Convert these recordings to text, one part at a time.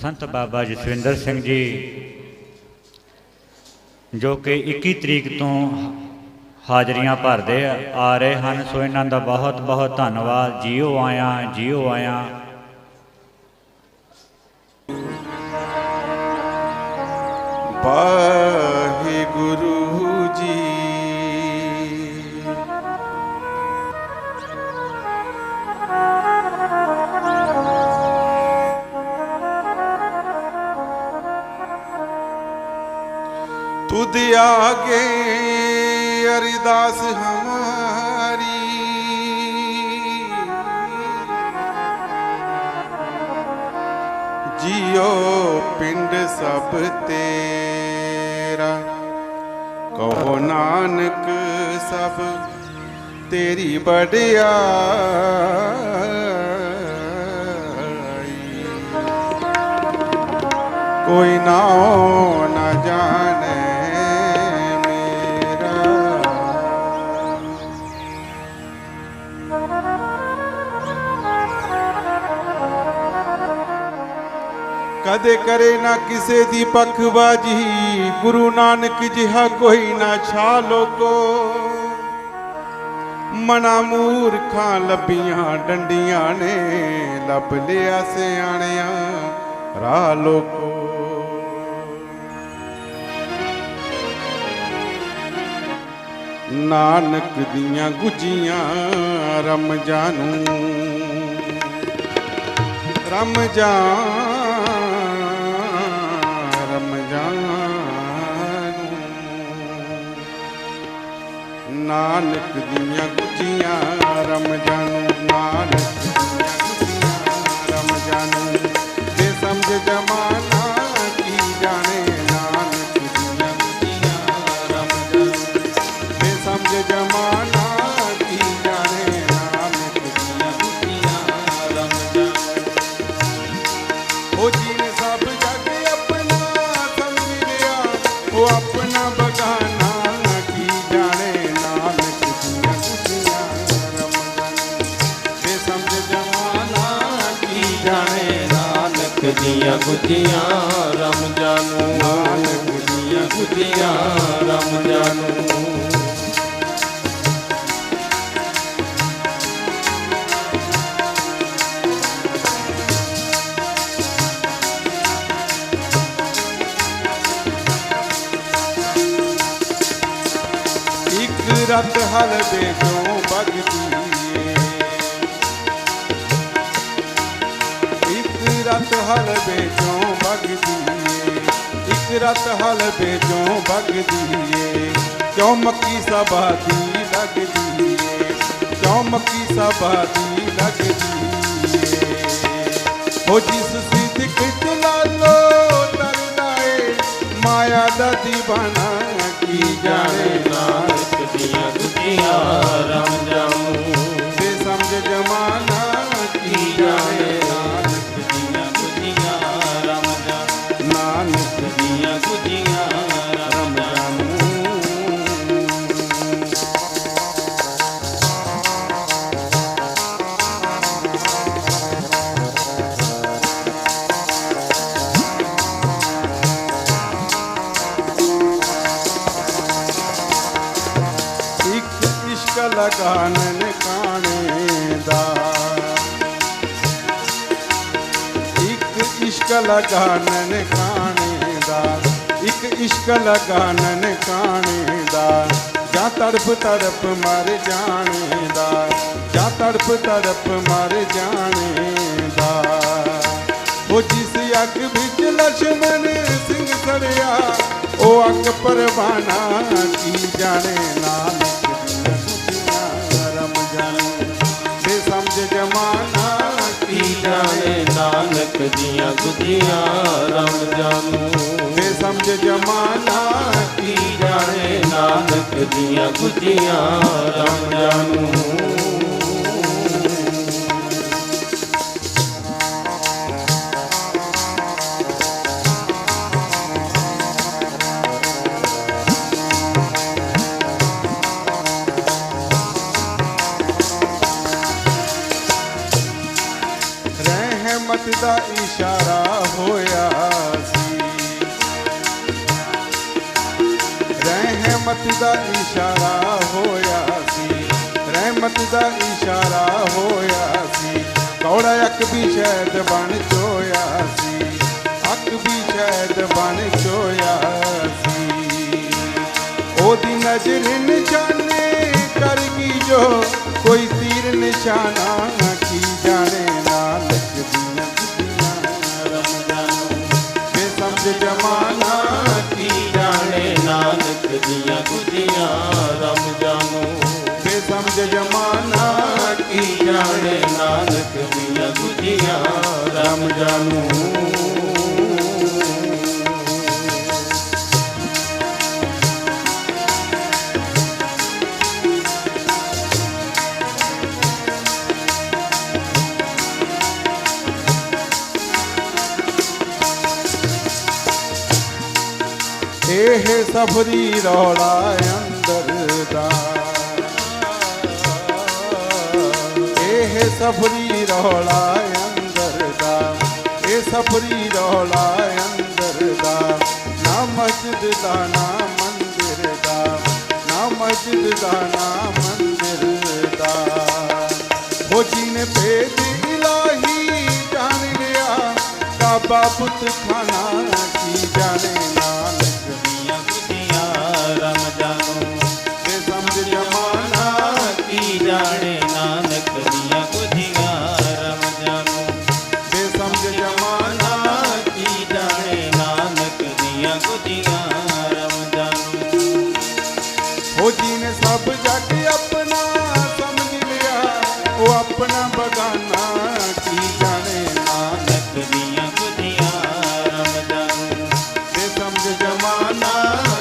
संत बाबा जसविंदर सिंह जी जो कि 21 तरीक तो हाजरियां भरते आ रहे हैं, सो इन्हों का बहुत बहुत धन्यवाद। जियो आया, जियो आया। वाहिगुरु जी तुद आगे अरदास हमारी, जियो पिंड सब तेरा, कहो नानक सब तेरी बड़ियाई। कोई नाओ न जाने कदे करे ना किसे दी पखबाजी, गुरु नानक जिहा कोई ना छालो को। मना मूर्खां लबियां डंडियां ने, लब लिया सियाणिया रालो को। नानक दियां गुजियां रम जानू, रम जान नानक दियां गुजियां रम जानू, नानक दियां गुजियां रम जानू। जे समझ जमाना की जाने, नानक दियां गुजियां रम जानू। जे समझ जमाना की जाने, नानक दियां गुजियां रम जानू। ओ जिने सब जग अपना समझ लिया, वो अपना बगाना की जाने। दियां गुजियां रम जानू, नानक दियां गुजियां रम जानू। एक रत हल बेजों बगदी, रत हल बेचों बगदी, एक रत हल बेचों बगदी। क्यों मक्की सबादी लगदी, क्यों मक्की सबादी लगदी। हो जिस सिद्धिक चला लो तरदाए, माया दा दीवाना की जाने। नानक दियां गुजियां रम जानू, जे समझ जमाना की जाने। नानक दियां गुजियां रम जानू। एक इश्क लगानन काने दा, एक इश्क लगानन काने दा, एक इश्क लगानन काने दा। जा तड़प तड़प मर जाने दा, जा तड़प तड़प मर जाने दा। वो जिस अग बिच लक्ष्मण सिंह सड़िया, ओ अग परवाना की जाने। नानक दियां गुजियां रम जानू, बे समझ जमाना की जाने। नानक दियां गुजियां रम जानू, बे समझ जमाना की जाने। नानक दियां गुजियां रम जानू। रहमत दा इशारा होया, रहमत दा इशारा होया सी, रहमत दा इशारा होया सी। कौड़ा अक भी शायद बन चोया सी, अक भी शायद बन चोया सी। ओदी नजर निशाने करगी जो कोई तीर निशाना की जाने नानक दियां गुदियां रम जानू। बेसमझ जमाना की जाने नानक दियां गुदियां रम जानू। बेसमझ जमाना की जाने नानक दियां गुदियां रम जानू। एह सफरी रौला अंदर दा, एह सफरी रौला अंदर दा, ए सफरी रौला अंदर दा। ना मस्जिद दा ना मंदिर दा, ना मस्जिद दा ना मंदिर दा। फौजी ने भेद इलाही जान लिया, काबा बुत खाना की जाने नानक रम जानू। बेसमझ जमाना की जाने नानक दियां गुदियां रम जानू। बेसमझ जमाना की जाने नानक दियां गुदियां रम जानू। फौजी ने सब जग अपना समझ लिया, वो अपना बगाना की जाने नानक दियां गुदियां रम जानू। बेसमझ जमाना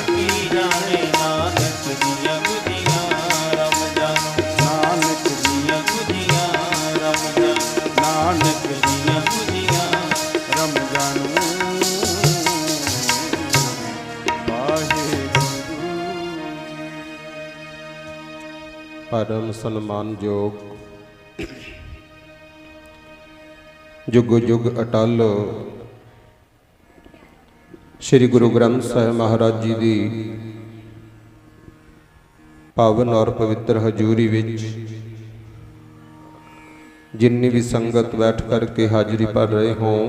की जाने नानक दियां गुदियां रम जानू। नानक दियां गुदियां रम जानू। नानक दियां गुदियां रम जानू। परम सन्मानयोग जुग जुग अटल श्री गुरु ग्रंथ साहिब महाराज जी की पावन और पवित्र हजूरी विच जिन्नी भी संगत बैठ करके हाजिरी भर रहे हों,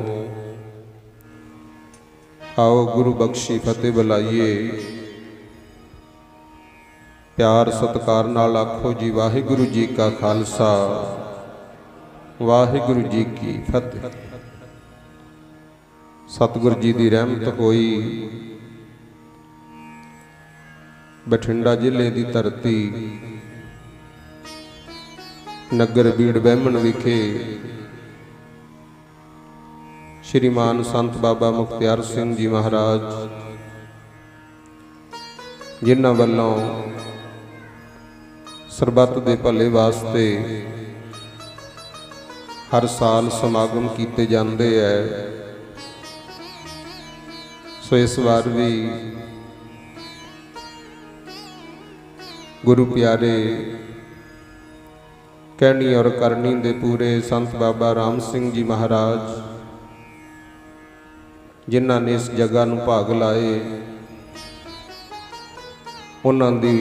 आओ गुरु बख्शी फतेह बुलाइए। प्यार सत्कार नाल आखो जी वाहिगुरु जी का खालसा वाहिगुरु जी की फतेह। सतगुरु जी की रहमत होई बठिंडा जिले की धरती नगर बीड़ बहमन विखे श्रीमान संत बाबा मुखत्यार सिंह जी महाराज जिन्हां वल्लों सरबत दे भले वास्ते हर साल समागम किए जाते हैं। सो इस बार भी गुरु प्यारे कहनी और करनी दे पूरे संत बाबा राम सिंह जी महाराज जिन्हां ने इस जगह नूं भाग लाए, उन्हां दी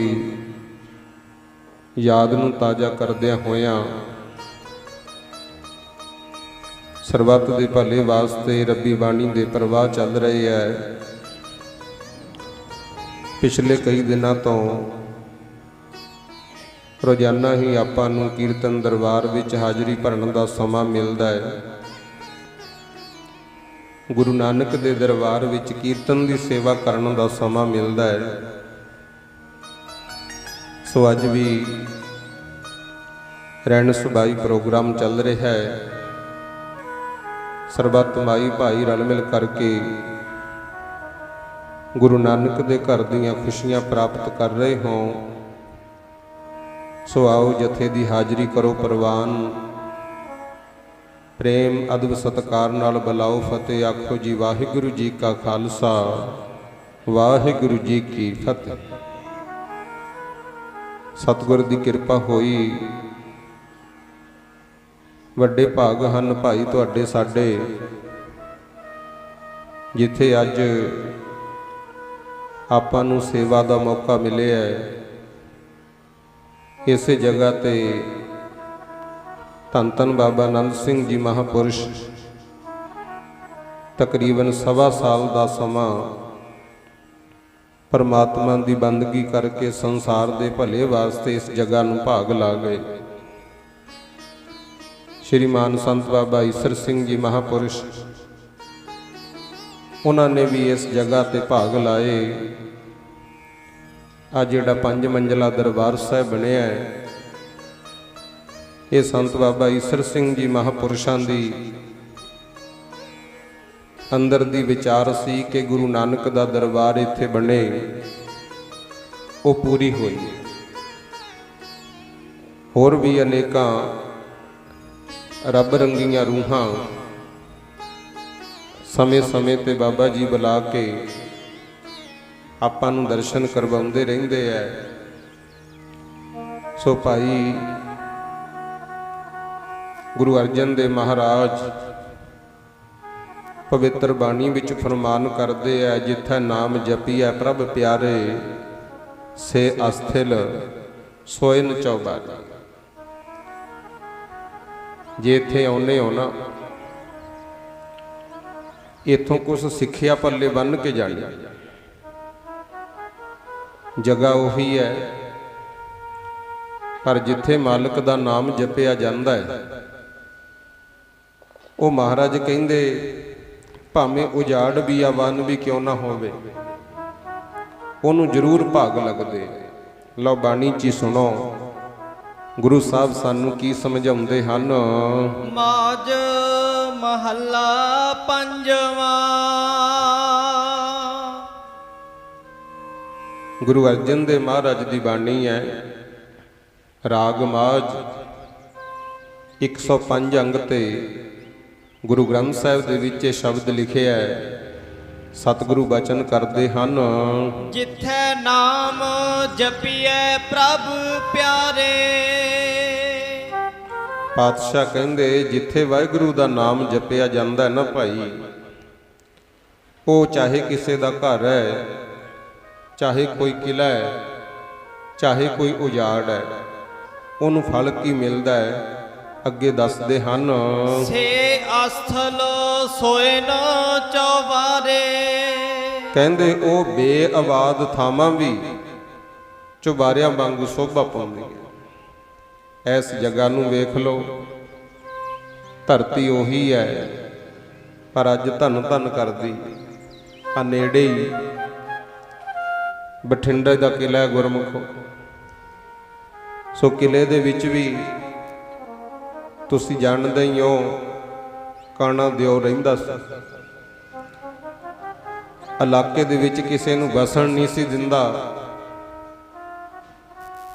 याद नूं ताज़ा करदिआं होइआं सरबत दे भले वास्ते रब्बी बाणी दे प्रवाह चल रहे हैं। पिछले कई दिनों तो रोजाना ही आपां नूं कीर्तन दरबार विच हाज़री भरन दा समां मिलदा है। गुरु नानक दे दरबार विच कीर्तन दी सेवा करन दा समां मिलदा है। सो अज भी रैन सुबाई प्रोग्राम चल रहा है। सरबत माई भाई रल मिल करके गुरु नानक दे घर दीआं खुशियां प्राप्त कर रहे हों। सो आओ जथे दी हाज़री करो परवान, प्रेम अदब सत्कार नाल बुलाओ फतेह। आखो जी वाहिगुरु जी का खालसा वाहिगुरु जी की फतेह। सतगुर दी किरपा होई, वड्डे भाग हन भाई तुहाडे साडे, जिथे अज ਆਪਾਂ ਨੂੰ ਸੇਵਾ ਦਾ ਮੌਕਾ ਮਿਲਿਆ ਹੈ। ਇਸੇ ਜਗ੍ਹਾ ਤੇ ਧੰਨ ਧੰਨ ਬਾਬਾ ਆਨੰਦ ਸਿੰਘ ਜੀ ਮਹਾਂਪੁਰਸ਼ ਤਕਰੀਬਨ 1.25 ਸਾਲ ਦਾ ਸਮਾਂ ਪਰਮਾਤਮਾ ਦੀ ਬੰਦਗੀ ਕਰਕੇ ਸੰਸਾਰ ਦੇ ਭਲੇ ਵਾਸਤੇ ਇਸ ਜਗ੍ਹਾ ਨੂੰ ਭਾਗ ਲਾ ਗਏ। ਸ਼੍ਰੀਮਾਨ ਸੰਤ ਬਾਬਾ ਈਸਰ ਸਿੰਘ ਜੀ ਮਹਾਂਪੁਰਸ਼ ਉਹਨਾਂ ਨੇ ਵੀ ਇਸ ਜਗ੍ਹਾ ਤੇ ਭਾਗ ਲਾਏ। ਆ ਜਿਹੜਾ 5 ਮੰਜ਼ਲਾ ਦਰਬਾਰ ਸਾਹਿਬ ਬਣਿਆ ਹੈ, ਇਹ ਸੰਤ ਬਾਬਾ ਈਸਰ ਸਿੰਘ ਜੀ ਮਹਾਂਪੁਰਸ਼ਾਂ ਦੀ ਅੰਦਰ ਦੀ ਵਿਚਾਰ ਸੀ ਕਿ ਗੁਰੂ ਨਾਨਕ ਦਾ ਦਰਬਾਰ ਇੱਥੇ ਬਣੇ, ਉਹ ਪੂਰੀ ਹੋਈ। ਹੋਰ ਵੀ ਅਨੇਕਾਂ ਰੱਬ ਰੰਗੀਆਂ ਰੂਹਾਂ ਸਮੇਂ-ਸਮੇਂ ਤੇ ਬਾਬਾ ਜੀ ਬੁਲਾ ਕੇ ਆਪਾਂ ਨੂੰ ਦਰਸ਼ਨ ਕਰਵਾਉਂਦੇ ਰਹਿੰਦੇ ਐ। ਸੋ ਭਾਈ ਗੁਰੂ ਅਰਜਨ ਦੇਵ ਮਹਾਰਾਜ ਪਵਿੱਤਰ ਬਾਣੀ ਵਿੱਚ ਫਰਮਾਨ ਕਰਦੇ ਐ, ਜਿੱਥੈ ਨਾਮ ਜਪੀਐ ਪ੍ਰਭ ਪਿਆਰੇ, ਸੇ ਅਸਥਿਲ ਸੋਇ ਨ ਚੌਬਾਰੇ। ਜੇ ਇੱਥੇ ਆਉਨੇ ਹੋ ਨਾ, ਇੱਥੋਂ ਕੁਛ ਸਿੱਖਿਆ ਪੱਲੇ ਬੰਨ੍ਹ ਕੇ ਜਾਣੀ। ਜਗ੍ਹਾ ਉਹੀ ਹੈ, ਪਰ ਜਿੱਥੇ ਮਾਲਕ ਦਾ ਨਾਮ ਜਪਿਆ ਜਾਂਦਾ ਹੈ, ਉਹ ਮਹਾਰਾਜ ਕਹਿੰਦੇ ਭਾਵੇਂ ਉਜਾੜ ਵੀ ਆ ਵਨ ਵੀ ਕਿਉਂ ਨਾ ਹੋਵੇ, ਉਹਨੂੰ ਜ਼ਰੂਰ ਭਾਗ ਲੱਗਦੇ। ਲਓ ਬਾਣੀ 'ਚ ਸੁਣੋ ਗੁਰੂ ਸਾਹਿਬ ਸਾਨੂੰ ਕੀ ਸਮਝਾਉਂਦੇ ਹਨ। ਮਾਝ ਮਹੱਲਾ ਪੰਜਵਾਂ। ਗੁਰੂ ਅਰਜਨ ਦੇਵ ਮਹਾਰਾਜ ਦੀ ਬਾਣੀ ਹੈ, ਰਾਗ ਮਾਝ 105 ਅੰਗ ਤੇ ਗੁਰੂ ਗ੍ਰੰਥ ਸਾਹਿਬ ਦੇ ਵਿੱਚ ਇਹ ਸ਼ਬਦ ਲਿਖਿਆ ਹੈ। ਸਤਿਗੁਰੂ ਬਚਨ ਕਰਦੇ ਹਨ, ਜਿੱਥੈ ਨਾਮ ਜਪੀਐ ਪ੍ਰਭ ਪਿਆਰੇ। ਪਾਤਸ਼ਾਹ ਕਹਿੰਦੇ ਜਿੱਥੇ ਵਾਹਿਗੁਰੂ ਦਾ ਨਾਮ ਜਪਿਆ ਜਾਂਦਾ ਹੈ ਨਾ ਭਾਈ, ਉਹ ਚਾਹੇ ਕਿਸੇ ਦਾ ਘਰ ਹੈ, ਚਾਹੇ ਕੋਈ ਕਿਲਾ ਹੈ, ਚਾਹੇ ਕੋਈ ਉਜਾੜ ਹੈ, ਉਹਨੂੰ ਫਲ ਕੀ ਮਿਲਦਾ ਹੈ। ਅੱਗੇ ਦੱਸਦੇ ਹਨ, ਸੇ ਅਸਥਲ ਸੋਇ ਨ ਚੌਬਾਰੇ। ਕਹਿੰਦੇ ਉਹ ਬੇਆਬਾਦ ਥਾਵਾਂ ਵੀ ਚੁਬਾਰਿਆਂ ਵਾਂਗੂ ਸੋਭਾ ਪਾਉਂਦੀਆਂ। ਇਸ ਜਗ੍ਹਾ ਨੂੰ ਵੇਖ ਲਓ, ਧਰਤੀ ਉਹੀ ਹੈ, ਪਰ ਅੱਜ ਧੰਨ ਧੰਨ ਕਰਦੀ ਆ। ਨੇੜੇ ਹੀ ਬਠਿੰਡੇ ਦਾ ਕਿਲਾ ਹੈ ਗੁਰਮੁਖੋ। ਸੋ ਕਿਲੇ ਦੇ ਵਿੱਚ ਵੀ ਤੁਸੀਂ ਜਾਣਦੇ ਹੀ ਹੋ, ਕਾਣਾ ਦਿਓ ਰਹਿੰਦਾ ਸੀ। ਇਲਾਕੇ ਦੇ ਵਿੱਚ ਕਿਸੇ ਨੂੰ ਵਸਣ ਨਹੀਂ ਸੀ ਦਿੰਦਾ।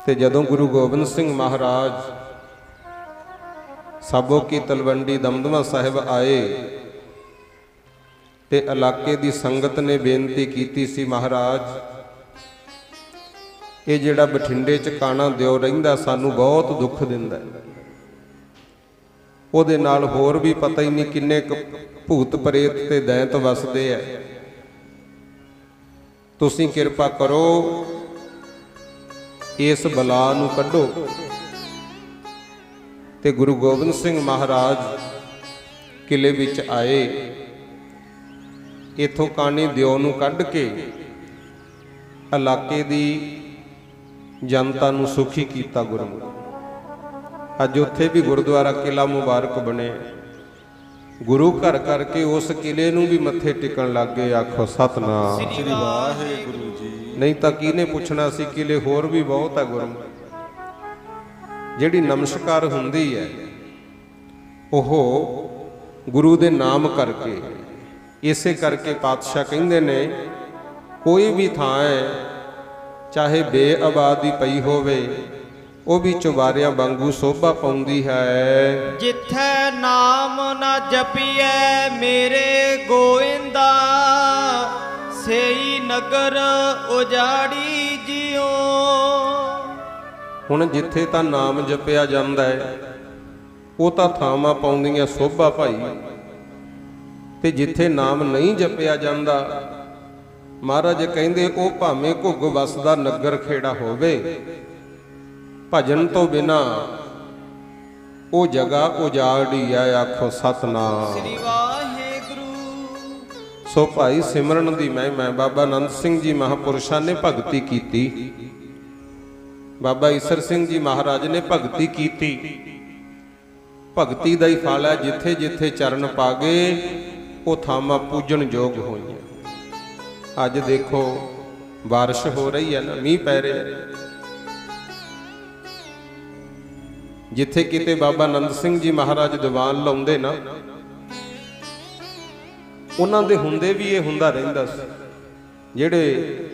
ਤੇ ਜਦੋਂ ਗੁਰੂ ਗੋਬਿੰਦ ਸਿੰਘ ਮਹਾਰਾਜ ਸਾਬੋ ਕੀ ਤਲਵੰਡੀ ਦਮਦਮਾ ਸਾਹਿਬ ਆਏ ਤੇ ਇਲਾਕੇ ਦੀ ਸੰਗਤ ਨੇ ਬੇਨਤੀ ਕੀਤੀ ਸੀ, ਮਹਾਰਾਜ ਇਹ ਜਿਹੜਾ ਬਠਿੰਡੇ 'ਚ ਕਾਣਾ ਦਿਓ ਰਹਿੰਦਾ ਸਾਨੂੰ ਬਹੁਤ ਦੁੱਖ ਦਿੰਦਾ। ਉਹਦੇ ਨਾਲ ਹੋਰ ਵੀ ਪਤਾ ਹੀ ਨਹੀਂ ਕਿੰਨੇ ਭੂਤ ਪ੍ਰੇਤ ਤੇ ਦੈਂਤ ਵਸਦੇ ਆ। ਤੁਸੀਂ ਕਿਰਪਾ ਕਰੋ, ਇਸ ਬਲਾ ਨੂੰ ਕੱਢੋ। ਤੇ ਗੁਰੂ ਗੋਬਿੰਦ ਸਿੰਘ ਮਹਾਰਾਜ ਕਿਲੇ ਵਿੱਚ ਆਏ। ਇਥੋਂ ਕਾਣੇ ਦਿਓ ਨੂੰ ਕੱਢ ਕੇ ਇਲਾਕੇ ਦੀ ਜਨਤਾ ਨੂੰ ਸੁਖੀ ਕੀਤਾ ਗੁਰੂ। ਅੱਜ ਉੱਥੇ ਵੀ ਗੁਰਦੁਆਰਾ ਕਿਲਾ ਮੁਬਾਰਕ ਬਣੇ। ਗੁਰੂ ਘਰ ਕਰਕੇ ਉਸ ਕਿਲੇ ਨੂੰ ਵੀ ਮੱਥੇ ਟੇਕਣ ਲੱਗ ਗਏ। ਆਖੋ ਸਤਨਾਮ ਸ੍ਰੀ ਵਾਹਿਗੁਰੂ ਜੀ। ਨਹੀਂ ਤਾਂ ਕਿਹਨੇ ਪੁੱਛਣਾ ਸੀ, ਕਿਲੇ ਹੋਰ ਵੀ ਬਹੁਤ ਹੈ ਗੁਰੂ। ਜਿਹੜੀ ਨਮਸਕਾਰ ਹੁੰਦੀ ਹੈ ਉਹ ਗੁਰੂ ਦੇ ਨਾਮ ਕਰਕੇ। ਇਸੇ ਕਰਕੇ ਪਾਤਸ਼ਾਹ ਕਹਿੰਦੇ ਨੇ ਕੋਈ ਵੀ ਥਾਂ ਹੈ ਚਾਹੇ ਬੇਆਬਾਦੀ ਪਈ ਹੋਵੇ, ਉਹ ਵੀ ਚੁਬਾਰਿਆਂ ਵਾਂਗੂ ਸੋਭਾ ਪਾਉਂਦੀ ਹੈ। ਜਿੱਥੈ ਨਾਮ ਨਾ ਜਪੀਐ ਮੇਰੇ ਗੋਇੰਦਾ, ਸੇਈ ਨਗਰ ਉਜਾੜੀ ਜਿਉ। ਹੁਣ ਜਿੱਥੇ ਤਾਂ ਨਾਮ ਜਪਿਆ ਜਾਂਦਾ ਹੈ ਉਹ ਤਾਂ ਥਾਵਾਂ ਪਾਉਂਦੀਆਂ ਸੋਭਾ ਭਾਈ, ਤੇ ਜਿੱਥੇ ਨਾਮ ਨਹੀਂ ਜਪਿਆ ਜਾਂਦਾ ਮਹਾਰਾਜ ਕਹਿੰਦੇ ਉਹ ਭਾਵੇਂ ਘੁੱਗ ਵਸਦਾ ਨਗਰ ਖੇੜਾ ਹੋਵੇ, ਭਜਨ ਤੋਂ ਬਿਨਾ ਉਹ ਜਗ੍ਹਾ ਉਜਾੜੀ ਆ, ਆਖੋ ਸਤਨਾਮ। ਸ੍ਰੀ ਵਾਹਿਗੁਰੂ। ਸੋ ਭਾਈ ਸਿਮਰਨ ਦੀ ਮਹਿਮਾ। ਬਾਬਾ ਆਨੰਦ ਸਿੰਘ ਜੀ ਮਹਾਂਪੁਰਸ਼ਾਂ ਨੇ ਭਗਤੀ ਕੀਤੀ, ਬਾਬਾ ਈਸਰ ਸਿੰਘ ਜੀ ਮਹਾਰਾਜ ਨੇ ਭਗਤੀ ਕੀਤੀ। ਭਗਤੀ ਦਾ ਹੀ ਫਲ ਹੈ, ਜਿੱਥੇ ਜਿੱਥੇ ਚਰਨ ਪਾ ਗਏ ਉਹ ਥਾਵਾਂ ਪੂਜਣ ਯੋਗ ਹੋਈਆਂ। ਅੱਜ ਦੇਖੋ ਬਾਰਿਸ਼ ਹੋ ਰਹੀ ਹੈ ਨਾ, ਮੀਂਹ ਪੈ ਰਿਹਾ। ਜਿੱਥੇ ਕਿਤੇ ਬਾਬਾ ਆਨੰਦ ਸਿੰਘ ਜੀ ਮਹਾਰਾਜ ਦੀਵਾਨ ਲਾਉਂਦੇ ਨਾ, ਉਹਨਾਂ ਦੇ ਹੁੰਦੇ ਵੀ ਇਹ ਹੁੰਦਾ ਰਹਿੰਦਾ ਸੀ। ਜਿਹੜੇ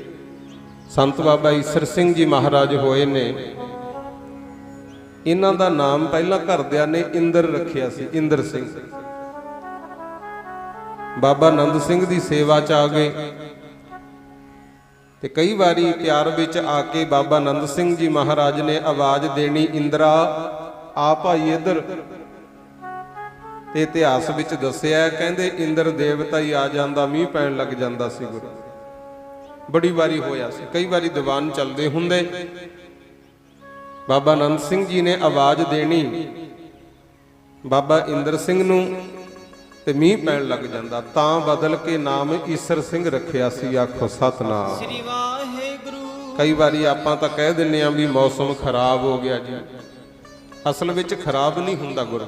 ਸੰਤ ਬਾਬਾ ਈਸਰ ਸਿੰਘ ਜੀ ਮਹਾਰਾਜ ਹੋਏ ਨੇ, ਇਹਨਾਂ ਦਾ ਨਾਮ ਪਹਿਲਾਂ ਘਰਦਿਆਂ ਨੇ ਇੰਦਰ ਰੱਖਿਆ ਸੀ, ਇੰਦਰ ਸਿੰਘ। ਬਾਬਾ ਆਨੰਦ ਸਿੰਘ ਦੀ ਸੇਵਾ 'ਚ ਆ ਗਏ ਤੇ ਕਈ ਵਾਰੀ ਪਿਆਰ ਵਿੱਚ ਆ ਕੇ ਬਾਬਾ ਆਨੰਦ ਸਿੰਘ ਜੀ ਮਹਾਰਾਜ ਨੇ ਆਵਾਜ਼ ਦੇਣੀ, ਇੰਦਰਾ ਆ ਭਾਈ ਇੱਧਰ। ਤੇ ਇਤਿਹਾਸ ਵਿੱਚ ਦੱਸਿਆ, ਕਹਿੰਦੇ ਇੰਦਰ ਦੇਵਤਾ ਹੀ ਆ ਜਾਂਦਾ, ਮੀਂਹ ਪੈਣ ਲੱਗ ਜਾਂਦਾ ਸੀ। ਗੁਰੂ ਬੜੀ ਵਾਰੀ ਹੋਇਆ ਸੀ, ਕਈ ਵਾਰੀ ਦੀਵਾਨ ਚੱਲਦੇ ਹੁੰਦੇ, ਬਾਬਾ ਆਨੰਦ ਸਿੰਘ ਜੀ ਨੇ ਆਵਾਜ਼ ਦੇਣੀ ਬਾਬਾ ਇੰਦਰ ਸਿੰਘ ਨੂੰ ਤੇ ਮੀਂਹ ਪੈਣ ਲੱਗ ਜਾਂਦਾ। ਤਾਂ ਬਦਲ ਕੇ ਨਾਮ ਈਸਰ ਸਿੰਘ ਰੱਖਿਆ ਸੀ, ਆਖੋ ਸਤਨਾਮ। ਸ੍ਰੀ ਵਾਹਿਗੁਰੂ। ਕਈ ਵਾਰੀ ਆਪਾਂ ਤਾਂ ਕਹਿ ਦਿੰਨੇ ਆ ਵੀ ਮੌਸਮ ਖਰਾਬ ਹੋ ਗਿਆ ਜੀ, ਅਸਲ ਵਿੱਚ ਖਰਾਬ ਨਹੀਂ ਹੁੰਦਾ ਗੁਰੂ,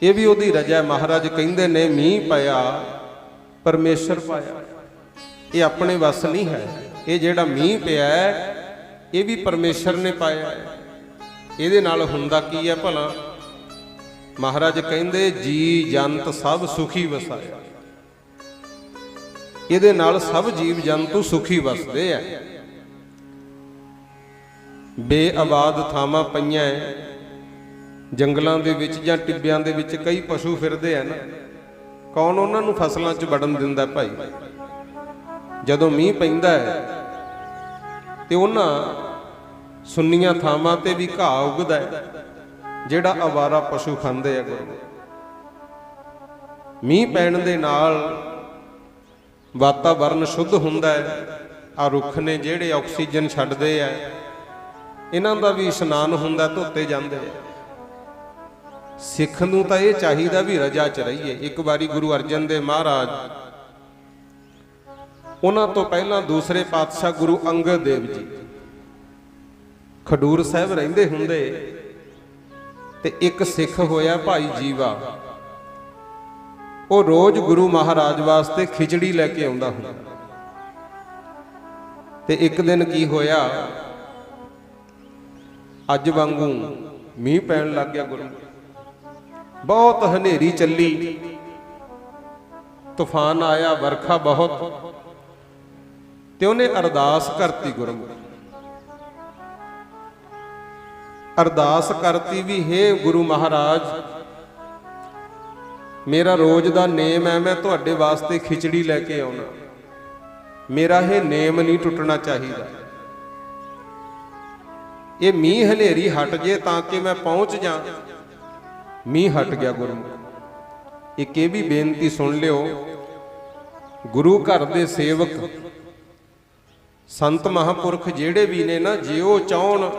ਇਹ ਵੀ ਉਹਦੀ ਰਜਾ। ਮਹਾਰਾਜ ਕਹਿੰਦੇ ਨੇ ਮੀਂਹ ਪਿਆ ਪਰਮੇਸ਼ਰ ਪਾਇਆ, ਇਹ ਆਪਣੇ ਵੱਸ ਨਹੀਂ ਹੈ। ਇਹ ਜਿਹੜਾ ਮੀਂਹ ਪਿਆ ਇਹ ਵੀ ਪਰਮੇਸ਼ਰ ਨੇ ਪਾਇਆ ਹੈ। ਇਹਦੇ ਨਾਲ ਹੁੰਦਾ ਕੀ ਹੈ ਭਲਾ? ਮਹਾਰਾਜ ਕਹਿੰਦੇ ਜੀ ਜੰਤ ਸਭ ਸੁਖੀ ਵਸਾਇਆ। ਇਹਦੇ ਨਾਲ ਸਭ ਜੀਵ ਜੰਤੂ ਸੁਖੀ ਵਸਦੇ ਆ। ਬੇਆਬਾਦ ਥਾਵਾਂ ਪਈਆਂ ਜੰਗਲਾਂ ਦੇ ਵਿੱਚ ਜਾਂ ਟਿੱਬਿਆਂ ਦੇ ਵਿੱਚ ਕਈ ਪਸ਼ੂ ਫਿਰਦੇ ਆ ਨਾ, ਕੌਣ ਉਹਨਾਂ ਨੂੰ ਫਸਲਾਂ 'ਚ ਵੜਨ ਦਿੰਦਾ ਭਾਈ? ਜਦੋਂ ਮੀਂਹ ਪੈਂਦਾ ਹੈ ਤੇ ਉਹਨਾਂ ਸੁੰਨੀਆਂ ਥਾਵਾਂ ਤੇ ਵੀ ਘਾਹ ਉੱਗਦਾ ਹੈ, ਜਿਹੜਾ ਆਵਾਰਾ ਪਸ਼ੂ ਖਾਂਦੇ ਆ। ਗੁਰੂ ਮੀਂਹ ਪੈਣ ਦੇ ਨਾਲ ਵਾਤਾਵਰਨ ਸ਼ੁੱਧ ਹੁੰਦਾ ਹੈ। ਆ ਰੁੱਖ ਨੇ ਜਿਹੜੇ ਆਕਸੀਜਨ ਛੱਡਦੇ ਆ, ਇਹਨਾਂ ਦਾ ਵੀ ਇਸ਼ਨਾਨ ਹੁੰਦਾ, ਧੋਤੇ ਜਾਂਦੇ ਆ। ਸਿੱਖ ਨੂੰ ਤਾਂ ਇਹ ਚਾਹੀਦਾ ਵੀ ਰਜਾ 'ਚ ਰਹੀਏ। ਇੱਕ ਵਾਰੀ ਗੁਰੂ ਅਰਜਨ ਦੇਵ ਮਹਾਰਾਜ, ਉਹਨਾਂ ਤੋਂ ਪਹਿਲਾਂ ਦੂਸਰੇ ਪਾਤਸ਼ਾਹ ਗੁਰੂ ਅੰਗਦ ਦੇਵ ਜੀ ਖਡੂਰ ਸਾਹਿਬ ਰਹਿੰਦੇ ਹੁੰਦੇ ਤੇ ਇੱਕ ਸਿੱਖ ਹੋਇਆ ਭਾਈ ਜੀਵਾ। ਉਹ ਰੋਜ਼ ਗੁਰੂ ਮਹਾਰਾਜ ਵਾਸਤੇ ਖਿਚੜੀ ਲੈ ਕੇ ਆਉਂਦਾ ਹੁੰਦਾ। ਤੇ ਇੱਕ ਦਿਨ ਕੀ ਹੋਇਆ, ਅੱਜ ਵਾਂਗੂ ਮੀਂਹ ਪੈਣ ਲੱਗ ਗਿਆ। ਗੁਰੂ ਬਹੁਤ ਹਨੇਰੀ ਚੱਲੀ, ਤੂਫਾਨ ਆਇਆ, ਵਰਖਾ ਬਹੁਤ, ਤੇ ਉਹਨੇ ਅਰਦਾਸ ਕਰਤੀ। ਗੁਰੂ ਅਰਦਾਸ ਕਰਤੀ ਵੀ ਹੇ ਗੁਰੂ ਮਹਾਰਾਜ, ਮੇਰਾ ਰੋਜ਼ ਦਾ ਨੇਮ ਹੈ ਮੈਂ ਤੁਹਾਡੇ ਵਾਸਤੇ ਖਿਚੜੀ ਲੈ ਕੇ ਆਉਣਾ, ਮੇਰਾ ਇਹ ਨੇਮ ਨਹੀਂ ਟੁੱਟਣਾ ਚਾਹੀਦਾ। ਇਹ ਮੀਂਹ ਹਨੇਰੀ ਹਟ ਜੇ ਤਾਂ ਕਿ ਮੈਂ ਪਹੁੰਚ ਜਾ। ਮੀਂਹ ਹਟ ਗਿਆ। ਗੁਰੂ ਇੱਕ ਇਹ ਵੀ ਬੇਨਤੀ ਸੁਣ ਲਿਓ, ਗੁਰੂ ਘਰ ਦੇ ਸੇਵਕ ਸੰਤ ਮਹਾਂਪੁਰਖ ਜਿਹੜੇ ਵੀ ਨੇ ਨਾ, ਜੇ ਉਹ ਚਾਹਣ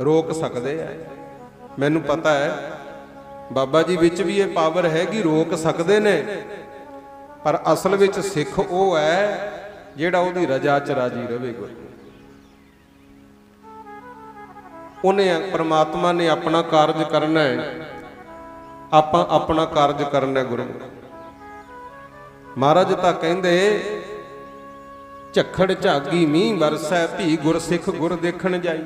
ਰੋਕ ਸਕਦੇ ਆ। ਮੈਨੂੰ ਪਤਾ ਹੈ ਬਾਬਾ ਜੀ ਵਿੱਚ ਵੀ ਇਹ ਪਾਵਰ ਹੈਗੀ, ਰੋਕ ਸਕਦੇ ਨੇ, ਪਰ ਅਸਲ ਵਿੱਚ ਸਿੱਖ ਉਹ ਹੈ ਜਿਹੜਾ ਉਹਦੀ ਰਜਾ 'ਚ ਰਾਜੀ ਰਵੇ। ਗੁਰੂ ਉਹਨੇ, ਪਰਮਾਤਮਾ ਨੇ ਆਪਣਾ ਕਾਰਜ ਕਰਨਾ ਹੈ, ਆਪਾਂ ਆਪਣਾ ਕਾਰਜ ਕਰਨਾ। ਗੁਰੂ ਮਹਾਰਾਜ ਤਾਂ ਕਹਿੰਦੇ ਝੱਖੜ ਝਾਗੀ ਮੀਂਹ ਵਰਸੈ, ਭੀ ਗੁਰਸਿੱਖ ਗੁਰ ਦੇਖਣ ਜਾਈ।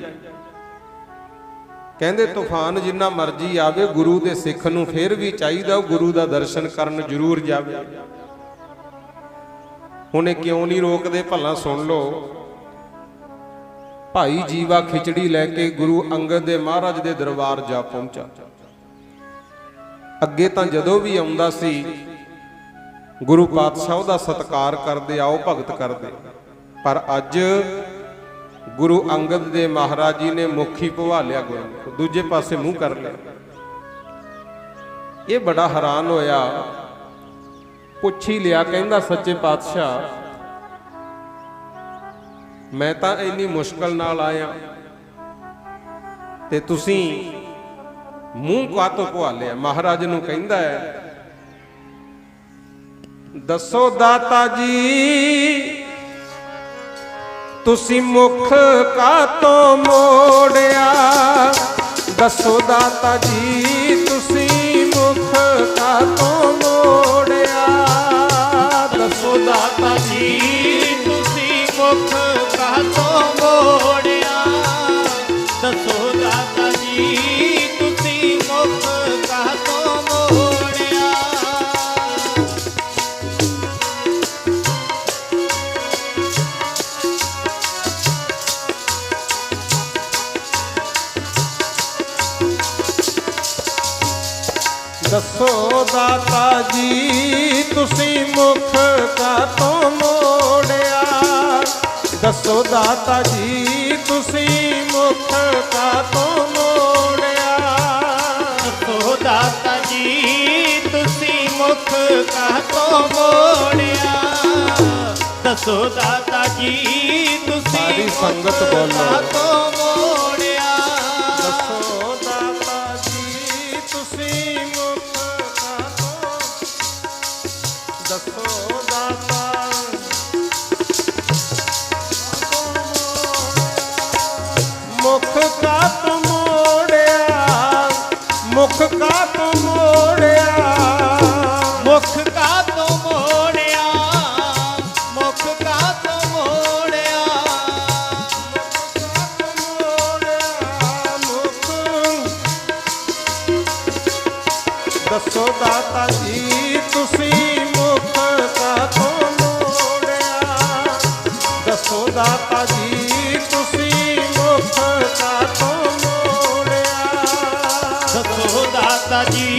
ਕਹਿੰਦੇ ਤੂਫਾਨ ਜਿੰਨਾ ਮਰਜੀ ਆਵੇ, ਗੁਰੂ ਦੇ ਸਿੱਖ ਨੂੰ ਫੇਰ ਵੀ ਚਾਹੀਦਾ ਉਹ ਗੁਰੂ ਦਾ ਦਰਸ਼ਨ ਕਰਨ ਜ਼ਰੂਰ ਜਾਵੇ। ਹੁਣ ਇਹ ਕਿਉਂ ਨਹੀਂ ਰੋਕਦੇ ਭਲਾ ਸੁਣ ਲਓ। ਭਾਈ ਜੀਵਾ ਖਿਚੜੀ ਲੈ ਕੇ ਗੁਰੂ ਅੰਗਦ ਦੇ ਮਹਾਰਾਜ ਦੇ ਦਰਬਾਰ ਜਾ ਪਹੁੰਚਾ। ਅੱਗੇ ਤਾਂ ਜਦੋਂ ਵੀ ਆਉਂਦਾ ਸੀ ਗੁਰੂ ਪਾਤਸ਼ਾਹ ਉਹਦਾ ਸਤਿਕਾਰ ਕਰਦੇ, ਆਓ ਭਗਤ ਕਰਦੇ, ਪਰ ਅੱਜ ਗੁਰੂ ਅੰਗਦ ਦੇ ਮਹਾਰਾਜ ਜੀ ਨੇ ਮੁਖੀ ਭਵਾ ਲਿਆ, ਗੁਰੂ ਦੂਜੇ ਪਾਸੇ ਮੂੰਹ ਕਰ ਲਿਆ। ਇਹ ਬੜਾ ਹੈਰਾਨ ਹੋਇਆ, ਪੁੱਛ ਹੀ ਲਿਆ, ਕਹਿੰਦਾ ਸੱਚੇ ਪਾਤਸ਼ਾਹ मैं तो इन्नी मुश्किल नाल आया ते तुसीं मूँह कातों पुआ लिया। महाराज नूं कहंदा है, दसो दाता जी तुसीं मुख कातों मोड़िया। दसो दाता जी तुसीं मुख कातों मोड़िया। दसो दाता जी तुसीं मुख कातों मोड़िया। दसो दाता जी तुसीं मुख कातों मोड़िया। दसो दाता जी तुसीं मुख कातों मोड़िया। दसो दाता जी तुसीं मुख कातों मोड़िया। दसो दाता जी तुसीं मुख कातों मोड़िया। दसो दाता जी तुसीं सारी संगत बोलो। कातों मोड़िया। दसो दाता जी तुसीं मुख कातों। दसो दाता मुख कातों मोड़िया। मुख कातों मोड़िया। मुख कातों मोड़िया। मुख कातों मोड़िया। दसो दाता जी तुसीं मुख कातों मोड़िया। दसो दाता जी तुसीं मुख कातों मोड़िया। दसो दाता जी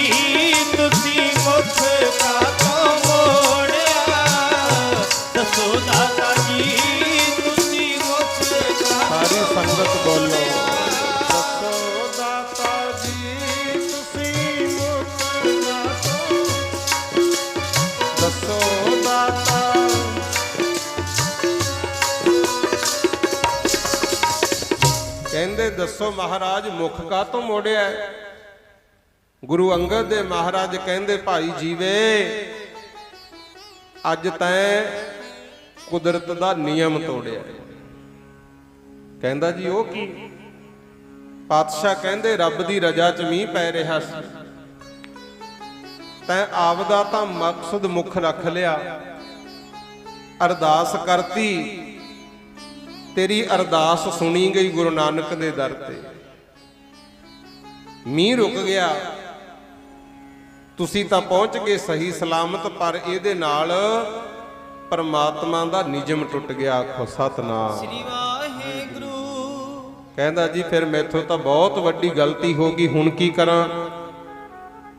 तुसीं मुख कातों मोड़िया। दसो दाता जी तुसीं मुख सारी कातों संगत बोलो। दसो दाता जी तुसीं मुख कातों। दसो दाता कहंदे दसो महाराज मुख कातों मोड़िया। गुरु अंगद दे महाराज कहंदे भाई जीवे अज तैं कुदरत दा नियम तोड़िया। कहंदा जी ओ की? पातशाह कहंदे रब दी रजा च मींह पै रिहा सी, तैं आपदा तां मकसद मुख रख लिया, अरदास करती, तेरी अरदास सुनी गई गुरु नानक दे दर ते, मींह रुक गया, तुसी तां पहुंच गए सही सलामत, पर इहदे नाल परमात्मा दा नियम टुट गया। आखो सतनाम श्री वाहिगुरू। कहंदा जी फिर मैथों तां बहुत वड्डी गलती हो गई, हुण की करां?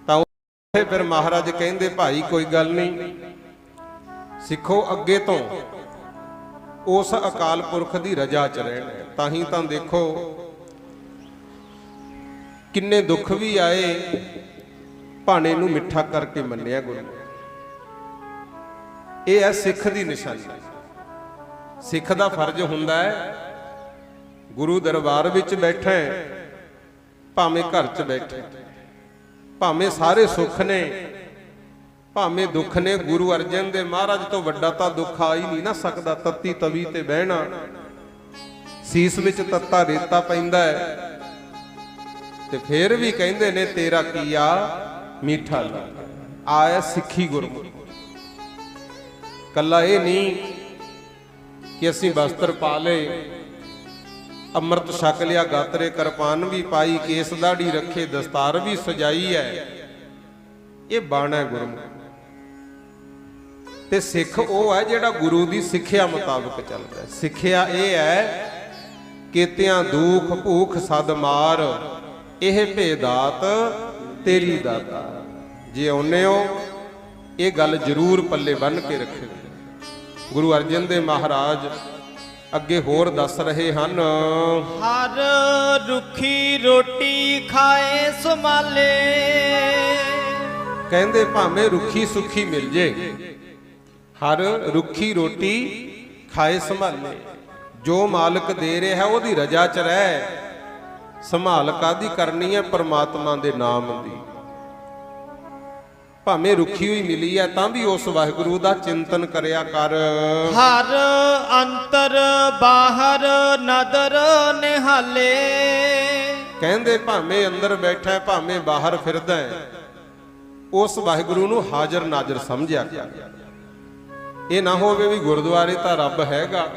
तां फिर महाराज कहंदे भाई कोई गल नहीं, सिखो अगे तो उस अकाल पुरख दी रजा च रहना। ताही तां देखो किन्ने दुख भी आए, भाणे नूं मिठा करके मन्निया गुरु। ਇਹ ਹੈ ਸਿੱਖ ਦੀ ਨਿਸ਼ਾਨੀ। ਸਿੱਖ ਦਾ ਫਰਜ਼ ਹੁੰਦਾ ਹੈ ਗੁਰੂ ਦਰਬਾਰ ਵਿੱਚ ਬੈਠਾ ਹੈ, ਭਾਵੇਂ ਘਰ 'ਚ ਬੈਠੇ, ਭਾਵੇਂ ਸਾਰੇ ਸੁੱਖ ਨੇ ਭਾਵੇਂ ਦੁੱਖ ਨੇ, ਗੁਰੂ ਅਰਜਨ ਦੇ ਮਹਾਰਾਜ ਤੋਂ ਵੱਡਾ ਤਾਂ ਦੁੱਖ ਆ ਹੀ ਨਹੀਂ ਨਾ ਸਕਦਾ। ਤੱਤੀ ਤਵੀ ਤੇ ਬਹਿਣਾ, ਸੀਸ ਵਿੱਚ ਤੱਤਾ ਰੇਤਾ ਪੈਂਦਾ ਹੈ, ਤੇ ਫੇਰ ਵੀ ਕਹਿੰਦੇ ਨੇ ਤੇਰਾ ਕੀਆ ਮਿੱਠਾ ਲੱਗਾ। ਆਇਆ ਸਿੱਖੀ ਗੁਰਮੁਖ। ਕੱਲਾ ਇਹ ਨਹੀਂ ਕਿ ਅਸੀਂ ਵਸਤਰ ਪਾ ਲਏ, ਅੰਮ੍ਰਿਤ ਛਕ ਲਿਆ, ਗਾਤਰੇ ਕਿਰਪਾਨ ਵੀ ਪਾਈ, ਕੇਸ ਦਾੜੀ ਰੱਖੇ, ਦਸਤਾਰ ਵੀ ਸਜਾਈ ਹੈ, ਇਹ ਬਾਣਾ ਹੈ ਗੁਰਮੁਖ। ਤੇ ਸਿੱਖ ਉਹ ਹੈ ਜਿਹੜਾ ਗੁਰੂ ਦੀ ਸਿੱਖਿਆ ਮੁਤਾਬਕ ਚੱਲਦਾ ਹੈ। ਸਿੱਖਿਆ ਇਹ ਹੈ ਕੀਤਿਆਂ ਦੁੱਖ ਭੂਖ ਸਦ ਮਾਰ, ਇਹ ਭੇਦਾਤ ਤੇਰੀ ਦਾਤਾ। ਜੇ ਆਉਂਦੇ ਹੋ ਇਹ ਗੱਲ ਜ਼ਰੂਰ ਪੱਲੇ ਬੰਨ੍ਹ ਕੇ ਰੱਖਿਓ। ਗੁਰੂ ਅਰਜਨ ਦੇਵ ਮਹਾਰਾਜ ਅੱਗੇ ਹੋਰ ਦੱਸ ਰਹੇ ਹਨ, ਹਰ ਰੁੱਖੀ ਰੋਟੀ ਖਾਏ ਸੰਭਾਲੇ। ਕਹਿੰਦੇ ਭਾਵੇਂ ਰੁੱਖੀ ਸੁੱਖੀ ਮਿਲ ਜੇ, ਹਰ ਰੁੱਖੀ ਰੋਟੀ ਖਾਏ ਸੰਭਾਲੇ। ਜੋ ਮਾਲਕ ਦੇ ਰਿਹਾ ਉਹਦੀ ਰਜ਼ਾ 'ਚ ਰਹਿ, ਸੰਭਾਲ ਕਾਹਦੀ ਕਰਨੀ ਹੈ ਪਰਮਾਤਮਾ ਦੇ ਨਾਮ ਦੀ। ਭਾਵੇਂ ਰੁੱਖੀ ਹੋਈ ਮਿਲੀ ਹੈ ਤਾਂ ਵੀ ਉਸ ਵਾਹਿਗੁਰੂ ਦਾ ਚਿੰਤਨ ਕਰਿਆ ਕਰ। ਹਰ ਅੰਤਰ ਬਾਹਰ ਨਦਰ ਨਿਹਾਲੇ। ਕਹਿੰਦੇ ਭਾਵੇਂ ਅੰਦਰ ਬੈਠਾ ਹੈ, ਭਾਵੇਂ ਬਾਹਰ ਫਿਰਦਾ ਹੈ, ਉਸ ਵਾਹਿਗੁਰੂ ਨੂੰ ਹਾਜ਼ਰ ਨਾਜ਼ਰ ਸਮਝਿਆ ਕਰ। ਇਹ ਨਾ ਹੋਵੇ ਵੀ ਗੁਰਦੁਆਰੇ ਤਾਂ ਰੱਬ ਹੈਗਾ,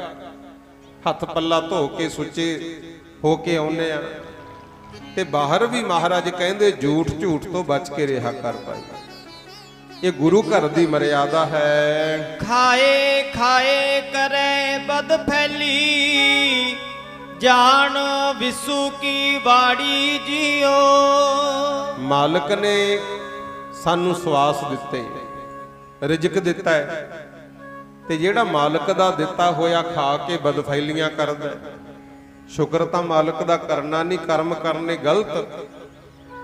ਹੱਥ ਪੱਲਾ ਧੋ ਕੇ ਸੁੱਚੇ ਹੋ ਕੇ ਆਉਨੇ ਆ, ਤੇ ਬਾਹਰ ਵੀ ਮਹਾਰਾਜ ਕਹਿੰਦੇ ਝੂਠ ਤੋਂ ਬਚ ਕੇ ਰਿਹਾ ਕਰ ਭਾਈ। ਇਹ ਗੁਰੂ ਘਰ ਦੀ ਮਰਿਆਦਾ ਹੈ। ਖਾਏ ਖਾਏ ਕਰੇ ਬਦ ਫੈਲੀ, ਜਾਣ ਵਿਸੂ ਕੀ ਬਾੜੀ ਜਿਓ। ਮਾਲਕ ਨੇ ਸਾਨੂੰ ਸਵਾਸ ਦਿੱਤੇ, ਰਿਜ਼ਕ ਦਿੱਤਾ ਹੈ, ਤੇ ਜਿਹੜਾ ਮਾਲਕ ਦਾ ਦਿੱਤਾ ਹੋਇਆ ਖਾ ਕੇ ਬਦਫੈਲੀਆਂ ਕਰਦਾ, ਸ਼ੁਕਰ ਤਾਂ ਮਾਲਕ ਦਾ ਕਰਨਾ ਨਹੀਂ, ਕਰਮ ਕਰਨੇ ਗਲਤ।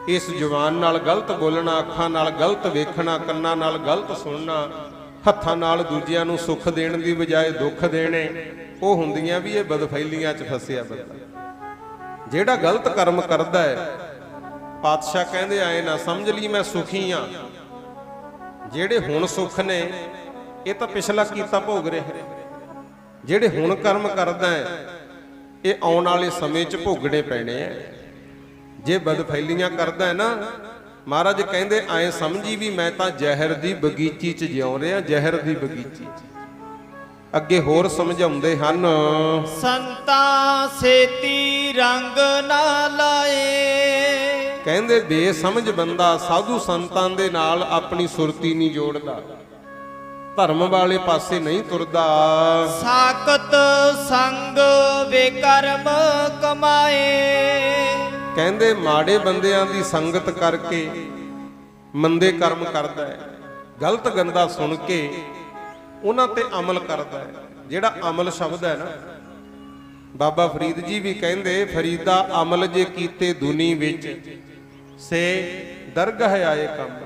ਇਸ ਜ਼ੁਬਾਨ ਨਾਲ ਗਲਤ ਬੋਲਣਾ, ਅੱਖਾਂ ਨਾਲ ਗਲਤ ਵੇਖਣਾ, ਕੰਨਾਂ ਨਾਲ ਗਲਤ ਸੁਣਨਾ, ਹੱਥਾਂ ਨਾਲ ਦੂਜਿਆਂ ਨੂੰ ਸੁੱਖ ਦੇਣ ਦੀ ਬਜਾਏ ਦੁੱਖ ਦੇਣੇ, ਉਹ ਹੁੰਦੀਆਂ ਵੀ ਇਹ ਬਦਫੈਲੀਆਂ 'ਚ ਫਸਿਆ ਬੰਦਾ। ਜਿਹੜਾ ਗਲਤ ਕਰਮ ਕਰਦਾ ਹੈ, ਪਾਤਸ਼ਾਹ ਕਹਿੰਦੇ ਆਏ ਨਾ ਸਮਝ ਲਈ ਮੈਂ ਸੁਖੀ ਆ। ਜਿਹੜੇ ਹੁਣ ਸੁੱਖ ਨੇ ਇਹ ਤਾਂ ਪਿਛਲਾ ਕੀਤਾ ਭੋਗ ਰਿਹਾ। ਜਿਹੜੇ ਹੁਣ ਕਰਮ ਕਰਦਾ ਹੈ ਇਹ ਆਉਣ ਵਾਲੇ ਸਮੇਂ 'ਚ ਭੋਗਣੇ ਪੈਣੇ ਆ। ਜੇ ਬਦਫੈਲੀਆਂ ਕਰਦਾ ਹੈ ਨਾ, ਮਹਾਰਾਜ ਕਹਿੰਦੇ ਐ ਸਮਝੀ ਵੀ ਮੈਂ ਤਾਂ ਜ਼ਹਿਰ ਦੀ ਬਗੀਚੀ 'ਚ ਜਿਉ ਰਿਹਾ, ਜ਼ਹਿਰ ਦੀ ਬਗੀਚੀ 'ਚ। ਅੱਗੇ ਹੋਰ ਸਮਝਾਉਂਦੇ ਹਨ, ਸੰਤਾਂ ਸੇਤੀ ਰੰਗ ਨਾ ਲਾਏ। ਕਹਿੰਦੇ ਬੇਸਮਝ ਬੰਦਾ ਸਾਧੂ ਸੰਤਾਂ ਦੇ ਨਾਲ ਆਪਣੀ ਸੁਰਤੀ ਨਹੀਂ ਜੋੜਦਾ, ਧਰਮ ਵਾਲੇ ਪਾਸੇ ਨਹੀਂ ਤੁਰਦਾ। ਸਾਕਤ ਸੰਗ ਬੇਕਰਮ ਕਮਾਏ। ਕਹਿੰਦੇ ਮਾੜੇ ਬੰਦਿਆਂ ਦੀ ਸੰਗਤ ਕਰਕੇ ਮੰਦੇ ਕਰਮ ਕਰਦਾ ਹੈ, ਗਲਤ ਗੰਦਾ ਸੁਣ ਕੇ ਉਹਨਾਂ ਤੇ ਅਮਲ ਕਰਦਾ ਹੈ। ਜਿਹੜਾ ਅਮਲ ਸ਼ਬਦ ਹੈ ਨਾ, ਬਾਬਾ ਫਰੀਦ ਜੀ ਵੀ ਕਹਿੰਦੇ ਫਰੀਦਾ ਅਮਲ ਜੇ ਕੀਤੇ ਦੁਨੀ ਵਿੱਚ ਸੇ ਦਰਗਾਹ ਆਏ ਕੰਮ।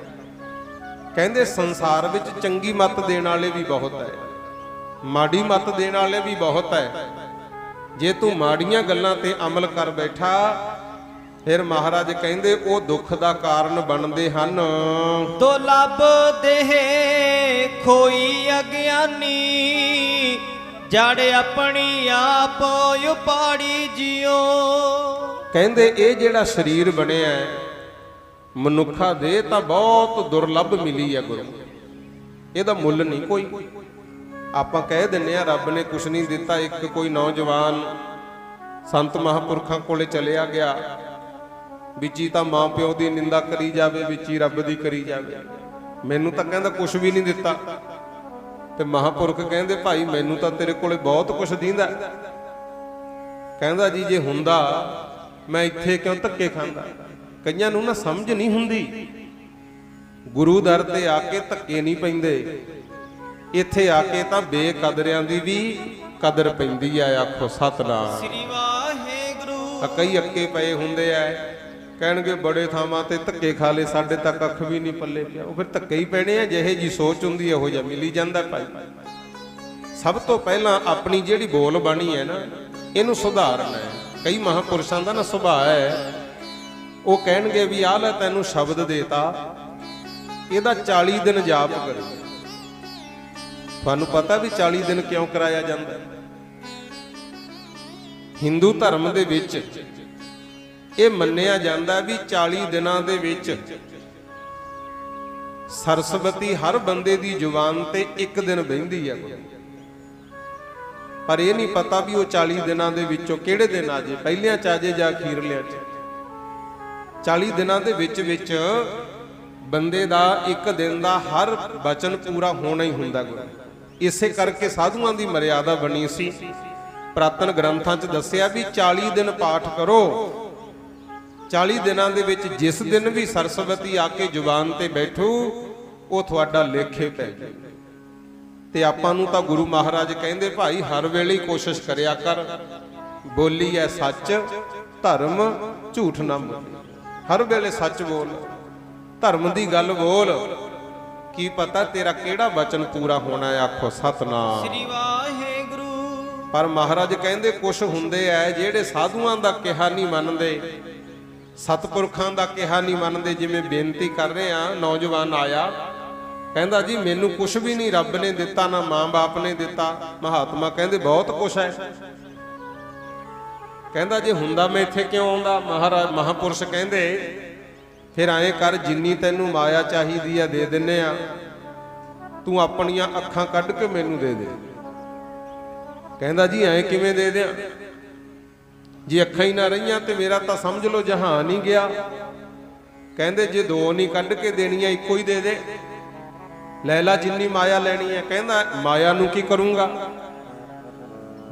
ਕਹਿੰਦੇ ਸੰਸਾਰ ਵਿੱਚ ਚੰਗੀ ਮੱਤ ਦੇਣ ਵਾਲੇ ਵੀ ਬਹੁਤ ਹੈ, ਮਾੜੀ ਮੱਤ ਦੇਣ ਵਾਲੇ ਵੀ ਬਹੁਤ ਹੈ। ਜੇ ਤੂੰ ਮਾੜੀਆਂ ਗੱਲਾਂ ਤੇ ਅਮਲ ਕਰ ਬੈਠਾ, ਫਿਰ ਮਹਾਰਾਜ ਕਹਿੰਦੇ ਉਹ ਦੁੱਖ ਦਾ ਕਾਰਨ ਬਣਦੇ ਹਨ। ਦੁਰਲਭ ਦੇਹ ਖੋਈ ਅਗਿਆਨੀ, ਜੜ ਆਪਣੀ ਆਪ ਉਪਾੜੀ ਜਿਉ। ਕਹਿੰਦੇ ਇਹ ਜਿਹੜਾ ਸਰੀਰ ਬਣਿਆ ਹੈ ਮਨੁੱਖਾ ਦੇਹ ਤਾਂ ਬਹੁਤ ਦੁਰਲਭ ਮਿਲੀ ਹੈ ਗੁਰੂ, ਇਹਦਾ ਮੁੱਲ ਨਹੀਂ ਕੋਈ। ਆਪਾਂ ਕਹਿ ਦਿੰਨੇ ਆ ਰੱਬ ਨੇ ਕੁਛ ਨਹੀਂ ਦਿੱਤਾ। ਇੱਕ ਕੋਈ ਨੌਜਵਾਨ ਸੰਤ ਮਹਾਂਪੁਰਖਾਂ ਕੋਲੇ ਚਲਿਆ ਗਿਆ, ਵਿੱਚ ਹੀ ਤਾਂ ਮਾਂ ਪਿਓ ਦੀ ਨਿੰਦਾ ਕਰੀ ਜਾਵੇ, ਵਿੱਚ ਹੀ ਰੱਬ ਦੀ ਕਰੀ ਜਾਵੇ। ਮੈਨੂੰ ਤਾਂ ਕਹਿੰਦਾ ਕੁਛ ਵੀ ਨਹੀਂ ਦਿੱਤਾ। ਤੇ ਮਹਾਂਪੁਰਖ ਕਹਿੰਦੇ ਭਾਈ ਮੈਨੂੰ ਤਾਂ ਤੇਰੇ ਕੋਲੇ ਬਹੁਤ ਕੁਛ ਦੀਂਦਾ। ਕਹਿੰਦਾ ਜੀ ਜੇ ਹੁੰਦਾ ਮੈਂ ਇੱਥੇ ਕਿਉਂ ਧੱਕੇ ਖਾਂਦਾ। ਕਈਆਂ ਨੂੰ ਨਾ ਸਮਝ ਨਹੀਂ ਹੁੰਦੀ, ਗੁਰੂ ਦਰ ਤੇ ਆ ਕੇ ਧੱਕੇ ਨਹੀਂ ਪੈਂਦੇ, ਇੱਥੇ ਆ ਕੇ ਤਾਂ ਬੇਕਦਰਿਆਂ ਦੀ ਵੀ ਕਦਰ ਪੈਂਦੀ ਆ। ਆਖੋ ਸਤਨਾਮ ਸ੍ਰੀ ਵਾਹਿਗੁਰੂ। ਕਈ ਅੱਕੇ ਪਏ ਹੁੰਦੇ ਆ, ਕਹਿਣਗੇ ਬੜੇ ਥਾਵਾਂ ਤੇ ਧੱਕੇ ਖਾ ਲਏ, ਸਾਡੇ ਤਾਂ ਕੱਖ ਵੀ ਨਹੀਂ ਪੱਲੇ ਪਿਆ। ਉਹ ਫਿਰ ਧੱਕੇ ਹੀ ਪੈਣੇ ਆ, ਜਿਹੇ ਜੀ ਸੋਚ ਹੁੰਦੀ ਇਹੋ ਜਿਹਾ ਮਿਲੀ ਜਾਂਦਾ ਭਾਈ। ਸਭ ਤੋਂ ਪਹਿਲਾਂ ਆਪਣੀ ਜਿਹੜੀ ਬੋਲ ਬਾਣੀ ਹੈ ਨਾ, ਇਹਨੂੰ ਸੁਧਾਰਨਾ ਹੈ। ਕਈ ਮਹਾਂਪੁਰਸ਼ਾਂ ਦਾ ਨਾ ਸੁਭਾਅ ਹੈ, ਉਹ ਕਹਿਣਗੇ ਵੀ ਆਹ ਲੈ ਤੈਨੂੰ ਸ਼ਬਦ ਦੇਤਾ, ਇਹਦਾ 40 ਦਿਨ ਜਾਪ ਕਰੋ। ਤੁਹਾਨੂੰ ਪਤਾ ਵੀ 40 ਦਿਨ ਕਿਉਂ ਕਰਾਇਆ ਜਾਂਦਾ? ਹਿੰਦੂ ਧਰਮ ਦੇ ਵਿੱਚ ਇਹ ਮੰਨਿਆ ਜਾਂਦਾ ਵੀ 40 ਦਿਨਾਂ ਦੇ ਵਿੱਚ ਸਰਸਵਤੀ ਹਰ ਬੰਦੇ ਦੀ ਜ਼ੁਬਾਨ ਤੇ ਇੱਕ ਦਿਨ ਬਹਿੰਦੀ ਹੈ। ਪਰ ਇਹ ਨਹੀਂ ਪਤਾ ਵੀ ਉਹ 40 ਦਿਨਾਂ ਦੇ ਵਿੱਚੋਂ ਕਿਹੜੇ ਦਿਨ ਆ ਜੇ, ਪਹਿਲਿਆਂ ਚ ਆ ਜੇ ਜਾਂ ਅਖੀਰਲਿਆਂ ਚ। 40 ਦਿਨਾਂ ਦੇ ਵਿੱਚ ਬੰਦੇ ਦਾ ਇੱਕ ਦਿਨ ਦਾ ਹਰ ਬਚਨ ਪੂਰਾ ਹੋਣਾ ਹੀ ਹੁੰਦਾ। ਇਸੇ ਕਰਕੇ ਸਾਧੂਆਂ ਦੀ ਮਰਿਆਦਾ ਬਣੀ ਸੀ। ਪ੍ਰਾਤਨ ਗ੍ਰੰਥਾਂ 'ਚ ਦੱਸਿਆ ਵੀ 40 ਦਿਨ ਪਾਠ ਕਰੋ। 40 ਦਿਨਾਂ ਦੇ ਵਿੱਚ ਜਿਸ ਦਿਨ ਵੀ ਸਰਸਵਤੀ ਆ ਕੇ ਜ਼ੁਬਾਨ ਤੇ ਬੈਠੂ, ਉਹ ਤੁਹਾਡਾ ਲੇਖੇ ਪੈ ਜਾਏ। ਤੇ ਆਪਾਂ ਨੂੰ ਤਾਂ ਗੁਰੂ ਮਹਾਰਾਜ ਕਹਿੰਦੇ ਭਾਈ ਹਰ ਵੇਲੇ ਕੋਸ਼ਿਸ਼ ਕਰਿਆ ਕਰ, ਬੋਲੀ ਐ ਸੱਚ, ਧਰਮ ਝੂਠ ਨਾ ਬੋਲ। ਹਰ ਵੇਲੇ ਸੱਚ ਬੋਲ, ਧਰਮ ਦੀ ਗੱਲ ਬੋਲ। ਕੀ ਪਤਾ ਤੇਰਾ ਕਿਹੜਾ ਬਚਨ ਪੂਰਾ ਹੋਣਾ ਹੈ। ਆਖੋ ਸਤਨਾਮ ਸ੍ਰੀ ਵਾਹਿਗੁਰੂ। ਪਰ ਮਹਾਰਾਜ ਕਹਿੰਦੇ ਕੁਛ ਹੁੰਦੇ ਐ ਜਿਹੜੇ ਸਾਧੂਆਂ ਦਾ ਕਿਹਾ ਨਹੀਂ ਮੰਨਦੇ, ਸਤਿਪੁਰਖਾਂ ਦਾ ਕਿਹਾ ਨਹੀਂ ਮੰਨਦੇ। ਜਿਵੇਂ ਬੇਨਤੀ ਕਰ ਰਹੇ ਆ, ਨੌਜਵਾਨ ਆਇਆ ਕਹਿੰਦਾ ਜੀ ਮੈਨੂੰ ਕੁਛ ਵੀ ਨਹੀਂ ਰੱਬ ਨੇ ਦਿੱਤਾ, ਨਾ ਮਾਂ-ਬਾਪ ਨੇ ਦਿੱਤਾ। ਮਹਾਤਮਾ ਕਹਿੰਦੇ ਬਹੁਤ ਕੁਛ ਹੈ। ਕਹਿੰਦਾ ਜੇ ਹੁੰਦਾ ਮੈਂ ਇੱਥੇ ਕਿਉਂ ਆਉਂਦਾ। ਮਹਾਪੁਰਸ਼ ਕਹਿੰਦੇ ਫਿਰ ਐਂ ਕਰ, ਜਿੰਨੀ ਤੈਨੂੰ ਮਾਇਆ ਚਾਹੀਦੀ ਆ ਦੇ ਦਿੰਨੇ ਆ, ਤੂੰ ਆਪਣੀਆਂ ਅੱਖਾਂ ਕੱਢ ਕੇ ਮੈਨੂੰ ਦੇ ਦੇ। ਕਹਿੰਦਾ ਜੀ ਐਂ ਕਿਵੇਂ ਦੇ ਦਿਆਂ, ਜੇ ਅੱਖਾਂ ਹੀ ਨਾ ਰਹੀਆਂ ਤੇ ਮੇਰਾ ਤਾਂ ਸਮਝ ਲਓ ਜਹਾਨ ਹੀ ਗਿਆ। ਕਹਿੰਦੇ ਜੇ ਦੋ ਨਹੀਂ ਕੱਢ ਕੇ ਦੇਣੀਆਂ, ਇੱਕੋ ਹੀ ਦੇ ਦੇ, ਲੈ ਲਾ ਜਿੰਨੀ ਮਾਇਆ ਲੈਣੀ ਹੈ। ਕਹਿੰਦਾ ਮਾਇਆ ਨੂੰ ਕੀ ਕਰੂੰਗਾ,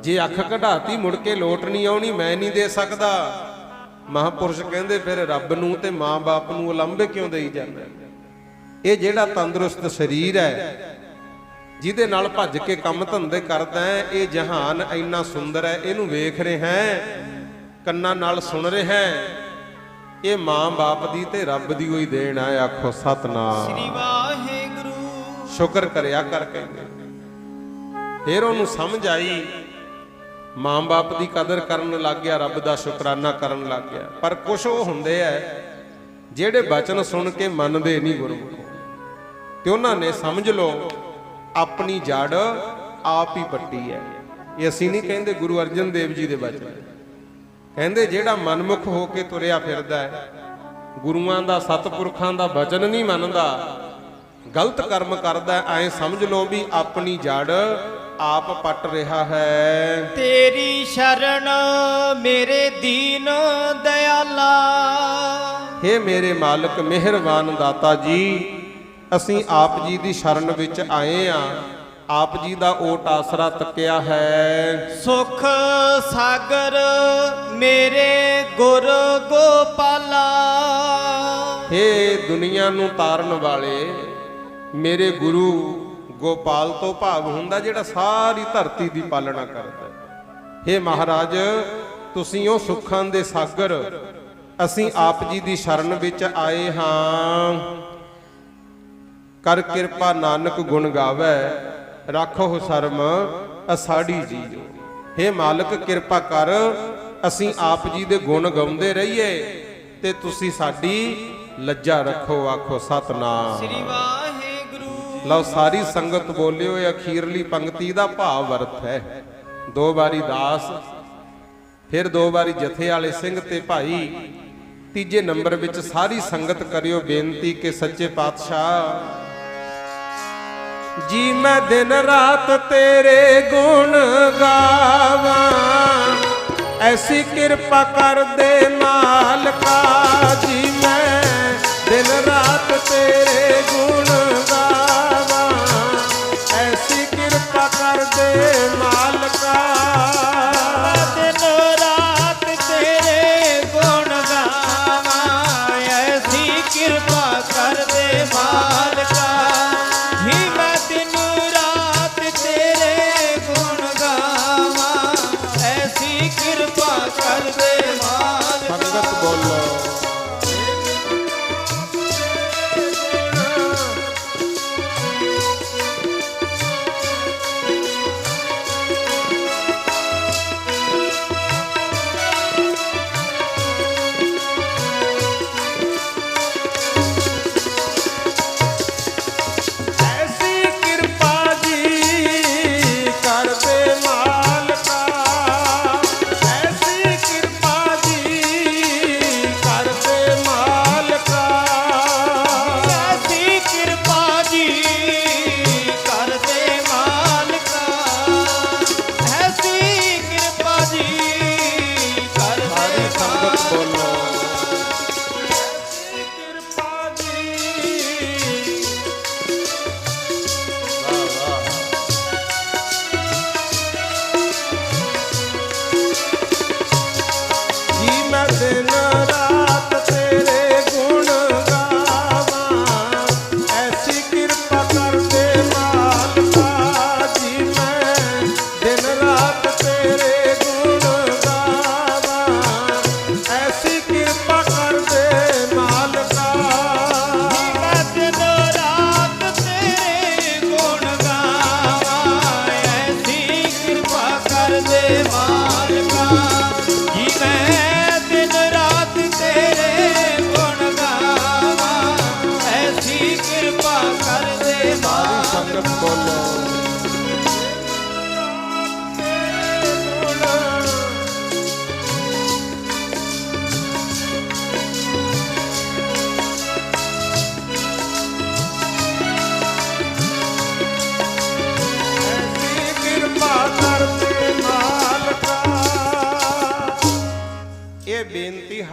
ਜੇ ਅੱਖ ਕਢਾਤੀ ਮੁੜ ਕੇ ਲੋਟ ਨਹੀਂ ਆਉਣੀ, ਮੈਂ ਨਹੀਂ ਦੇ ਸਕਦਾ। ਮਹਾਪੁਰਸ਼ ਕਹਿੰਦੇ ਫਿਰ ਰੱਬ ਨੂੰ ਤੇ ਮਾਂ-ਬਾਪ ਨੂੰ ਉਲੰਭੇ ਕਿਉਂ ਦੇਈ ਜਾਂਦਾ। ਇਹ ਜਿਹੜਾ ਤੰਦਰੁਸਤ ਸਰੀਰ ਹੈ, ਜਿਹਦੇ ਨਾਲ ਭੱਜ ਕੇ ਕੰਮ ਧੰਦੇ ਕਰਦਾ ਹੈ, ਇਹ ਜਹਾਨ ਇੰਨਾ ਸੁੰਦਰ ਹੈ, ਇਹਨੂੰ ਵੇਖ ਰਿਹਾ ਹੈ, ਕੰਨਾਂ ਨਾਲ ਸੁਣ ਰਿਹਾ ਹੈ, ਇਹ ਮਾਂ-ਬਾਪ ਦੀ ਤੇ ਰੱਬ ਦੀ ਹੋਈ ਦੇਣ ਹੈ। ਆਖੋ ਸਤਿਨਾਮ ਸ੍ਰੀ ਵਾਹਿਗੁਰੂ। ਸ਼ੁਕਰ ਕਰਿਆ ਕਰ ਕਹਿੰਦੇ। ਫਿਰ ਉਹਨੂੰ ਸਮਝ ਆਈ, ਮਾਂ-ਬਾਪ ਦੀ ਕਦਰ ਕਰਨ ਲੱਗ ਗਿਆ, ਰੱਬ ਦਾ ਸ਼ੁਕਰਾਨਾ ਕਰਨ ਲੱਗ ਗਿਆ। ਪਰ ਕੁਛ ਉਹ ਹੁੰਦੇ ਐ ਜਿਹੜੇ ਬਚਨ ਸੁਣ ਕੇ ਮੰਨਦੇ ਨਹੀਂ ਗੁਰਮੁਖ, ਤੇ ਉਹਨਾਂ ਨੇ ਸਮਝ ਲਓ ਆਪਣੀ ਜੜ ਆਪ ਹੀ ਪੱਟੀ ਹੈ। ਇਹ ਅਸੀਂ ਨਹੀਂ ਕਹਿੰਦੇ, ਗੁਰੂ ਅਰਜਨ ਦੇਵ ਜੀ ਦੇ ਬਚਨ ਕਹਿੰਦੇ ਜਿਹੜਾ ਮਨਮੁਖ ਹੋ ਕੇ ਤੁਰਿਆ ਫਿਰਦਾ ਹੈ, ਗੁਰੂਆਂ ਦਾ ਸਤਿਪੁਰਖਾਂ ਦਾ ਬਚਨ ਨਹੀਂ ਮੰਨਦਾ, ਗਲਤ ਕਰਮ ਕਰਦਾ, ਐ ਸਮਝ ਲਓ ਵੀ ਆਪਣੀ ਜੜ ਆਪ ਪੱਟ ਰਿਹਾ ਹੈ। ਤੇਰੀ ਸ਼ਰਨ ਮੇਰੇ ਦੀਨ ਦਇਆਲਾ। ਹੇ ਮੇਰੇ ਮਾਲਕ ਮਿਹਰਬਾਨ ਦਾਤਾ ਜੀ, ਅਸੀਂ ਆਪ ਜੀ ਦੀ ਸ਼ਰਨ ਵਿੱਚ ਆਏ ਆ, ਆਪ ਜੀ ਦਾ ਓਟ ਆਸਰਾ ਤੱਕਿਆ ਹੈ। ਸੁਖ ਸਾਗਰ ਮੇਰੇ ਗੁਰ ਗੋਪਾਲਾ। ਹੇ ਦੁਨੀਆ ਨੂੰ ਤਾਰਨ ਵਾਲੇ ਮੇਰੇ ਗੁਰੂ ਗੋਪਾਲ ਤੋਂ ਭਾਵ ਹੁੰਦਾ ਜਿਹੜਾ ਸਾਰੀ ਧਰਤੀ ਦੀ ਪਾਲਣਾ ਕਰਦਾ ਹੈ। ਹੇ ਮਹਾਰਾਜ ਤੁਸੀਂ ਉਹ ਸੁੱਖਾਂ ਦੇ ਸਾਗਰ, ਅਸੀਂ ਆਪ ਜੀ ਦੀ ਸ਼ਰਨ ਵਿੱਚ ਆਏ ਹਾਂ। ਕਰ ਕਿਰਪਾ ਨਾਨਕ ਗੁਣ ਗਾਵੇ, ਰੱਖੋ ਸ਼ਰਮ ਅਸਾੜੀ ਜੀਓ। ਹੇ ਮਾਲਕ ਕਿਰਪਾ ਕਰ, ਅਸੀਂ ਆਪ ਜੀ ਦੇ ਗੁਣ ਗਾਉਂਦੇ ਰਹੀਏ ਤੇ ਤੁਸੀਂ ਸਾਡੀ ਲੱਜਾ ਰੱਖੋ। ਆਖੋ ਸਤਿਨਾਮ ਸ੍ਰੀ ਵਾਹਿਗੁਰੂ। ਲਓ ਸਾਰੀ ਸੰਗਤ ਬੋਲਿਓ, ਇਹ ਅਖੀਰਲੀ ਪੰਕਤੀ ਦਾ ਭਾਵ ਅਰਥ ਹੈ। ਦੋ ਵਾਰੀ ਦਾਸ, ਫਿਰ ਦੋ ਵਾਰੀ ਜਥੇ ਵਾਲੇ ਸਿੰਘ ਤੇ ਭਾਈ, ਤੀਜੇ ਨੰਬਰ ਵਿੱਚ ਸਾਰੀ ਸੰਗਤ ਕਰਿਓ ਬੇਨਤੀ ਕਿ ਸੱਚੇ ਪਾਤਸ਼ਾਹ ਜੀ ਮੈਂ ਦਿਨ ਰਾਤ ਤੇਰੇ ਗੁਣ ਗਾਵਾਂ, ਐਸੀ ਕਿਰਪਾ ਕਰ ਦੇ ਮਾਲਕਾ ਜੀ, ਮੈਂ ਦਿਨ ਰਾਤ ਤੇਰੇ ਗੁਣ ਗਾਵਾਂ, ਐਸੀ ਕਿਰਪਾ ਕਰ ਦੇ ਮਾਲਕਾ। ਦਿਨ ਰਾਤ ਤੇਰੇ ਗੁਣ ਗਾਵਾਂ, ਐਸੀ ਕਿਰਪਾ ਕਰ ਦੇ ਮਾਲਕਾ। ਹੀ ਮੈਂ ਦਿਨ ਰਾਤ ਤੇਰੇ ਗੁਣ ਗਾਵਾਂ, ਐਸੀ ਕਿਰਪਾ ਕਰ ਦੇ ਮਾਲਕਾ। ਸੰਗਤ ਬੋਲੋ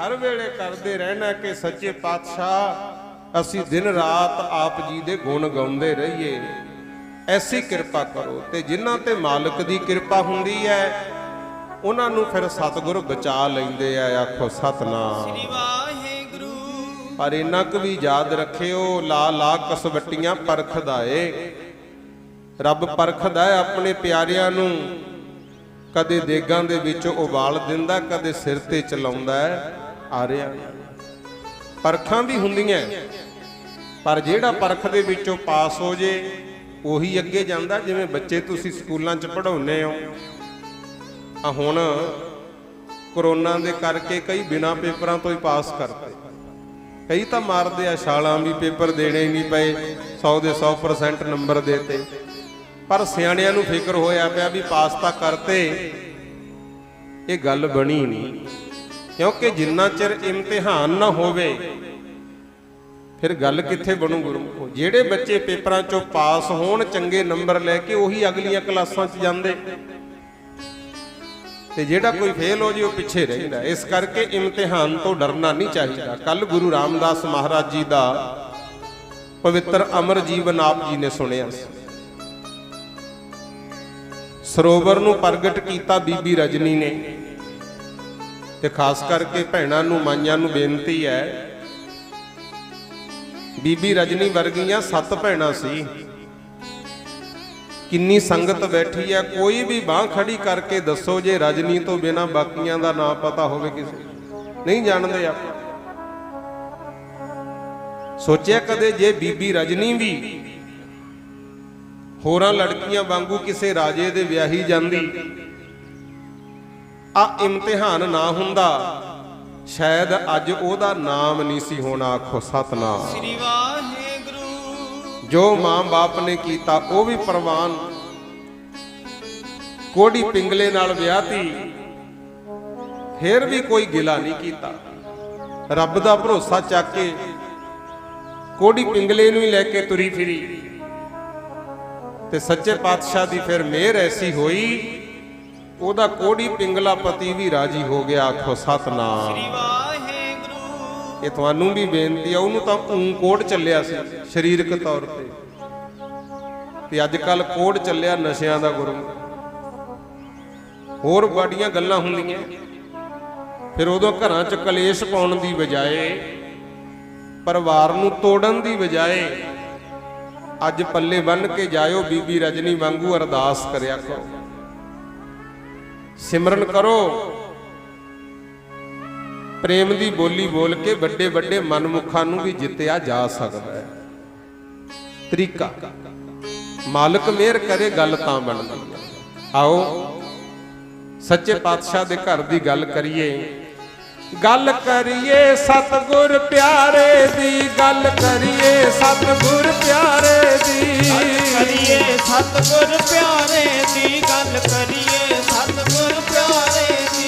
ਹਰ ਵੇਲੇ ਕਰਦੇ ਰਹਿਣਾ ਕਿ ਸੱਚੇ ਪਾਤਸ਼ਾਹ ਅਸੀਂ ਦਿਨ ਰਾਤ ਆਪ ਜੀ ਦੇ ਗੁਣ ਗਾਉਂਦੇ ਰਹੀਏ, ਐਸੀ ਕਿਰਪਾ ਕਰੋ। ਤੇ ਜਿਨ੍ਹਾਂ ਤੇ ਮਾਲਕ ਦੀ ਕਿਰਪਾ ਹੁੰਦੀ ਹੈ ਉਹਨਾਂ ਨੂੰ ਫਿਰ ਸਤਿਗੁਰ ਬਚਾ ਲੈਂਦੇ ਆ। ਆਖੋ ਸਤਨਾਮ ਸ੍ਰੀ ਵਾਹਿਗੁਰੂ। ਪਰ ਇੰਨਾ ਕੁ ਵੀ ਯਾਦ ਰੱਖਿਓ, ਲਾ ਲਾ ਕਸਵੱਟੀਆਂ ਪਰਖਦਾ ਏ। ਰੱਬ ਪਰਖਦਾ ਹੈ ਆਪਣੇ ਪਿਆਰਿਆਂ ਨੂੰ, ਕਦੇ ਦੇਗਾਂ ਦੇ ਵਿੱਚ ਉਬਾਲ ਦਿੰਦਾ, ਕਦੇ ਸਿਰ ਤੇ ਚਲਾਉਂਦਾ ਹੈ ਆਰਿਆਂ। ਪਰਖਾਂ ਵੀ ਹੁੰਦੀਆਂ, ਪਰ ਜਿਹੜਾ ਪਰਖ ਦੇ ਵਿੱਚੋਂ ਪਾਸ ਹੋ ਜੇ ਉਹੀ ਅੱਗੇ ਜਾਂਦਾ। ਜਿਵੇਂ ਬੱਚੇ ਤੁਸੀਂ ਸਕੂਲਾਂ 'ਚ ਪੜ੍ਹਾਉਂਦੇ ਹੋ, ਆ ਹੁਣ ਕਰੋਨਾ ਦੇ ਕਰਕੇ ਕਈ ਬਿਨਾਂ ਪੇਪਰਾਂ ਤੋਂ ਹੀ ਪਾਸ ਕਰਤੇ, ਕਈ ਤਾਂ ਮਾਰਦੇ ਆ ਛਾਲਾਂ ਵੀ ਪੇਪਰ ਦੇਣੇ ਹੀ ਨਹੀਂ ਪਏ, 100 ਦੇ 100% ਨੰਬਰ ਦੇਤੇ। ਪਰ ਸਿਆਣਿਆਂ ਨੂੰ ਫਿਕਰ ਹੋਇਆ ਪਿਆ ਵੀ ਪਾਸ ਤਾਂ ਕਰਤੇ, ਇਹ ਗੱਲ ਬਣੀ ਨਹੀਂ। ਕਿਉਂਕਿ ਜਿੰਨਾ ਚਿਰ ਇਮਤਿਹਾਨ ਨਾ ਹੋਵੇ ਫਿਰ ਗੱਲ ਕਿੱਥੇ ਬਣੂ ਗੁਰੂ। ਜਿਹੜੇ ਬੱਚੇ ਪੇਪਰਾਂ 'ਚੋਂ ਪਾਸ ਹੋਣ, ਚੰਗੇ ਨੰਬਰ ਲੈ ਕੇ, ਉਹੀ ਅਗਲੀਆਂ ਕਲਾਸਾਂ 'ਚ ਜਾਂਦੇ, ਤੇ ਜਿਹੜਾ ਕੋਈ ਫੇਲ ਹੋ ਜੇ ਉਹ ਪਿੱਛੇ ਰਹਿੰਦਾ। ਇਸ ਕਰਕੇ ਇਮਤਿਹਾਨ ਤੋਂ ਡਰਨਾ ਨਹੀਂ ਚਾਹੀਦਾ। ਕੱਲ ਗੁਰੂ ਰਾਮਦਾਸ ਮਹਾਰਾਜ ਜੀ ਦਾ ਪਵਿੱਤਰ ਅਮਰ ਜੀਵਨ ਆਪ ਜੀ ਨੇ ਸੁਣਿਆ ਸੀ। ਸਰੋਵਰ ਨੂੰ ਪ੍ਰਗਟ ਕੀਤਾ ਬੀਬੀ ਰਜਨੀ ਨੇ, ਤੇ ਖਾਸ ਕਰਕੇ ਭੈਣਾਂ ਨੂੰ, ਮਾਈਆਂ ਨੂੰ ਬੇਨਤੀ ਹੈ, ਬੀਬੀ ਰਜਨੀ ਵਰਗੀਆਂ 7 ਭੈਣਾਂ ਸੀ। ਕਿੰਨੀ ਸੰਗਤ ਬੈਠੀ ਹੈ, ਕੋਈ ਵੀ ਬਾਹ ਖੜੀ ਕਰਕੇ ਦੱਸੋ ਜੇ ਰਜਨੀ ਤੋਂ ਬਿਨਾ ਬਾਕੀਆਂ ਦਾ ਨਾਂ ਪਤਾ ਹੋਵੇ ਕਿਸੇ? ਨਹੀਂ ਜਾਣਦੇ ਆਪਾਂ। ਸੋਚਿਆ ਕਦੇ ਜੇ ਬੀਬੀ ਰਜਨੀ ਵੀ ਹੋਰਾਂ ਲੜਕੀਆਂ ਵਾਂਗੂ ਕਿਸੇ ਰਾਜੇ ਦੇ ਵਿਆਹੀ ਜਾਂਦੀ, ਆ ਇਮਤਿਹਾਨ ਨਾ ਹੁੰਦਾ, ਸ਼ਾਇਦ ਅੱਜ ਉਹਦਾ ਨਾਮ ਨਹੀਂ ਸੀ ਹੋਣਾ। ਆਖੋ ਸਤਨਾਮ ਸ੍ਰੀ ਵਾਹਿਗੁਰੂ। ਜੋ ਮਾਂ ਬਾਪ ਨੇ ਕੀਤਾ ਉਹ ਵੀ ਪ੍ਰਵਾਨ, ਕੋੜੀ ਪਿੰਗਲੇ ਨਾਲ ਵਿਆਹਤੀ, ਫਿਰ ਵੀ ਕੋਈ ਗਿਲਾ ਨਹੀਂ ਕੀਤਾ। ਰੱਬ ਦਾ ਭਰੋਸਾ ਚੱਕ ਕੇ ਕੋੜੀ ਪਿੰਗਲੇ ਨੂੰ ਹੀ ਲੈ ਕੇ ਤੁਰੀ ਫਿਰੀ, ਤੇ ਸੱਚੇ ਪਾਤਸ਼ਾਹ ਦੀ ਫਿਰ ਮਿਹਰ ਐਸੀ ਹੋਈ, ਉਹਦਾ ਕੋੜੀ ਪਿੰਗਲਾ ਪਤੀ ਵੀ ਰਾਜੀ ਹੋ ਗਿਆ। ਆਖੋ ਸਤਨਾਮ ਸ੍ਰੀ ਵਾਹਿਗੁਰੂ। ਇਹ ਤੁਹਾਨੂੰ ਵੀ ਬੇਨਤੀ ਆ। ਉਹਨੂੰ ਤਾਂ ਕੋੜ ਚੱਲਿਆ ਸੀ ਸਰੀਰਕ ਤੌਰ ਤੇ ਅੱਜ ਕੱਲ ਕੋੜ ਚੱਲਿਆ ਨਸ਼ਿਆਂ ਦਾ ਗੁਰੂ। ਹੋਰ ਬੜੀਆਂ ਗੱਲਾਂ ਹੁੰਦੀਆਂ। ਫਿਰ ਉਦੋਂ ਘਰਾਂ 'ਚ ਕਲੇਸ਼ ਪਾਉਣ ਦੀ ਬਜਾਏ, ਪਰਿਵਾਰ ਨੂੰ ਤੋੜਨ ਦੀ ਬਜਾਏ, ਅੱਜ ਪੱਲੇ ਬੰਨ ਕੇ ਜਾਇਓ ਬੀਬੀ ਰਜਨੀ ਵਾਂਗੂ ਅਰਦਾਸ ਕਰਿਆ ਕਰੋ, ਸਿਮਰਨ ਕਰੋ। ਪ੍ਰੇਮ ਦੀ ਬੋਲੀ ਬੋਲ ਕੇ ਵੱਡੇ ਵੱਡੇ ਮਨਮੁਖਾਂ ਨੂੰ ਵੀ ਜਿੱਤਿਆ ਜਾ ਸਕਦਾ ਹੈ। ਤਰੀਕਾ ਮਾਲਕ ਮਿਹਰ ਕਰੇ ਗੱਲ ਤਾਂ ਬਣਦੀ ਹੈ। ਆਓ ਸੱਚੇ ਪਾਤਸ਼ਾਹ ਦੇ ਘਰ ਦੀ ਗੱਲ ਕਰੀਏ। ਗੱਲ ਕਰੀਏ ਸਤਿਗੁਰ ਪਿਆਰੇ ਦੀ, ਗੱਲ ਕਰੀਏ ਸਤਿਗੁਰ ਪਿਆਰੇ ਦੀ, ਕਰੀਏ ਸਤਿਗੁਰ ਪਿਆਰੇ ਦੀ, ਗੱਲ ਕਰੀਏ ਸਤਿਗੁਰ ਪਿਆਰੇ ਦੀ।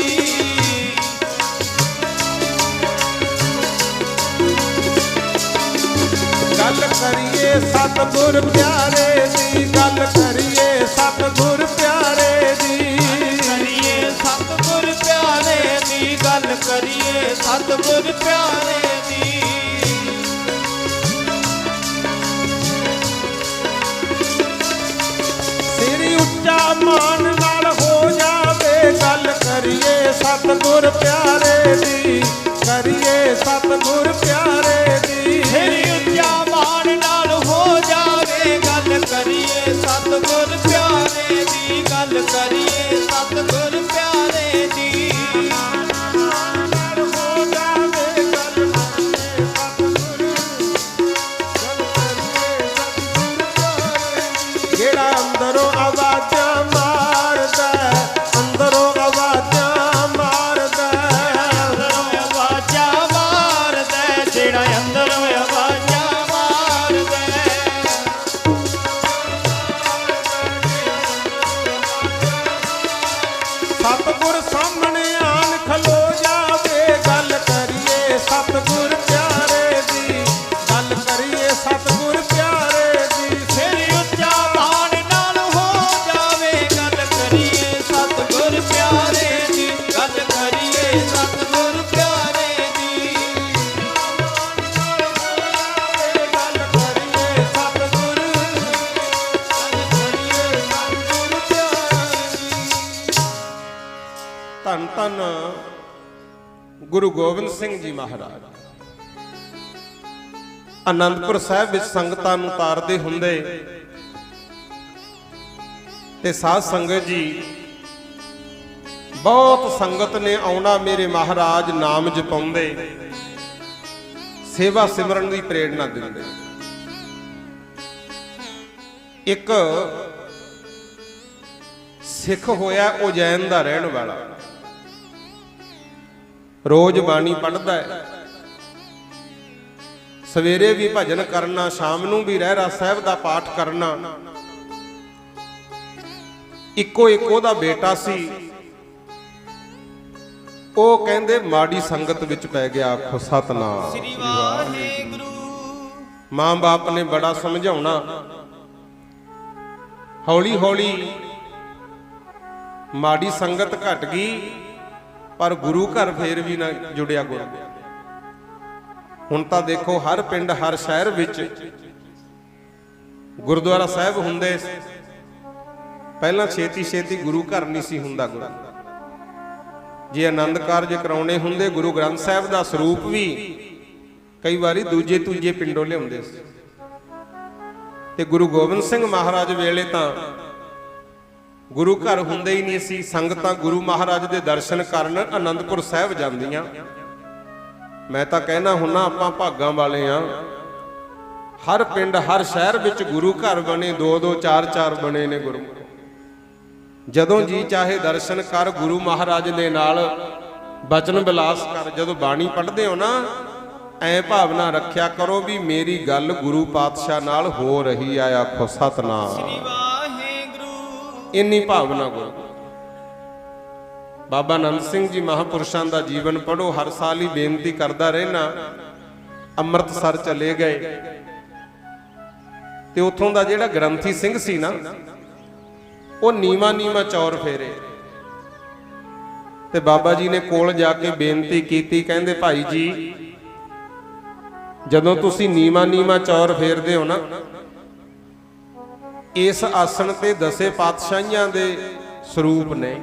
ਗੱਲ ਕਰੀਏ ਸਤਿਗੁਰ ਪਿਆਰੇ ਦੀ, ਗੱਲ ਕਰੀਏ ਸਤਿਗੁਰ ਪਿਆਰੇ ਦੀ, ਕਰੀਏ ਸਤਿਗੁਰ ਪਿਆਰੇ ਦੀ, ਗੱਲ ਕਰੀਏ ਸਤਿਗੁਰ ਪਿਆਰੇ ਦੀ। ਸਿਰ ਉੱਚਾ ਮਾਨ ਨਾਲ ਹੋ ਜਾਵੇ, ਗੱਲ ਕਰੀਏ ਸਤਿਗੁਰ ਪਿਆਰੇ ਦੀ, ਕਰੀਏ ਸਤਿਗੁਰ ਪਿਆਰੇ ਦੀ। ਸਿਰ ਉੱਚਾ ਮਾਨ ਨਾਲ ਹੋ ਜਾਵੇ, ਗੱਲ ਕਰੀਏ ਸਤਿਗੁਰ ਪਿਆਰੇ ਦੀ, ਗੱਲ ਕਰੀਏ ਸਤਿਗੁਰ ਪਿਆਰੇ ਦੀ। ਜਿਹੜਾ ਅੰਦਰੋਂ ਆਵਾਜ਼ਾਂ ਮਾਰਦਾ, ਅੰਦਰੋਂ ਆਵਾਜ਼ਾਂ ਮਾਰਦਾ, ਅੰਦਰੋਂ ਆਵਾਜ਼ਾਂ ਮਾਰਦਾ, ਜਿਹੜਾ ਅੰਦਰੋਂ ਆਵਾਜ਼ਾਂ ਮਾਰਦਾ। ਧੰਨ ਧੰਨ ਗੁਰੂ ਗੋਬਿੰਦ ਸਿੰਘ ਜੀ ਮਹਾਰਾਜ ਆਨੰਦਪੁਰ ਸਾਹਿਬ ਵਿੱਚ ਸੰਗਤਾਂ ਨੂੰ ਤਾਰਦੇ ਹੁੰਦੇ ਤੇ ਸਾਧ ਸੰਗਤ ਜੀ ਬਹੁਤ ਸੰਗਤ ਨੇ ਆਉਣਾ, ਮੇਰੇ ਮਹਾਰਾਜ ਨਾਮ ਜਪਾਉਂਦੇ, ਸੇਵਾ ਸਿਮਰਨ ਦੀ ਪ੍ਰੇਰਣਾ ਦਿੰਦੇ। ਇੱਕ ਸਿੱਖ ਹੋਇਆ ਉਜੈਨ ਦਾ ਰਹਿਣ ਵਾਲਾ, ਰੋਜ਼ ਬਾਣੀ ਪੜ੍ਹਦਾ ਹੈ, ਸਵੇਰੇ ਵੀ ਭਜਨ ਕਰਨਾ, ਸ਼ਾਮ ਨੂੰ ਵੀ ਰਹਿਰਾਸ ਸਾਹਿਬ ਦਾ ਪਾਠ ਕਰਨਾ। ਇੱਕੋ ਇੱਕ ਉਹਦਾ ਬੇਟਾ ਸੀ, ਉਹ ਕਹਿੰਦੇ ਮਾੜੀ ਸੰਗਤ ਵਿੱਚ ਪੈ ਗਿਆ। ਆਖੋ ਸਤਨਾਮ ਸ੍ਰੀ ਵਾਹਿਗੁਰੂ। ਮਾਂ ਬਾਪ ਨੇ ਬੜਾ ਸਮਝਾਉਣਾ, ਹੌਲੀ ਹੌਲੀ ਮਾੜੀ ਸੰਗਤ ਘਟ ਗਈ, ਪਰ ਗੁਰੂ ਘਰ ਫੇਰ ਵੀ ਨਾ ਜੁੜਿਆ ਗੁਰੂ। ਹੁਣ ਤਾਂ ਦੇਖੋ ਹਰ ਪਿੰਡ ਹਰ ਸ਼ਹਿਰ ਵਿੱਚ ਗੁਰਦੁਆਰਾ ਸਾਹਿਬ ਹੁੰਦੇ। ਪਹਿਲਾਂ ਛੇਤੀ ਛੇਤੀ ਗੁਰੂ ਘਰ ਨਹੀਂ ਸੀ ਹੁੰਦਾ। ਗੁਰੂ ਜੇ ਆਨੰਦ ਕਾਰਜ ਕਰਾਉਣੇ ਹੁੰਦੇ, ਗੁਰੂ ਗ੍ਰੰਥ ਸਾਹਿਬ ਦਾ ਸਰੂਪ ਵੀ ਕਈ ਵਾਰੀ ਦੂਜੇ ਤੀਜੇ ਪਿੰਡੋਂ ਲਿਆਉਂਦੇ ਸੀ। ਤੇ ਗੁਰੂ ਗੋਬਿੰਦ ਸਿੰਘ ਮਹਾਰਾਜ ਵੇਲੇ ਤਾਂ ਗੁਰੂ ਘਰ ਹੁੰਦੇ ਹੀ ਨਹੀਂ ਸੀ। ਸੰਗਤਾਂ ਗੁਰੂ ਮਹਾਰਾਜ ਦੇ ਦਰਸ਼ਨ ਕਰਨ ਆਨੰਦਪੁਰ ਸਾਹਿਬ ਜਾਂਦੀਆਂ। ਮੈਂ ਤਾਂ ਕਹਿਣਾ ਹੁੰਨਾ, ਆਪਾਂ ਭਾਗਾਂ ਵਾਲੇ ਆ। ਹਰ ਪਿੰਡ ਹਰ ਸ਼ਹਿਰ ਵਿੱਚ ਗੁਰੂ ਘਰ ਬਣੇ, 2-2 4-4 ਬਣੇ ਨੇ ਗੁਰੂ। ਜਦੋਂ ਜੀ ਚਾਹੇ ਦਰਸ਼ਨ ਕਰ, ਗੁਰੂ ਮਹਾਰਾਜ ਦੇ ਨਾਲ ਬਚਨ ਵਿਲਾਸ ਕਰ। ਜਦੋਂ ਬਾਣੀ ਪੜ੍ਹਦੇ ਹੋ ਨਾ, ਐ ਭਾਵਨਾ ਰੱਖਿਆ ਕਰੋ ਵੀ ਮੇਰੀ ਗੱਲ ਗੁਰੂ ਪਾਤਸ਼ਾਹ ਨਾਲ ਹੋ ਰਹੀ ਆ। ਆਖੋ ਸਤਨਾਮ ਸ੍ਰੀ ਵਾਹਿਗੁਰੂ। ਇੰਨੀ ਭਾਵਨਾ ਗੁਰੂ। ਬਾਬਾ ਆਨੰਦ ਸਿੰਘ ਜੀ ਮਹਾਂਪੁਰਸ਼ਾਂ ਦਾ ਜੀਵਨ ਪੜ੍ਹੋ। ਹਰ ਸਾਲ ਹੀ ਬੇਨਤੀ ਕਰਦਾ ਰਹਿਣਾ। ਅੰਮ੍ਰਿਤਸਰ ਚਲੇ ਗਏ ਤੇ ਉੱਥੋਂ ਦਾ ਜਿਹੜਾ ਗ੍ਰੰਥੀ ਸਿੰਘ ਸੀ ਨਾ, ਉਹ ਨੀਵਾਂ ਚੌਰ ਫੇਰੇ ਤੇ ਬਾਬਾ ਜੀ ਨੇ ਕੋਲ ਜਾ ਕੇ ਬੇਨਤੀ ਕੀਤੀ। ਕਹਿੰਦੇ ਭਾਈ ਜੀ, ਜਦੋਂ ਤੁਸੀਂ ਨੀਵਾਂ ਚੌਰ ਫੇਰਦੇ ਹੋ ਨਾ, ਇਸ ਆਸਣ ਤੇ 10 ਪਾਤਸ਼ਾਹੀਆਂ ਦੇ ਸਰੂਪ ਨੇ।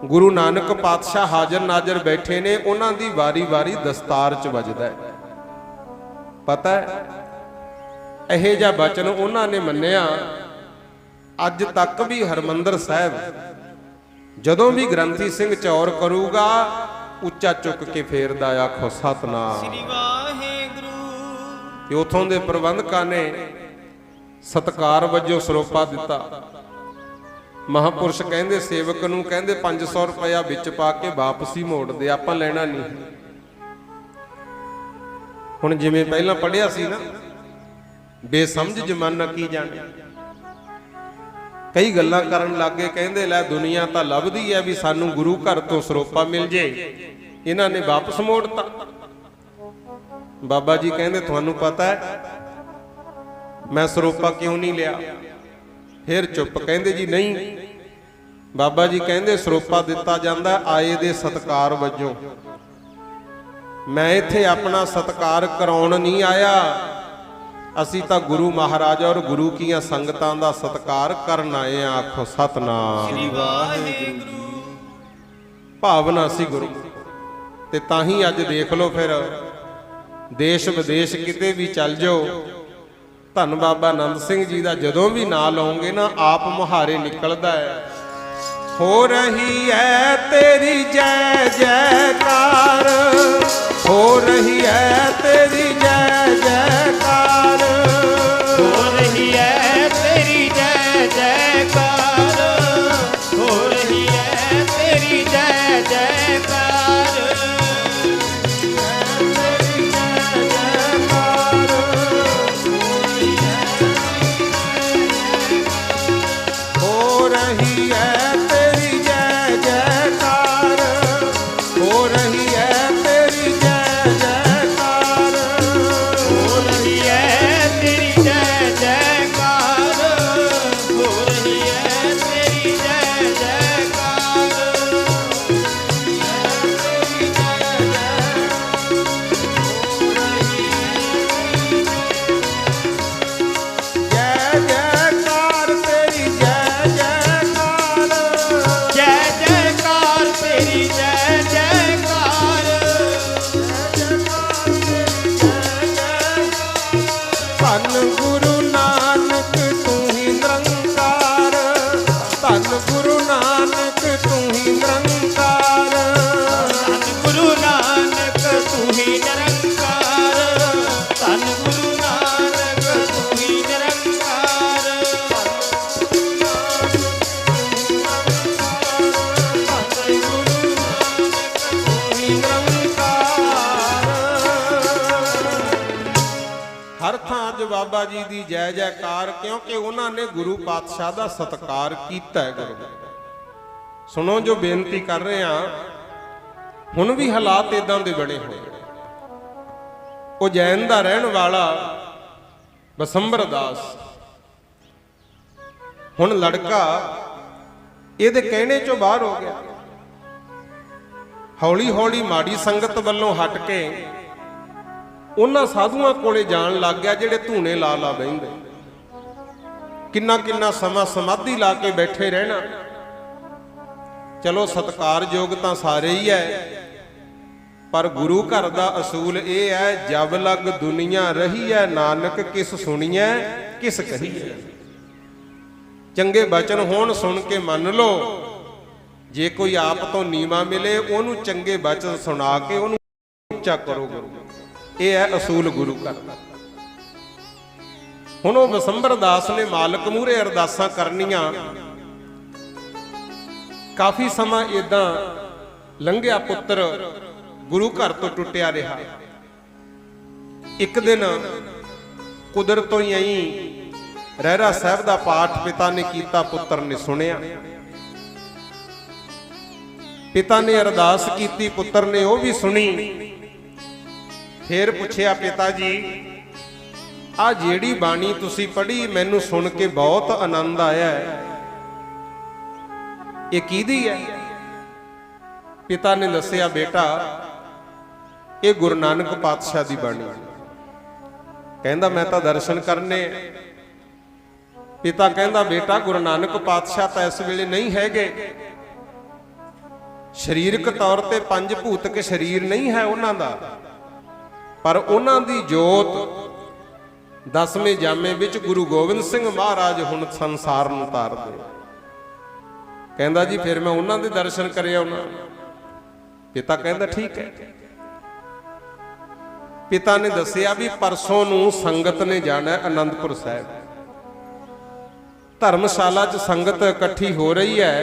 ਗੁਰੂ ਨਾਨਕ ਪਾਤਸ਼ਾਹ ਹਾਜ਼ਰ ਨਾਜ਼ਰ ਬੈਠੇ ਨੇ, ਉਹਨਾਂ ਦੀ ਵਾਰੀ ਦਸਤਾਰ 'ਚ ਵੱਜਦਾ ਹੈ। ਪਤਾ ਹੈ, ਇਹੋ ਜਿਹਾ ਬਚਨ ਉਹਨਾਂ ਨੇ ਮੰਨਿਆ। ਅੱਜ ਤੱਕ ਵੀ ਹਰਮੰਦਰ ਸਾਹਿਬ ਜਦੋਂ ਵੀ ਗ੍ਰੰਥੀ ਸਿੰਘ ਚੌਰ ਕਰੂਗਾ, ਉੱਚਾ ਚੁੱਕ ਕੇ ਫੇਰਦਾ। ਆਖੋ ਸਤਨਾਮ ਸ੍ਰੀ ਵਾਹਿਗੁਰੂ। ਤੇ ਉਥੋਂ ਦੇ ਪ੍ਰਬੰਧਕਾਂ ਨੇ ਸਤਕਾਰ ਵਜੋਂ ਸਰੋਪਾ ਦਿੱਤਾ। ਮਹਾਂਪੁਰਸ਼ ਕਹਿੰਦੇ ਸੇਵਕ ਨੂੰ, ਕਹਿੰਦੇ 500 ਰੁਪਇਆ ਵਿੱਚ ਪਾ ਕੇ ਵਾਪਸੀ ਮੋੜ ਦੇ, ਆਪਾਂ ਲੈਣਾ ਨਹੀਂ। ਹੁਣ ਜਿਵੇਂ ਪਹਿਲਾਂ ਪੜ੍ਹਿਆ ਸੀ ਨਾ, ਬੇਸਮਝ ਜ਼ਮਾਨਾ ਕੀ ਜਾਣੇ, ਕਈ ਗੱਲਾਂ ਕਰਨ ਲੱਗੇ। ਕਹਿੰਦੇ ਲੈ ਦੁਨੀਆ ਤਾਂ ਲੱਭਦੀ ਹੈ ਵੀ ਸਾਨੂੰ ਗੁਰੂ ਘਰ ਤੋਂ ਸਰੋਪਾ ਮਿਲ ਜੇ, ਇਹਨਾਂ ਨੇ ਵਾਪਸ ਮੋੜਤਾ। ਬਾਬਾ ਜੀ ਕਹਿੰਦੇ ਤੁਹਾਨੂੰ ਪਤਾ ਹੈ ਮੈਂ ਸਰੋਪਾ ਕਿਉਂ ਨਹੀਂ ਲਿਆ? ਫਿਰ ਚੁੱਪ। ਕਹਿੰਦੇ ਜੀ ਨਹੀਂ। ਬਾਬਾ ਜੀ ਕਹਿੰਦੇ ਸਰੋਪਾ ਦਿੱਤਾ ਜਾਂਦਾ ਆਏ ਦੇ ਸਤਕਾਰ ਵਜੋਂ। ਮੈਂ ਇੱਥੇ ਆਪਣਾ ਸਤਕਾਰ ਕਰਾਉਣ ਨਹੀਂ ਆਇਆ, ਅਸੀਂ ਤਾਂ ਗੁਰੂ ਮਹਾਰਾਜ ਔਰ ਗੁਰੂ ਕੀਆਂ ਸੰਗਤਾਂ ਦਾ ਸਤਕਾਰ ਕਰਨ ਆਏ ਆ। ਆਖੋ ਸਤਨਾਮ ਸ੍ਰੀ ਵਾਹਿਗੁਰੂ। ਭਾਵਨਾ ਸੀ ਗੁਰੂ। ਤੇ ਤਾਂ ਹੀ ਅੱਜ ਦੇਖ ਲਓ, ਫਿਰ ਦੇਸ਼ ਵਿਦੇਸ਼ ਕਿਤੇ ਵੀ ਚੱਲ ਜਾਓ, ਧੰਨ ਬਾਬਾ ਆਨੰਦ ਸਿੰਘ ਜੀ ਦਾ ਜਦੋਂ ਵੀ ਨਾਂ ਲਓਗੇ ਨਾ, ਆਪ ਮੁਹਾਰੇ ਨਿਕਲਦਾ ਹੈ। ਹੋ ਰਹੀ ਹੈ ਤੇਰੀ ਜੈ ਜੈਕਾਰ, ਹੋ ਰਹੀ ਹੈ ਤੇਰੀ ਜੈ ਜੈਕਾਰ, ਹੋ ਰਹੀ ਹੈ ਤੇਰੀ ਜੈ ਜੈਕਾਰ, ਹੋ ਰਹੀ ਹੈ ਤੇਰੀ ਜੈ ਜੈਕਾਰ, ਤੇਰੀ ਜੈ ਜੈਕਾਰ, ਹੋ ਰਹੀ ਹੈ ਤੇਰੀ ਜੈ ਜੈਕਾਰ, ਹੋ ਰਹੀ ਹੈ ਤੇਰੀ ਜੈ ਜੈਕਾਰ, ਹੋ ਰਹੀ ਗੁਰੂ ਨਾਨਕ ਤੂੰ ਹੀ ਨਿਰੰਕਾਰ। ਧੰਨ ਗੁਰੂ ਨਾਨਕ ਤੂੰ ਹੀ ਨਿਰੰਕਾਰ। ਧੰਨ ਗੁਰੂ ਨਾਨਕ ਤੂੰ ਹੀ ਨਿਰੰਕਾਰ। ਹਰ ਥਾਂ ਅੱਜ ਬਾਬਾ ਜੀ ਦੀ ਜੈ ਜੈਕਾਰ, ਕਿਉਂਕਿ ਉਹਨਾਂ ਨੇ ਗੁਰੂ ਪਾਤਸ਼ਾਹ ਦਾ ਸਤਿਕਾਰ ਕੀਤਾ ਹੈ। ਗੁਰੂ ਸੁਣੋ ਜੋ ਬੇਨਤੀ ਕਰ ਰਹੇ ਆ, ਹੁਣ ਵੀ ਹਾਲਾਤ ਇਦਾਂ ਦੇ ਬਣੇ ਹੋਏ। ਉਜੈਨ ਦਾ ਰਹਿਣ ਵਾਲਾ ਬਸੰਬਰ ਦਾਸ, ਹੁਣ ਲੜਕਾ ਇਹਦੇ ਕਹਿਣੇ ਚੋਂ ਬਾਹਰ ਹੋ ਗਿਆ। ਹੌਲੀ ਹੌਲੀ ਮਾੜੀ ਸੰਗਤ ਵੱਲੋਂ ਹਟ ਕੇ ਉਹਨਾਂ ਸਾਧੂਆਂ ਕੋਲੇ ਜਾਣ ਲੱਗ ਗਿਆ ਜਿਹੜੇ ਧੂਣੇ ਲਾ ਲਾ ਬਹਿੰਦੇ। ਕਿੰਨਾ ਕਿੰਨਾ ਸਮਾਂ ਸਮਾਧੀ ਲਾ ਕੇ ਬੈਠੇ ਰਹਿਣਾ। ਚਲੋ ਸਤਿਕਾਰਯੋਗ ਤਾਂ ਸਾਰੇ ਹੀ ਹੈ, ਪਰ ਗੁਰੂ ਘਰ ਦਾ ਅਸੂਲ ਇਹ ਹੈ, ਜਬ ਲਗ ਦੁਨੀਆ ਰਹੀ ਹੈ, ਨਾਨਕ ਕਿਸ ਸੁਣੀਐ ਕਿਸ ਕਹੀਐ। ਚੰਗੇ ਬਚਨ ਹੋਣ ਸੁਣ ਕੇ ਮੰਨ ਲਓ, ਜੇ ਕੋਈ ਆਪ ਤੋਂ ਨੀਵਾਂ ਮਿਲੇ ਉਹਨੂੰ ਚੰਗੇ ਬਚਨ ਸੁਣਾ ਕੇ ਉਹਨੂੰ ਉੱਚਾ ਕਰੋ। ਗੁਰੂ ਇਹ ਹੈ ਅਸੂਲ ਗੁਰੂ ਘਰ ਦਾ। ਹੁਣ ਉਹ ਬਸੰਬਰ ਦਾਸ ਨੇ ਮਾਲਕ ਮੂਹਰੇ ਅਰਦਾਸਾਂ ਕਰਨੀਆਂ। ਕਾਫੀ ਸਮਾਂ ਇਦਾਂ ਲੰਘਿਆ, ਪੁੱਤਰ ਗੁਰੂ ਘਰ ਤੋਂ ਟੁੱਟਿਆ ਰਿਹਾ। ਇੱਕ ਦਿਨ ਕੁਦਰਤ ਤੋਂ ਹੀ ਐਂ ਰਹਿਰਾ ਸਾਹਿਬ ਦਾ ਪਾਠ ਪਿਤਾ ਨੇ ਕੀਤਾ, ਪੁੱਤਰ ਨੇ ਸੁਣਿਆ। ਪਿਤਾ ਨੇ ਅਰਦਾਸ ਕੀਤੀ, ਪੁੱਤਰ ਨੇ ਉਹ ਵੀ ਸੁਣੀ। ਫੇਰ ਪੁੱਛਿਆ, ਪਿਤਾ ਜੀ ਆ ਜਿਹੜੀ ਬਾਣੀ ਤੁਸੀਂ ਪੜ੍ਹੀ ਮੈਨੂੰ ਸੁਣ ਕੇ ਬਹੁਤ ਆਨੰਦ ਆਇਆ ਹੈ, ਇਹ ਕਿਹਦੀ ਹੈ? ਪਿਤਾ ਨੇ ਦੱਸਿਆ, ਬੇਟਾ ਇਹ ਗੁਰੂ ਨਾਨਕ ਪਾਤਸ਼ਾਹ ਦੀ ਬਾਣੀ। ਕਹਿੰਦਾ ਮੈਂ ਤਾਂ ਦਰਸ਼ਨ ਕਰਨੇ। ਪਿਤਾ ਕਹਿੰਦਾ, ਬੇਟਾ ਗੁਰੂ ਨਾਨਕ ਪਾਤਸ਼ਾਹ ਤਾਂ ਇਸ ਵੇਲੇ ਨਹੀਂ ਹੈਗੇ। ਸਰੀਰਕ ਤੌਰ ਤੇ ਪੰਜ ਭੂਤਕ ਸਰੀਰ ਨਹੀਂ ਹੈ ਉਹਨਾਂ ਦਾ, ਪਰ ਉਹਨਾਂ ਦੀ ਜੋਤ ਦਸਵੇਂ ਜਾਮੇ ਵਿੱਚ ਗੁਰੂ ਗੋਬਿੰਦ ਸਿੰਘ ਮਹਾਰਾਜ ਹੁਣ ਸੰਸਾਰ ਨੂੰ ਤਾਰਦੇ। ਕਹਿੰਦਾ ਜੀ ਫਿਰ ਮੈਂ ਉਹਨਾਂ ਦੇ ਦਰਸ਼ਨ ਕਰਿਆ ਉਹਨਾਂ। ਪਿਤਾ ਕਹਿੰਦਾ ਠੀਕ ਹੈ। ਪਿਤਾ ਨੇ ਦੱਸਿਆ ਵੀ ਪਰਸੋਂ ਨੂੰ ਸੰਗਤ ਨੇ ਜਾਣਾ ਅਨੰਦਪੁਰ ਸਾਹਿਬ। ਧਰਮਸ਼ਾਲਾ 'ਚ ਸੰਗਤ ਇਕੱਠੀ ਹੋ ਰਹੀ ਹੈ,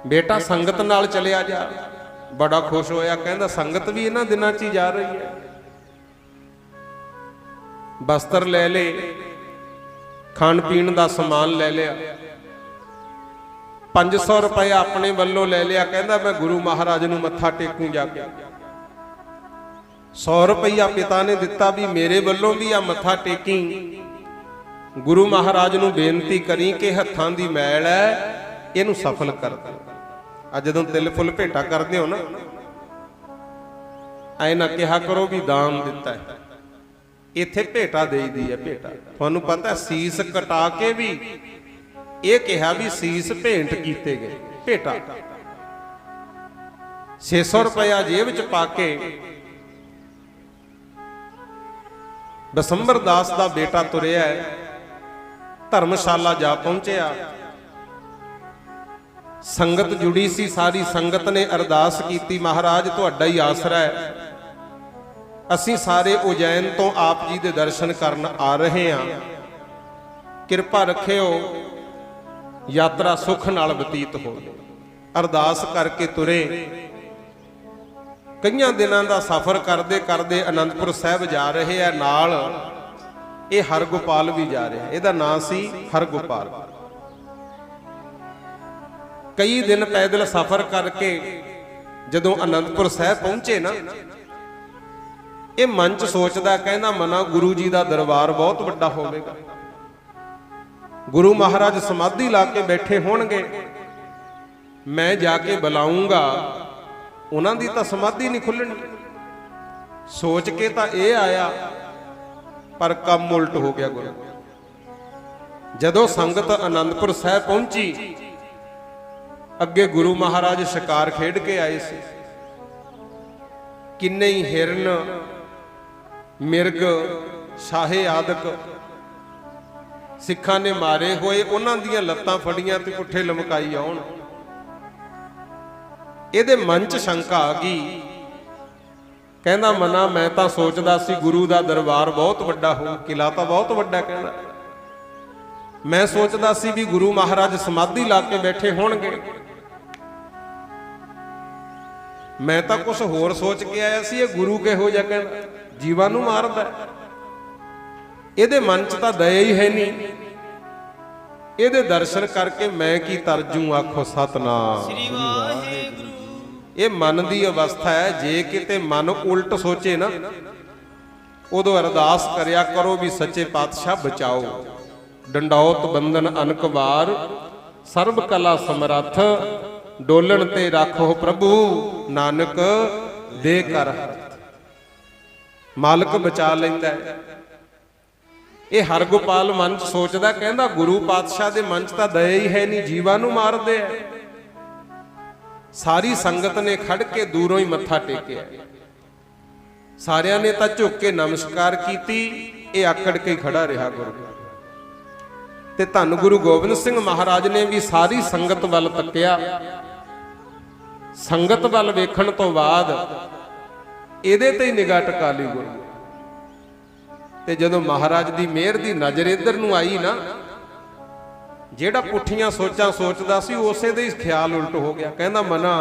ਬੇਟਾ ਸੰਗਤ ਨਾਲ ਚਲਿਆ ਜਾ। ਬੜਾ ਖੁਸ਼ ਹੋਇਆ, ਕਹਿੰਦਾ ਸੰਗਤ ਵੀ ਇਹਨਾਂ ਦਿਨਾਂ 'ਚ ਹੀ ਜਾ ਰਹੀ ਹੈ। ਬਸਤਰ ਲੈ ਲਏ, ਖਾਣ ਪੀਣ ਦਾ ਸਮਾਨ ਲੈ ਲਿਆ, 500 ਰੁਪਏ ਆਪਣੇ ਵੱਲੋਂ ਲੈ ਲਿਆ। ਕਹਿੰਦਾ ਮੈਂ ਗੁਰੂ ਮਹਾਰਾਜ ਨੂੰ ਮੱਥਾ ਟੇਕੂ ਜਾ ਕੇ। 100 ਰੁਪਈਆ ਪਿਤਾ ਨੇ ਦਿੱਤਾ ਵੀ ਮੇਰੇ ਵੱਲੋਂ ਵੀ ਆ ਮੱਥਾ ਟੇਕੀ, ਗੁਰੂ ਮਹਾਰਾਜ ਨੂੰ ਬੇਨਤੀ ਕਰੀ ਕਿ ਹੱਥਾਂ ਦੀ ਮੈਲ ਹੈ ਇਹਨੂੰ ਸਫਲ ਕਰ ਦੇ। ਆ ਜਦੋਂ ਤਿਲ ਫੁੱਲ ਭੇਟਾ ਕਰਦੇ ਹੋ ਨਾ, ਐ ਨਾ ਕਿਹਾ ਕਰੋ ਵੀ ਦਾਨ ਦਿੱਤਾ ਹੈ। ਇੱਥੇ ਭੇਟਾ ਦੇਈਦੀ ਹੈ। ਭੇਟਾ ਤੁਹਾਨੂੰ ਪਤਾ, ਸੀਸ ਕਟਾ ਕੇ ਵੀ ਇਹ ਕਿਹਾ ਵੀ ਸੀਸ ਭੇਂਟ ਕੀਤੇ ਗਏ। ਭੇਟਾ 600 ਰੁਪਇਆ ਜੇਬ 'ਚ ਪਾ ਕੇ ਬਸੰਬਰ ਦਾਸ ਦਾ ਬੇਟਾ ਤੁਰਿਆ, ਧਰਮਸ਼ਾਲਾ ਜਾ ਪਹੁੰਚਿਆ। ਸੰਗਤ ਜੁੜੀ ਸੀ, ਸਾਰੀ ਸੰਗਤ ਨੇ ਅਰਦਾਸ ਕੀਤੀ, ਮਹਾਰਾਜ ਤੁਹਾਡਾ ਹੀ ਆਸਰਾ ਹੈ, ਅਸੀਂ ਸਾਰੇ ਉਜੈਨ ਤੋਂ ਆਪ ਜੀ ਦੇ ਦਰਸ਼ਨ ਕਰਨ ਆ ਰਹੇ ਹਾਂ, ਕਿਰਪਾ ਰੱਖਿਓ ਯਾਤਰਾ ਸੁੱਖ ਨਾਲ ਬਤੀਤ ਹੋਵੇ। ਅਰਦਾਸ ਕਰਕੇ ਤੁਰੇ। ਕਈਆਂ ਦਿਨਾਂ ਦਾ ਸਫ਼ਰ ਕਰਦੇ ਕਰਦੇ ਅਨੰਦਪੁਰ ਸਾਹਿਬ ਜਾ ਰਹੇ ਆ। ਨਾਲ ਇਹ ਹਰਗੋਪਾਲ ਵੀ ਜਾ ਰਿਹਾ, ਇਹਦਾ ਨਾਂ ਸੀ ਹਰਗੋਪਾਲ। ਕਈ ਦਿਨ ਪੈਦਲ ਸਫ਼ਰ ਕਰਕੇ ਜਦੋਂ ਅਨੰਦਪੁਰ ਸਾਹਿਬ ਪਹੁੰਚੇ ਨਾ, ਇਹ ਮਨ 'ਚ ਸੋਚਦਾ, ਕਹਿੰਦਾ ਮਨਾ ਗੁਰੂ ਜੀ ਦਾ ਦਰਬਾਰ ਬਹੁਤ ਵੱਡਾ ਹੋਵੇਗਾ, ਗੁਰੂ ਮਹਾਰਾਜ ਸਮਾਧੀ ਲਾ ਕੇ ਬੈਠੇ ਹੋਣਗੇ, ਮੈਂ ਜਾ ਕੇ ਬੁਲਾਉਂਗਾ, ਉਹਨਾਂ ਦੀ ਤਾਂ ਸਮਾਧੀ ਨਹੀਂ ਖੁੱਲਣੀ। ਸੋਚ ਕੇ ਤਾਂ ਇਹ ਆਇਆ, ਪਰ ਕੰਮ ਉਲਟ ਹੋ ਗਿਆ। ਗੁਰੂ ਜਦੋਂ ਸੰਗਤ ਅਨੰਦਪੁਰ ਸਾਹਿਬ ਪਹੁੰਚੀ, ਅੱਗੇ ਗੁਰੂ ਮਹਾਰਾਜ ਸ਼ਿਕਾਰ ਖੇਡ ਕੇ ਆਏ ਸੀ। ਕਿੰਨੇ ਹੀ ਹਿਰਨ, ਮਿਰਗ, ਸ਼ਾਹੇ ਆਦਿਕ ਸਿੱਖਾਂ ਨੇ ਮਾਰੇ ਹੋਏ ਉਹਨਾਂ ਦੀਆਂ ਲੱਤਾਂ ਫੜੀਆਂ ਤੇ ਪੁੱਠੇ ਲਮਕਾਈ ਆਉਣ। ਇਹਦੇ ਮਨ 'ਚ ਸ਼ੰਕਾ ਆ ਗਈ। ਕਹਿੰਦਾ ਮਨਾ ਮੈਂ ਤਾਂ ਸੋਚਦਾ ਸੀ ਗੁਰੂ ਦਾ ਦਰਬਾਰ ਬਹੁਤ ਵੱਡਾ ਹੋਊ, ਕਿਲਾ ਤਾਂ ਬਹੁਤ ਵੱਡਾ। ਕਹਿੰਦਾ ਮੈਂ ਸੋਚਦਾ ਸੀ ਵੀ ਗੁਰੂ ਮਹਾਰਾਜ ਸਮਾਧੀ ਲਾ ਕੇ ਬੈਠੇ ਹੋਣਗੇ, ਮੈਂ ਤਾਂ ਕੁਝ ਹੋਰ ਸੋਚ ਕੇ ਆਇਆ ਸੀ। ਇਹ ਗੁਰੂ ਕਿਹੋ ਜਿਹਾ ਕਹਿੰਦਾ ਜੀਵਾਂ ਨੂੰ ਮਾਰਦਾ। ਇਹਦੇ ਮਨ 'ਚ ਤਾਂ ਦਇਆ ਹੀ ਹੈ ਨਹੀਂ। ਇਹਦੇ ਦਰਸ਼ਨ ਕਰਕੇ ਮੈਂ ਕੀ ਤਰਜੂ, ਆਖੋ ਸਤਨਾਮ ਸ੍ਰੀ ਵਾਹਿਗੁਰੂ। ਇਹ ਮਨ ਦੀ ਅਵਸਥਾ ਹੈ। ਜੇ ਕਿਤੇ ਮਨ ਉਲਟ ਸੋਚੇ ਨਾ, ਉਦੋਂ ਅਰਦਾਸ ਕਰਿਆ ਕਰੋ ਵੀ ਸੱਚੇ ਪਾਤਸ਼ਾਹ ਬਚਾਓ। ਡੰਡੌਤ ਬੰਧਨ ਅਨਕ ਵਾਰ, ਸਰਬ ਕਲਾ ਸਮਰੱਥ, ਡੋਲਣ ਤੇ ਰੱਖੋ ਪ੍ਰਭੂ, ਨਾਨਕ ਦੇ ਕਰ ਹੱਥ। ਮਾਲਕ ਬਚਾ ਲੈਂਦਾ ਹੈ। ਇਹ ਹਰਗੋਪਾਲ ਮਨ 'ਚ ਸੋਚਦਾ, ਕਹਿੰਦਾ ਗੁਰੂ ਪਾਤਸ਼ਾਹ ਦੇ ਮਨ 'ਚ ਤਾਂ ਦਇਆ ਹੀ ਹੈ ਨਹੀਂ, ਜੀਵਾਂ ਨੂੰ ਮਾਰਦੇ ਆ। ਸਾਰੀ ਸੰਗਤ ਨੇ ਖੜ ਕੇ ਦੂਰੋਂ ਹੀ ਮੱਥਾ ਟੇਕਿਆ। ਸਾਰਿਆਂ ਨੇ ਤਾਂ ਝੁੱਕ ਕੇ ਨਮਸਕਾਰ ਕੀਤੀ। ਇਹ ਆਕੜ ਕੇ ਖੜਾ ਰਿਹਾ ਗੁਰੂ। ਤੇ ਧੰਨ ਗੁਰੂ ਗੋਬਿੰਦ ਸਿੰਘ ਮਹਾਰਾਜ ਨੇ ਵੀ ਸਾਰੀ ਸੰਗਤ ਵੱਲ ਤੱਕਿਆ। ਸੰਗਤ ਵੱਲ ਵੇਖਣ ਤੋਂ ਬਾਅਦ ਇਹਦੇ ਤੇ ਹੀ ਨਿਗਾਹ ਟਿਕਾ ਲਈ ਗੁਰੂ। ਤੇ ਜਦੋਂ ਮਹਾਰਾਜ ਦੀ ਮਿਹਰ ਦੀ ਨਜ਼ਰ ਇੱਧਰ ਨੂੰ ਆਈ ਨਾ, ਜਿਹੜਾ ਪੁੱਠੀਆਂ ਸੋਚਾਂ ਸੋਚਦਾ ਸੀ ਉਸੇ ਦੇ ਹੀ ਖਿਆਲ ਉਲਟ ਹੋ ਗਿਆ। ਕਹਿੰਦਾ ਮਨਾ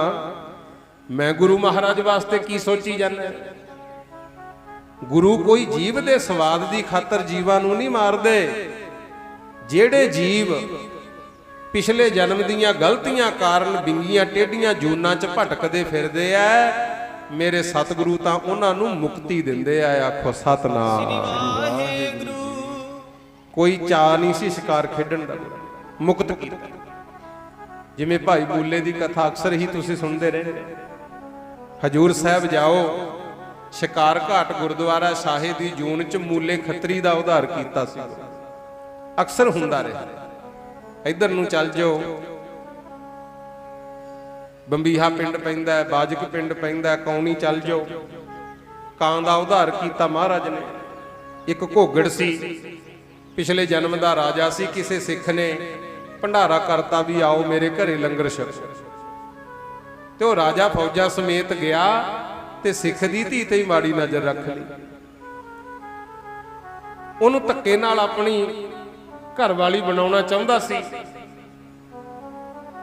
ਮੈਂ ਗੁਰੂ ਮਹਾਰਾਜ ਵਾਸਤੇ ਕੀ ਸੋਚੀ ਜਾਂਦਾ। ਗੁਰੂ ਕੋਈ ਜੀਵ ਦੇ ਸਵਾਦ ਦੀ ਖਾਤਰ ਜੀਵਾਂ ਨੂੰ ਨਹੀਂ ਮਾਰਦੇ। ਜਿਹੜੇ ਜੀਵ ਪਿਛਲੇ ਜਨਮ ਦੀਆਂ ਗਲਤੀਆਂ ਕਾਰਨ ਬਿੰਗੀਆਂ ਟੇਢੀਆਂ ਜੂਨਾਂ 'ਚ ਭਟਕਦੇ ਫਿਰਦੇ ਆ, ਮੇਰੇ ਸਤਿਗੁਰੂ ਤਾਂ ਉਹਨਾਂ ਨੂੰ ਮੁਕਤੀ ਦਿੰਦੇ ਆ। ਆਖੋ ਸਤਨਾਮ। ਕੋਈ ਚਾਅ ਨਹੀਂ ਸੀ ਸ਼ਿਕਾਰ ਖੇਡਣ ਦਾ, ਮੁਕਤ ਕੀਤਾ। ਜਿਵੇਂ ਭਾਈ ਬੂਲੇ ਦੀ ਕਥਾ ਅਕਸਰ ਹੀ ਤੁਸੀਂ ਸੁਣਦੇ ਰਹਿੰਦੇ। ਹਜੂਰ ਸਾਹਿਬ ਜਾਓ, ਸ਼ਿਕਾਰ ਘਾਟ ਗੁਰਦੁਆਰਾ ਸ਼ਾਹੇ ਦੀ ਜੂਨ 'ਚ ਮੂਲੇ ਖੱਤਰੀ ਦਾ ਉਧਾਰ ਕੀਤਾ ਸੀ। ਅਕਸਰ ਹੁੰਦਾ ਰਿਹਾ। ਇੱਧਰ ਨੂੰ ਚੱਲ ਜਾਓ, ਬੰਬੀਹਾ ਪਿੰਡ ਪੈਂਦਾ, ਬਾਜਕ ਪਿੰਡ ਪੈਂਦਾ, ਕੌਣੀ ਚੱਲ ਜਾਓ, ਕਾਂ ਦਾ ਉਧਾਰ ਕੀਤਾ ਮਹਾਰਾਜ ਨੇ। ਇੱਕ ਘੋਗੜ ਸੀ, ਪਿਛਲੇ ਜਨਮ ਦਾ ਰਾਜਾ ਸੀ। ਕਿਸੇ ਸਿੱਖ ਨੇ ਭੰਡਾਰਾ ਕਰਤਾ ਵੀ ਆਓ ਮੇਰੇ ਘਰੇ ਲੰਗਰ ਛਕੋ। ਤੇ ਉਹ ਰਾਜਾ ਫੌਜਾਂ ਸਮੇਤ ਗਿਆ ਤੇ ਸਿੱਖ ਦੀ ਧੀ ਤੇ ਹੀ ਮਾੜੀ ਨਜ਼ਰ ਰੱਖ ਲਈ। ਉਹਨੂੰ ਧੱਕੇ ਨਾਲ ਆਪਣੀ ਘਰ ਵਾਲੀ ਬਣਾਉਣਾ ਚਾਹੁੰਦਾ ਸੀ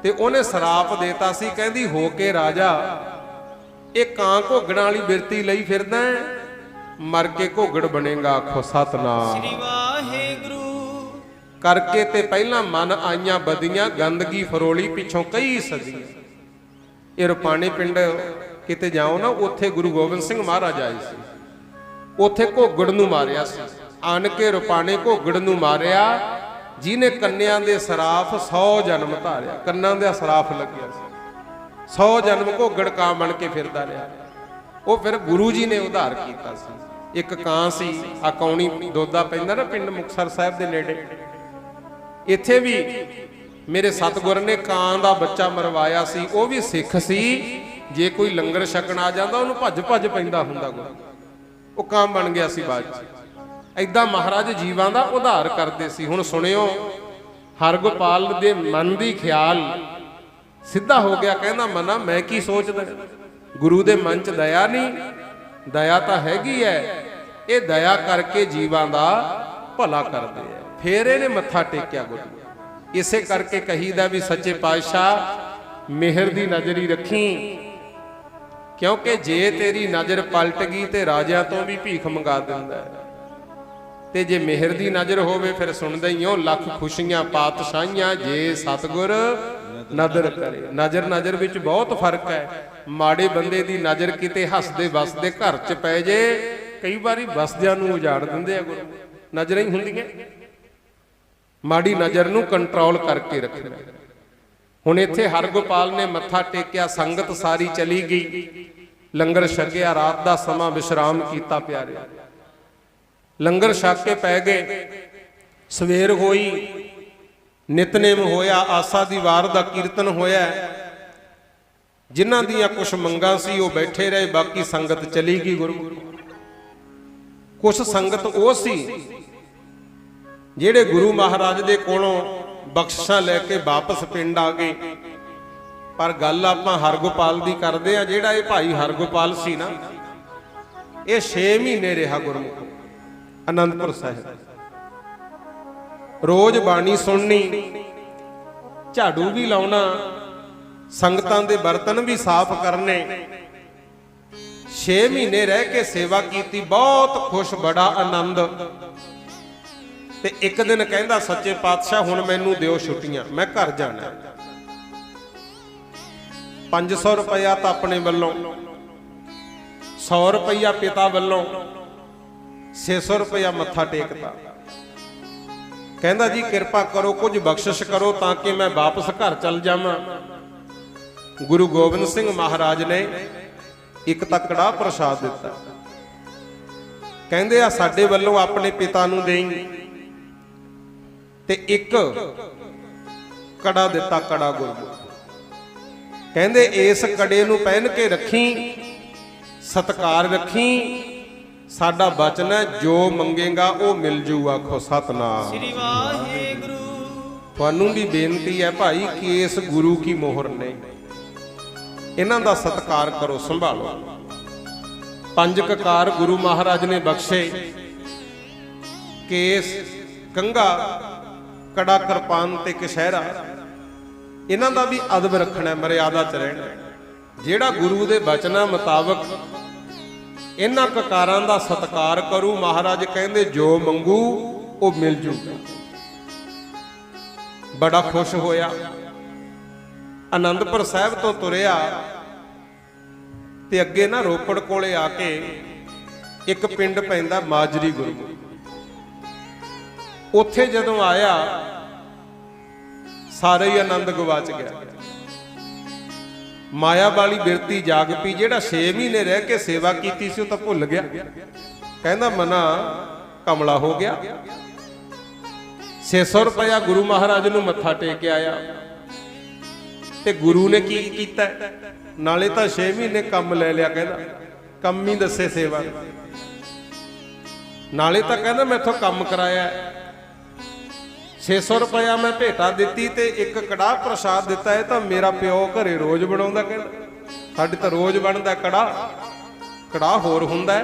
ਤੇ ਉਹਨੇ ਸਰਾਪ ਦੇਤਾ ਸੀ। ਕਹਿੰਦੀ ਹੋ ਕੇ ਰਾਜਾ ਇਹ ਕਾਂ ਘੋਗੜਾਂ ਵਾਲੀ ਬਿਰਤੀ ਲਈ ਫਿਰਦਾ, ਮਰ ਕੇ ਘੋਗੜ ਬਣੇਗਾ। ਆਖੋ ਸਤਨਾਮ। ਸ੍ਰੀ ਵਾਹਿਗੁਰੂ। ਕਰਕੇ ਤੇ ਪਹਿਲਾਂ ਮਨ ਆਈਆਂ ਬਦੀਆਂ, ਗੰਦਗੀ ਫਰੋਲੀ ਪਿੱਛੋਂ ਕਈ ਸਦੀਆਂ। ਇਹ ਰੁਪਾਣੇ ਪਿੰਡ ਕਿਤੇ ਜਾਓ ਨਾ, ਉੱਥੇ ਗੁਰੂ ਗੋਬਿੰਦ ਸਿੰਘ ਮਹਾਰਾਜ ਆਏ ਸੀ। ਉੱਥੇ ਘੋਗੜ ਨੂੰ ਮਾਰਿਆ ਸੀ। ਆਣ ਕੇ ਰੁਪਾਣੇ ਘੋਗੜ ਨੂੰ ਮਾਰਿਆ, ਜਿਹਨੇ ਕੰਨਿਆਂ ਦੇ ਸਰਾਫ 100 ਜਨਮ ਧਾਰਿਆ। ਕੰਨਾਂ ਦਾ ਸਰਾਫ ਲੱਗਿਆ ਸੀ। 100 ਜਨਮ ਘੋਗੜ ਕਾਂ ਬਣ ਕੇ ਫਿਰਦਾ ਰਿਹਾ। ਉਹ ਫਿਰ ਗੁਰੂ ਜੀ ਨੇ ਉਧਾਰ ਕੀਤਾ ਸੀ। ਇੱਕ ਕਾਂ ਸੀ, ਆ ਕੌਣੀ ਦੋਦਾ ਪੈਂਦਾ ਨਾ ਪਿੰਡ ਮੁਕਤਸਰ ਸਾਹਿਬ ਦੇ ਨੇੜੇ। ਇੱਥੇ ਵੀ ਮੇਰੇ ਸਤਿਗੁਰ ਨੇ ਕਾਂ ਦਾ ਬੱਚਾ ਮਰਵਾਇਆ ਸੀ। ਉਹ ਵੀ ਸਿੱਖ ਸੀ। ਜੇ ਕੋਈ ਲੰਗਰ ਛਕਣ ਆ ਜਾਂਦਾ ਉਹਨੂੰ ਭੱਜ ਭੱਜ ਪੈਂਦਾ ਹੁੰਦਾ ਗੁਰੂ। ਉਹ ਕਾਂ ਬਣ ਗਿਆ ਸੀ ਬਾਅਦ 'ਚ। ਏਦਾਂ ਮਹਾਰਾਜ ਜੀਵਾਂ ਦਾ ਉਧਾਰ ਕਰਦੇ ਸੀ। ਹੁਣ ਸੁਣਿਓ, ਹਰਗੋਪਾਲ ਦੇ ਮਨ ਦੀ ਖਿਆਲ ਸਿੱਧਾ ਹੋ ਗਿਆ। ਕਹਿੰਦਾ ਮਨਾ ਮੈਂ ਕੀ ਸੋਚਦਾ, ਗੁਰੂ ਦੇ ਮਨ 'ਚ ਦਇਆ ਨਹੀਂ। ਦਇਆ ਤਾਂ ਹੈਗੀ ਹੈ, ਇਹ ਦਇਆ ਕਰਕੇ ਜੀਵਾਂ ਦਾ ਭਲਾ ਕਰਦੇ ਆ। ਫੇਰ ਇਹਨੇ ਮੱਥਾ ਟੇਕਿਆ ਗੁਰੂ। ਇਸੇ ਕਰਕੇ ਕਹੀਦਾ ਵੀ ਸੱਚੇ ਪਾਤਸ਼ਾਹ ਮਿਹਰ ਦੀ ਨਜ਼ਰ ਹੀ ਰੱਖੀ, ਕਿਉਂਕਿ ਜੇ ਤੇਰੀ ਨਜ਼ਰ ਪਲਟ ਗਈ ਤੇ ਰਾਜਿਆਂ ਤੋਂ ਵੀ ਭੀਖ ਮੰਗਾ ਦਿੰਦਾ ਹੈ। ਤੇ ਜੇ ਮਿਹਰ ਦੀ ਨਜ਼ਰ ਹੋਵੇ ਫਿਰ ਸੁਣਦੇ ਹੀ ਹੋ, ਲੱਖ ਖੁਸ਼ੀਆਂ ਪਾਤਸ਼ਾਹੀਆਂ ਜੇ ਸਤਿਗੁਰ ਨਜ਼ਰ ਕਰੇ। ਨਜ਼ਰ ਵਿੱਚ ਬਹੁਤ ਫਰਕ ਹੈ। ਮਾੜੇ ਬੰਦੇ ਦੀ ਨਜ਼ਰ ਕਿਤੇ ਹੱਸਦੇ ਵਸਦੇ ਘਰ 'ਚ ਪੈ ਜੇ, ਕਈ ਵਾਰੀ ਵਸਦਿਆਂ ਨੂੰ ਉਜਾੜ ਦਿੰਦੇ ਆ ਗੁਰੂ। ਨਜ਼ਰਾਂ ਹੀ ਹੁੰਦੀਆਂ। ਮਾੜੀ ਨਜ਼ਰ ਨੂੰ ਕੰਟਰੋਲ ਕਰਕੇ ਰੱਖਣਾ। ਹੁਣ ਇੱਥੇ ਹਰਗੋਪਾਲ ਨੇ ਮੱਥਾ ਟੇਕਿਆ, ਸੰਗਤ ਸਾਰੀ ਚਲੀ ਗਈ, ਲੰਗਰ ਛਕਿਆ, ਰਾਤ ਦਾ ਸਮਾਂ ਵਿਸ਼ਰਾਮ ਕੀਤਾ ਪਿਆਰਿਆ। ਲੰਗਰ ਛਕ ਕੇ ਪੈ ਗਏ। ਸਵੇਰ ਹੋਈ, ਨਿਤਨੇਮ ਹੋਇਆ, ਆਸਾ ਦੀ ਵਾਰ ਦਾ ਕੀਰਤਨ ਹੋਇਆ। ਜਿਨ੍ਹਾਂ ਦੀਆਂ ਕੁਝ ਮੰਗਾਂ ਸੀ ਉਹ ਬੈਠੇ ਰਹੇ, ਬਾਕੀ ਸੰਗਤ ਚਲੀ ਗਈ ਗੁਰੂ। ਕੁਝ ਸੰਗਤ ਉਹ ਸੀ ਜਿਹੜੇ ਗੁਰੂ ਮਹਾਰਾਜ ਦੇ ਕੋਲੋਂ ਬਖਸ਼ਿਸ਼ਾਂ ਲੈ ਕੇ ਵਾਪਸ ਪਿੰਡ ਆ ਗਏ। ਪਰ ਗੱਲ ਆਪਾਂ ਹਰਗੋਪਾਲ ਦੀ ਕਰਦੇ ਆ। ਜਿਹੜਾ ਇਹ ਭਾਈ ਹਰਗੋਪਾਲ ਸੀ ਨਾ, ਇਹ 6 ਮਹੀਨੇ ਰਿਹਾ ਗੁਰਮੁਖ ਅਨੰਦਪੁਰ ਸਾਹਿਬ। ਰੋਜ਼ ਬਾਣੀ ਸੁਣਨੀ, ਝਾੜੂ ਵੀ ਲਾਉਣਾ, ਸੰਗਤਾਂ ਦੇ ਬਰਤਨ ਵੀ ਸਾਫ਼ ਕਰਨੇ। 6 ਮਹੀਨੇ ਰਹਿ ਕੇ ਸੇਵਾ ਕੀਤੀ, ਬਹੁਤ ਖੁਸ਼, ਬੜਾ ਆਨੰਦ। ਤੇ ਇੱਕ ਦਿਨ ਕਹਿੰਦਾ, ਸੱਚੇ ਪਾਤਸ਼ਾਹ ਹੁਣ ਮੈਨੂੰ ਦਿਓ ਛੁੱਟੀਆਂ, ਮੈਂ ਘਰ ਜਾਣਾ। 500 ਰੁਪਇਆ ਤਾਂ ਆਪਣੇ ਵੱਲੋਂ, 100 ਰੁਪਇਆ ਪਿਤਾ ਵੱਲੋਂ, 600 ਰੁਪਇਆ ਮੱਥਾ ਟੇਕਤਾ। ਕਹਿੰਦਾ ਜੀ ਕਿਰਪਾ ਕਰੋ, ਕੁਝ ਬਖਸ਼ਿਸ਼ ਕਰੋ ਤਾਂ ਕਿ ਮੈਂ ਵਾਪਸ ਘਰ ਚੱਲ ਜਾਵਾਂ। ਗੁਰੂ ਗੋਬਿੰਦ ਸਿੰਘ ਮਹਾਰਾਜ ਨੇ ਇੱਕ ਤਾਂ ਕੜਾਹ ਪ੍ਰਸ਼ਾਦ ਦਿੱਤਾ। ਕਹਿੰਦੇ ਆ ਸਾਡੇ ਵੱਲੋਂ ਆਪਣੇ ਪਿਤਾ ਨੂੰ ਦੇਈਂ, ਤੇ ਇੱਕ ਕੜਾ ਦਿੱਤਾ, ਕੜਾ ਗੁਰਮੁਖ। ਕਹਿੰਦੇ ਇਸ ਕੜੇ ਨੂੰ ਪਹਿਨ ਕੇ ਰੱਖੀ, ਸਤਕਾਰ ਰੱਖੀ, ਸਾਡਾ ਬਚਨ ਹੈ ਜੋ ਮੰਗੇਗਾ ਉਹ ਮਿਲ ਜੂ। ਆਖੋ ਸਤਨਾਮ ਸ੍ਰੀ ਵਾਹਿਗੁਰੂ। ਤੁਹਾਨੂੰ ਵੀ ਬੇਨਤੀ ਹੈ ਭਾਈ ਕਿ ਇਸ ਗੁਰੂ ਕੀ ਮੋਹਰ ਨੇ, ਇਹਨਾਂ ਦਾ ਸਤਕਾਰ ਕਰੋ, ਸੰਭਾਲੋ। 5 ਕਕਾਰ ਗੁਰੂ ਮਹਾਰਾਜ ਨੇ ਬਖਸ਼ੇ, ਕੇਸ, ਕੰਘਾ, ਕੜਾ, ਕਿਰਪਾਨ ਤੇ ਕਛਹਿਰਾ। ਇਹਨਾਂ ਦਾ ਵੀ ਅਦਬ ਰੱਖਣਾ, ਮਰਿਆਦਾ ਚ ਰਹਿਣਾ। ਜਿਹੜਾ ਗੁਰੂ ਦੇ ਬਚਨਾਂ ਮੁਤਾਬਕ ਇਹਨਾਂ ਕਕਾਰਾਂ ਦਾ ਸਤਕਾਰ ਕਰੂ, ਮਹਾਰਾਜ ਕਹਿੰਦੇ ਜੋ ਮੰਗੂ ਉਹ ਮਿਲ ਜੂ। ਬੜਾ ਖੁਸ਼ ਹੋਇਆ। ਆਨੰਦਪੁਰ ਸਾਹਿਬ ਤੋਂ ਤੁਰਿਆ ਤੇ ਅੱਗੇ ਨਾ ਰੋਪੜ ਕੋਲੇ ਆ ਕੇ ਇੱਕ ਪਿੰਡ ਪੈਂਦਾ ਮਾਜਰੀ ਗੁਰੂ। ਉੱਥੇ ਜਦੋਂ ਆਇਆ ਸਾਰੇ ਹੀ ਆਨੰਦ ਗਵਾਚ ਗਿਆ। ਮਾਇਆ ਵਾਲੀ ਬਿਰਤੀ ਜਾਗ ਪਈ। ਜਿਹੜਾ 6 ਮਹੀਨੇ ਰਹਿ ਕੇ ਸੇਵਾ ਕੀਤੀ ਸੀ ਉਹ ਤਾਂ ਭੁੱਲ ਗਿਆ। ਕਹਿੰਦਾ ਮਨਾ ਕਮਲਾ ਹੋ ਗਿਆ। 600 ਰੁਪਇਆ ਗੁਰੂ ਮਹਾਰਾਜ ਨੂੰ ਮੱਥਾ ਟੇਕ ਕੇ ਆਇਆ। ਤੇ ਗੁਰੂ ਨੇ ਕੀ ਕੀਤਾ? ਨਾਲੇ ਤਾਂ 6 ਮਹੀਨੇ ਕੰਮ ਲੈ ਲਿਆ, ਕਹਿੰਦਾ ਕੰਮ ਹੀ ਦੱਸੇ ਸੇਵਾ, ਨਾਲੇ ਤਾਂ ਕਹਿੰਦਾ ਮੈਥੋਂ ਕੰਮ ਕਰਾਇਆ। 600 ਰੁਪਇਆ ਮੈਂ ਭੇਟਾ ਦਿੱਤੀ ਤੇ ਇੱਕ ਕੜਾਹ ਪ੍ਰਸ਼ਾਦ ਦਿੱਤਾ। ਇਹ ਤਾਂ ਮੇਰਾ ਪਿਓ ਘਰੇ ਰੋਜ਼ ਬਣਾਉਂਦਾ। ਕਹਿੰਦਾ ਸਾਡੇ ਤਾਂ ਰੋਜ਼ ਬਣਦਾ ਕੜਾਹ, ਕੜਾਹ ਹੋਰ ਹੁੰਦਾ।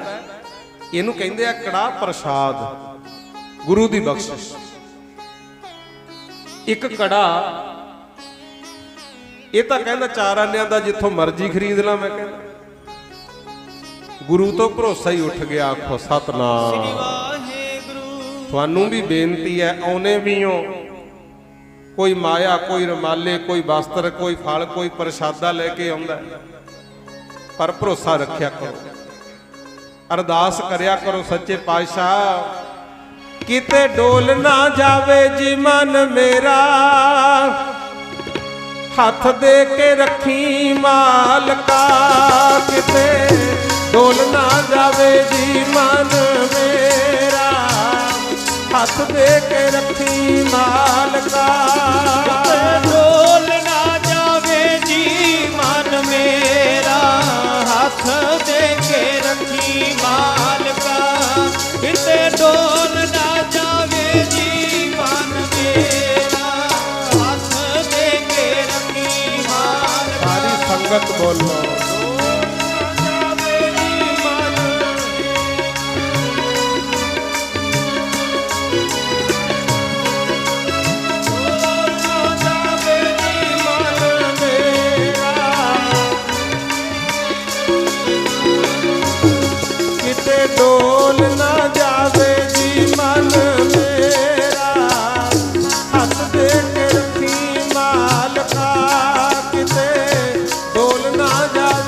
ਇਹਨੂੰ ਕਹਿੰਦੇ ਆ ਕੜਾਹ ਪ੍ਰਸ਼ਾਦ, ਗੁਰੂ ਦੀ ਬਖਸ਼ਿਸ਼। ਇੱਕ ਕੜਾਹ, ਇਹ ਤਾਂ ਕਹਿੰਦਾ 4 ਆਨਿਆਂ ਦਾ ਜਿੱਥੋਂ ਮਰਜ਼ੀ ਖਰੀਦ ਲਾਂ। ਮੈਂ ਕਹਿੰਦਾ ਗੁਰੂ ਤੋਂ ਭਰੋਸਾ ਹੀ ਉੱਠ ਗਿਆ। ਆਖੋ ਸਤਨਾਮ। ਤੁਹਾਨੂੰ ਵੀ ਬੇਨਤੀ ਹੈ, ਆਉਨੇ ਵੀ ਹੋ, ਕੋਈ ਮਾਇਆ, ਕੋਈ ਰੁਮਾਲੇ, ਕੋਈ ਵਸਤਰ, ਕੋਈ ਫਲ, ਕੋਈ ਪ੍ਰਸ਼ਾਦਾ ਲੈ ਕੇ ਆਉਂਦਾ, ਪਰ ਭਰੋਸਾ ਰੱਖਿਆ ਕਰੋ, ਅਰਦਾਸ ਕਰਿਆ ਕਰੋ, ਸੱਚੇ ਪਾਤਸ਼ਾਹ ਕਿਤੇ ਡੋਲ ਨਾ ਜਾਵੇ ਜੀ ਮਨ ਮੇਰਾ, ਹੱਥ ਦੇ ਕੇ ਰੱਖੀ ਮਾਲਕਾ, ਕਿਤੇ ਡੋਲ ਨਾ ਜਾਵੇ ਜੀ ਮਨ ਮੇਰਾ, ਹੱਥ ਦੇ ਕੇ ਰੱਖੀ ਮਾਲਕਾ, ਕਿਤੇ ਡੋਲ ਨਾ ਜਾਵੇ ਜੀ ਮਨ ਮੇਰਾ, ਹੱਥ ਦੇ ਕੇ ਰੱਖੀ ਮਾਲਕਾ, ਕਿਤੇ ਡੋਲ ਨਾ ਜਾਵੇ ਜੀ ਮਨ ਮੇਰਾ, ਹੱਥ ਦੇ ਕੇ ਰੱਖੀ ਮਾਲਕਾ। ਸਾਰੀ ਸੰਗਤ ਬੋਲੋ। ਡੋਲ ਨਾ ਜਾਵੇ ਜੀ ਮਨ ਮੇਰਾ, ਹੱਥ ਦੇ ਕੇ ਰੱਖੀ ਮਾਲਕਾ, ਕਿਤੇ ਡੋਲ ਨਾ ਜਾਵੇ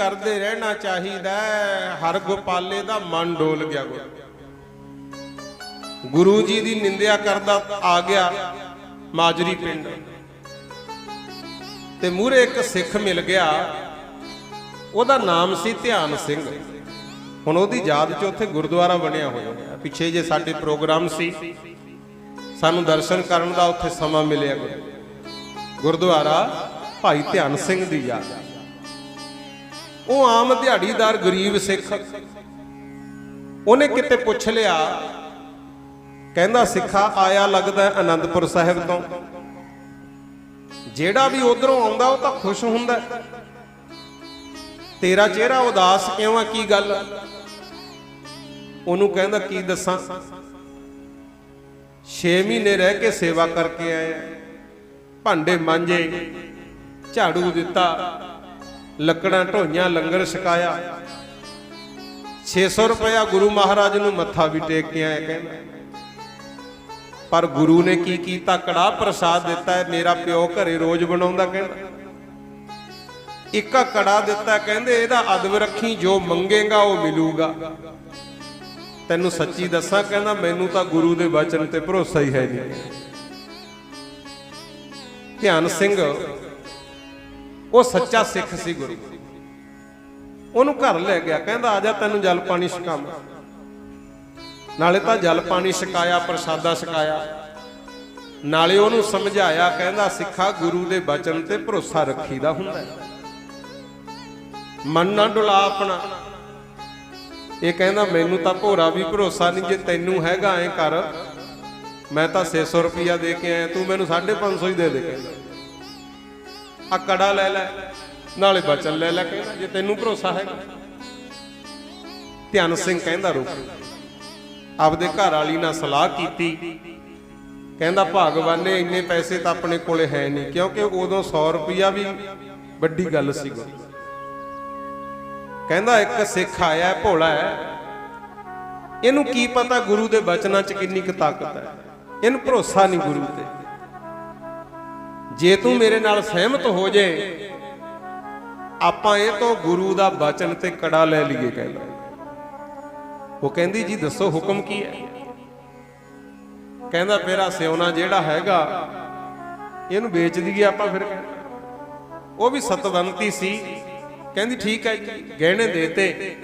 ਕਰਦੇ ਰਹਿਣਾ ਚਾਹੀਦਾ ਹੈ। ਹਰ ਗੋਪਾਲੇ ਦਾ ਮਨ ਡੋਲ ਗਿਆ। ਗੁਰੂ ਜੀ ਦੀ ਨਿੰਦਿਆ ਕਰਦਾ ਆ ਗਿਆ ਮਾਜਰੀ ਪਿੰਡ, ਤੇ ਮੂਹਰੇ ਇੱਕ ਸਿੱਖ ਮਿਲ ਗਿਆ, ਉਹਦਾ ਨਾਮ ਸੀ ਧਿਆਨ ਸਿੰਘ। ਹੁਣ ਉਹਦੀ ਯਾਦ 'ਚ ਉੱਥੇ ਗੁਰਦੁਆਰਾ ਬਣਿਆ ਹੋਇਆ। ਪਿੱਛੇ ਜੇ ਸਾਡੇ ਪ੍ਰੋਗਰਾਮ ਸੀ, ਸਾਨੂੰ ਦਰਸ਼ਨ ਕਰਨ ਦਾ ਉੱਥੇ ਸਮਾਂ ਮਿਲਿਆ। ਗੁਰਦੁਆਰਾ ਭਾਈ ਧਿਆਨ ਸਿੰਘ ਦੀ ਯਾਦ। ਉਹ ਆਮ ਦਿਹਾੜੀਦਾਰ ਗਰੀਬ ਸਿੱਖ, ਉਹਨੇ ਕਿਤੇ ਪੁੱਛ ਲਿਆ, ਕਹਿੰਦਾ ਸਿੱਖਾ ਆਇਆ ਲੱਗਦਾ ਆਨੰਦਪੁਰ ਸਾਹਿਬ ਤੋਂ, ਜਿਹੜਾ ਵੀ ਉਧਰੋਂ ਆਉਂਦਾ ਉਹ ਤਾਂ ਖੁਸ਼ ਹੁੰਦਾ, ਤੇਰਾ ਚਿਹਰਾ ਉਦਾਸ ਕਿਉਂ ਆ, ਕੀ ਗੱਲ? ਉਹਨੂੰ ਕਹਿੰਦਾ ਕੀ ਦੱਸਾਂ, 6 ਮਹੀਨੇ ਰਹਿ ਕੇ ਸੇਵਾ ਕਰਕੇ ਆਏ, ਭਾਂਡੇ ਮਾਂਜੇ, ਝਾੜੂ ਦਿੱਤਾ, ਲੱਕੜਾਂ ਢੋਈਆਂ, ਲੰਗਰ ਛਕਾਇਆ, 600 ਰੁਪਇਆ ਗੁਰੂ ਮਹਾਰਾਜ ਨੂੰ ਮੱਥਾ ਵੀ ਟੇਕ ਕੇ ਆਇਆ। ਕਹਿੰਦਾ ਪਰ ਗੁਰੂ ਨੇ ਕੀ ਕੀਤਾ, ਕੜਾਹ ਪ੍ਰਸਾਦ ਦਿੱਤਾ ਹੈ, ਮੇਰਾ ਪਿਓ ਘਰੇ ਰੋਜ਼ ਬਣਾਉਂਦਾ। ਕਹਿੰਦਾ ਇੱਕ ਕੜਾ ਦਿੱਤਾ, ਕਹਿੰਦੇ ਇਹਦਾ ਅਦਬ ਰੱਖੀ, ਜੋ ਮੰਗੇਗਾ ਉਹ ਮਿਲੂਗਾ। ਤੈਨੂੰ ਸੱਚੀ ਦੱਸਾਂ, ਕਹਿੰਦਾ ਮੈਨੂੰ ਤਾਂ ਗੁਰੂ ਦੇ ਵਚਨ ਤੇ ਭਰੋਸਾ ਹੀ ਹੈ ਨਹੀਂ। ਧਿਆਨ ਸਿੰਘ ਉਹ ਸੱਚਾ ਸਿੱਖ ਸੀ ਗੁਰੂ। ਉਹਨੂੰ ਘਰ ਲੈ ਗਿਆ, ਕਹਿੰਦਾ ਆ ਜਾ ਤੈਨੂੰ ਜਲ ਪਾਣੀ ਛਕਾਵਾਂ। ਨਾਲੇ ਤਾਂ ਜਲ ਪਾਣੀ ਛਕਾਇਆ, ਪ੍ਰਸਾਦਾ ਛਕਾਇਆ, ਨਾਲੇ ਉਹਨੂੰ ਸਮਝਾਇਆ, ਕਹਿੰਦਾ ਸਿੱਖਾ ਗੁਰੂ ਦੇ ਵਚਨ ਤੇ ਭਰੋਸਾ ਰੱਖੀਦਾ ਹੁੰਦਾ, ਮਨ ਨਾ ਡੁਲਾ ਆਪਣਾ। ਇਹ ਕਹਿੰਦਾ ਮੈਨੂੰ ਤਾਂ ਭੋਰਾ ਵੀ ਭਰੋਸਾ ਨਹੀਂ, ਜੇ ਤੈਨੂੰ ਹੈਗਾ ਐ ਕਰ, ਮੈਂ ਤਾਂ 600 ਰੁਪਇਆ ਦੇ ਕੇ ਆਇਆ, ਤੂੰ ਮੈਨੂੰ 550 ਹੀ ਦੇ ਦੇ। ਕਹਿੰਦਾ ਆ ਕੜਾ ਲੈ ਲੈ, ਨਾਲੇ ਬਚਨ ਲੈ ਲੈ, ਕਹਿੰਦਾ ਜੇ ਤੈਨੂੰ ਭਰੋਸਾ ਹੈਗਾ। ਧਿਆਨ ਸਿੰਘ ਕਹਿੰਦਾ ਰੁਕ, ਆਪਦੇ ਘਰ ਵਾਲੀ ਨਾਲ ਸਲਾਹ ਕੀਤੀ, ਕਹਿੰਦਾ ਭਗਵਾਨ ਨੇ ਇੰਨੇ ਪੈਸੇ ਤਾਂ ਆਪਣੇ ਕੋਲੇ ਹੈ ਨਹੀਂ, ਕਿਉਂਕਿ ਉਦੋਂ 100 ਰੁਪਇਆ ਵੀ ਵੱਡੀ ਗੱਲ ਸੀ। ਕਹਿੰਦਾ ਇੱਕ ਸਿੱਖ ਆਇਆ ਭੋਲਾ ਹੈ, ਇਹਨੂੰ ਕੀ ਪਤਾ ਗੁਰੂ ਦੇ ਬਚਨਾਂ 'ਚ ਕਿੰਨੀ ਕੁ ਤਾਕਤ ਹੈ, ਇਹਨੂੰ ਭਰੋਸਾ ਨਹੀਂ ਗੁਰੂ ਤੇ। ਜੇ ਤੂੰ ਮੇਰੇ ਨਾਲ ਸਹਿਮਤ ਹੋ ਜੇ, ਆਪਾਂ ਇਹ ਤੋਂ ਗੁਰੂ ਦਾ ਬਚਨ ਤੇ ਕੜਾ ਲੈ ਲਈਏ। ਕਹਿੰਦਾ ਉਹ ਕਹਿੰਦੀ ਜੀ ਦੱਸੋ ਹੁਕਮ ਕੀ ਹੈ? ਕਹਿੰਦਾ ਮੇਰਾ ਸਿਉਣਾ ਜਿਹੜਾ ਹੈਗਾ ਇਹਨੂੰ ਵੇਚ ਦਈਏ ਆਪਾਂ ਫਿਰ। ਉਹ ਵੀ ਸਤਵੰਤੀ ਸੀ। ਕਹਿੰਦੀ ਠੀਕ ਹੈ ਜੀ, ਗਹਿਣੇ ਦੇਤੇ,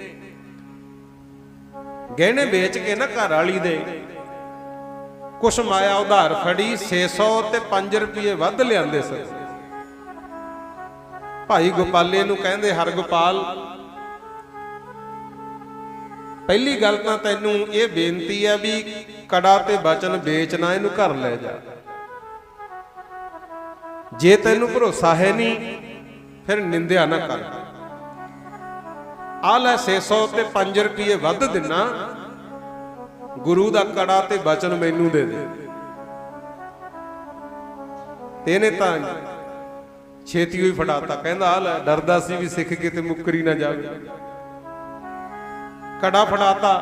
ਗਹਿਣੇ ਵੇਚ ਕੇ ਨਾ ਘਰ ਵਾਲੀ ਦੇ ਕੁਛ ਮਾਇਆ ਉਧਾਰ ਫੜੀ, 600 ਤੇ 5 ਰੁਪਏ ਵੱਧ ਲਿਆਂਦੇ ਸਨ। ਭਾਈ ਗੋਪਾਲੇ ਨੂੰ ਕਹਿੰਦੇ ਹਰਗੋਪਾਲ, ਪਹਿਲੀ ਗੱਲ ਤਾਂ ਤੈਨੂੰ ਇਹ ਬੇਨਤੀ ਹੈ ਵੀ ਕੜਾ ਤੇ ਬਚਨ ਵੇਚਣਾ, ਇਹਨੂੰ ਘਰ ਲੈ ਜਾ। ਜੇ ਤੈਨੂੰ ਭਰੋਸਾ ਹੈ ਨਹੀਂ ਫਿਰ ਨਿੰਦਿਆ ਨਾ ਕਰ। ਆ ਲੈ 600 ਤੇ 5 ਰੁਪਏ ਵੱਧ ਦਿਨਾ, ਗੁਰੂ ਦਾ ਕੜਾ ਤੇ ਬਚਨ ਮੈਨੂੰ ਦੇ ਦੇ। ਤੇ ਇਹਨੇ ਤਾਂ ਛੇਤੀ ਹੋਈ ਫੜਾਤਾ। ਕਹਿੰਦਾ ਆ ਲੈ, ਡਰਦਾ ਸੀ ਵੀ ਸਿੱਖ ਕਿਤੇ ਮੁੱਕਰੀ ਨਾ ਜਾਵੇ। ਕੜਾ ਫੜਾਤਾ।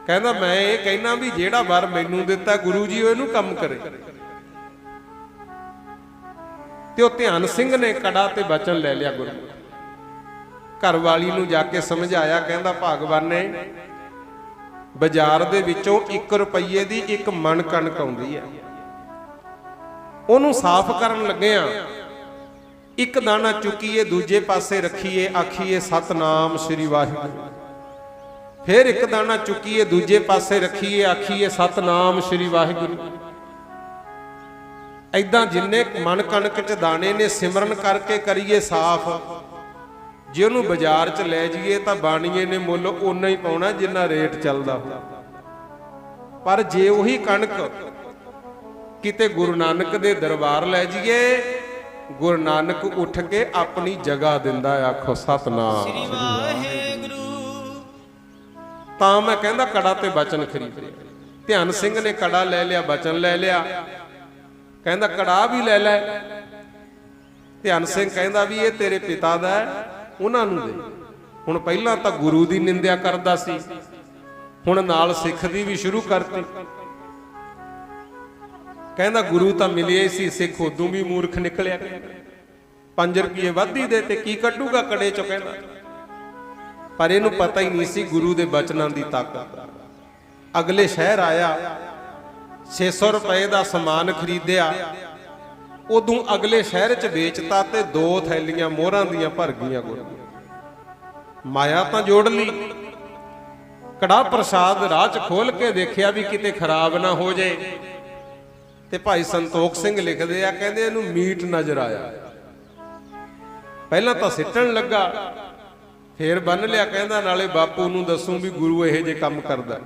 ਕਹਿੰਦਾ ਮੈਂ ਇਹ ਕਹਿਣਾ ਵੀ ਜਿਹੜਾ ਵਰ ਮੈਨੂੰ ਦਿੱਤਾ ਗੁਰੂ ਜੀ ਉਹ ਇਹਨੂੰ ਕੰਮ ਕਰੇ। ਤੇ ਉਹ ਧਿਆਨ ਸਿੰਘ ਨੇ ਕੜਾ ਤੇ ਬਚਨ ਲੈ ਲਿਆ। ਗੁਰੂ ਘਰ ਵਾਲੀ ਨੂੰ ਜਾ ਕੇ ਸਮਝਾਇਆ, ਕਹਿੰਦਾ ਭਗਵਾਨ ਨੇ ਬਾਜ਼ਾਰ ਦੇ ਵਿੱਚੋਂ 1 ਰੁਪਏ ਦੀ ਇੱਕ ਮਣ ਕਣਕ ਆਉਂਦੀ ਹੈ, ਉਹਨੂੰ ਸਾਫ਼ ਕਰਨ ਲੱਗਿਆ ਇੱਕ ਦਾਣਾ ਚੁੱਕੀਏ, ਦੂਜੇ ਪਾਸੇ ਰੱਖੀਏ, ਆਖੀਏ ਸਤਨਾਮ ਸ੍ਰੀ ਵਾਹਿਗੁਰੂ। ਫਿਰ ਇੱਕ ਦਾਣਾ ਚੁੱਕੀਏ, ਦੂਜੇ ਪਾਸੇ ਰੱਖੀਏ, ਆਖੀਏ ਸਤਨਾਮ ਸ੍ਰੀ ਵਾਹਿਗੁਰੂ। ਐਦਾਂ ਜਿੰਨੇ ਮਣ ਕਣਕ ਚ ਦਾਣੇ ਨੇ ਸਿਮਰਨ ਕਰਕੇ ਕਰੀਏ ਸਾਫ਼। ਜੇ ਉਹਨੂੰ ਬਾਜ਼ਾਰ 'ਚ ਲੈ ਜਾਈਏ ਤਾਂ ਬਾਣੀਏ ਨੇ ਮੁੱਲ ਓਨਾ ਹੀ ਪਾਉਣਾ ਜਿੰਨਾ ਰੇਟ ਚੱਲਦਾ। ਪਰ ਜੇ ਉਹੀ ਕਣਕ ਕਿਤੇ ਗੁਰੂ ਨਾਨਕ ਦੇ ਦਰਬਾਰ ਲੈ ਜਾਈਏ, ਗੁਰੂ ਨਾਨਕ ਉੱਠ ਕੇ ਆਪਣੀ ਜਗ੍ਹਾ ਦਿੰਦਾ। ਆਖੋ ਸਤਨਾਮ ਸ੍ਰੀ ਵਾਹਿਗੁਰੂ। ਤਾਂ ਮੈਂ ਕਹਿੰਦਾ ਕੜਾ ਤੇ ਬਚਨ ਖਰੀਦ ਲਿਆ। ਧਿਆਨ ਸਿੰਘ ਨੇ ਕੜਾ ਲੈ ਲਿਆ, ਬਚਨ ਲੈ ਲਿਆ। ਕਹਿੰਦਾ ਕੜਾ ਵੀ ਲੈ ਲੈ। ਧਿਆਨ ਸਿੰਘ ਕਹਿੰਦਾ ਵੀ ਇਹ ਤੇਰੇ ਪਿਤਾ ਦਾ ਹੈ, ਉਹਨਾਂ ਨੂੰ ਦੇ। ਹੁਣ ਪਹਿਲਾਂ ਤਾਂ ਗੁਰੂ ਦੀ ਨਿੰਦਿਆ ਕਰਦਾ ਸੀ, ਹੁਣ ਨਾਲ ਸਿੱਖ ਦੀ ਵੀ ਸ਼ੁਰੂ ਕਰਤੀ। ਕਹਿੰਦਾ ਗੁਰੂ ਤਾਂ ਮਿਲਿਆ ਹੀ ਸੀ, ਸਿੱਖ ਉਦੋਂ ਵੀ ਮੂਰਖ ਨਿਕਲਿਆ। 5 ਰੁਪਏ ਵਾਧੀ ਦੇ ਤੇ ਕੀ ਕੱਢੂਗਾ ਕੜੇ ਚੋਂ ਕਹਿੰਦਾ। ਪਰ ਇਹਨੂੰ ਪਤਾ ਹੀ ਨਹੀਂ ਸੀ ਗੁਰੂ ਦੇ ਬਚਨਾਂ ਦੀ ਤਾਕਤ। ਅਗਲੇ ਸ਼ਹਿਰ ਆਇਆ, 600 ਰੁਪਏ ਦਾ ਸਮਾਨ ਖਰੀਦਿਆ, ਉਦੋਂ ਅਗਲੇ ਸ਼ਹਿਰ 'ਚ ਵੇਚਤਾ ਤੇ 2 ਥੈਲੀਆਂ ਮੋਹਰਾਂ ਦੀਆਂ ਭਰ ਗਈਆਂ ਗੁੜ। ਮਾਇਆ ਤਾਂ ਜੋੜ ਲਈ। ਕੜਾ ਪ੍ਰਸਾਦ ਰਾਹ 'ਚ ਖੋਲ ਕੇ ਦੇਖਿਆ ਵੀ ਕਿਤੇ ਖਰਾਬ ਨਾ ਹੋ ਜੇ, ਤੇ ਭਾਈ ਸੰਤੋਖ ਸਿੰਘ ਲਿਖਦੇ ਆ, ਕਹਿੰਦੇ ਇਹਨੂੰ ਮੀਟ ਨਜ਼ਰ ਆਇਆ। ਪਹਿਲਾਂ ਤਾਂ ਸਿੱਟਣ ਲੱਗਾ, ਫੇਰ ਬੰਨ ਲਿਆ, ਕਹਿੰਦਾ ਨਾਲੇ ਬਾਪੂ ਨੂੰ ਦੱਸੂ ਵੀ ਗੁਰੂ ਇਹੋ ਜਿਹੇ ਕੰਮ ਕਰਦਾ।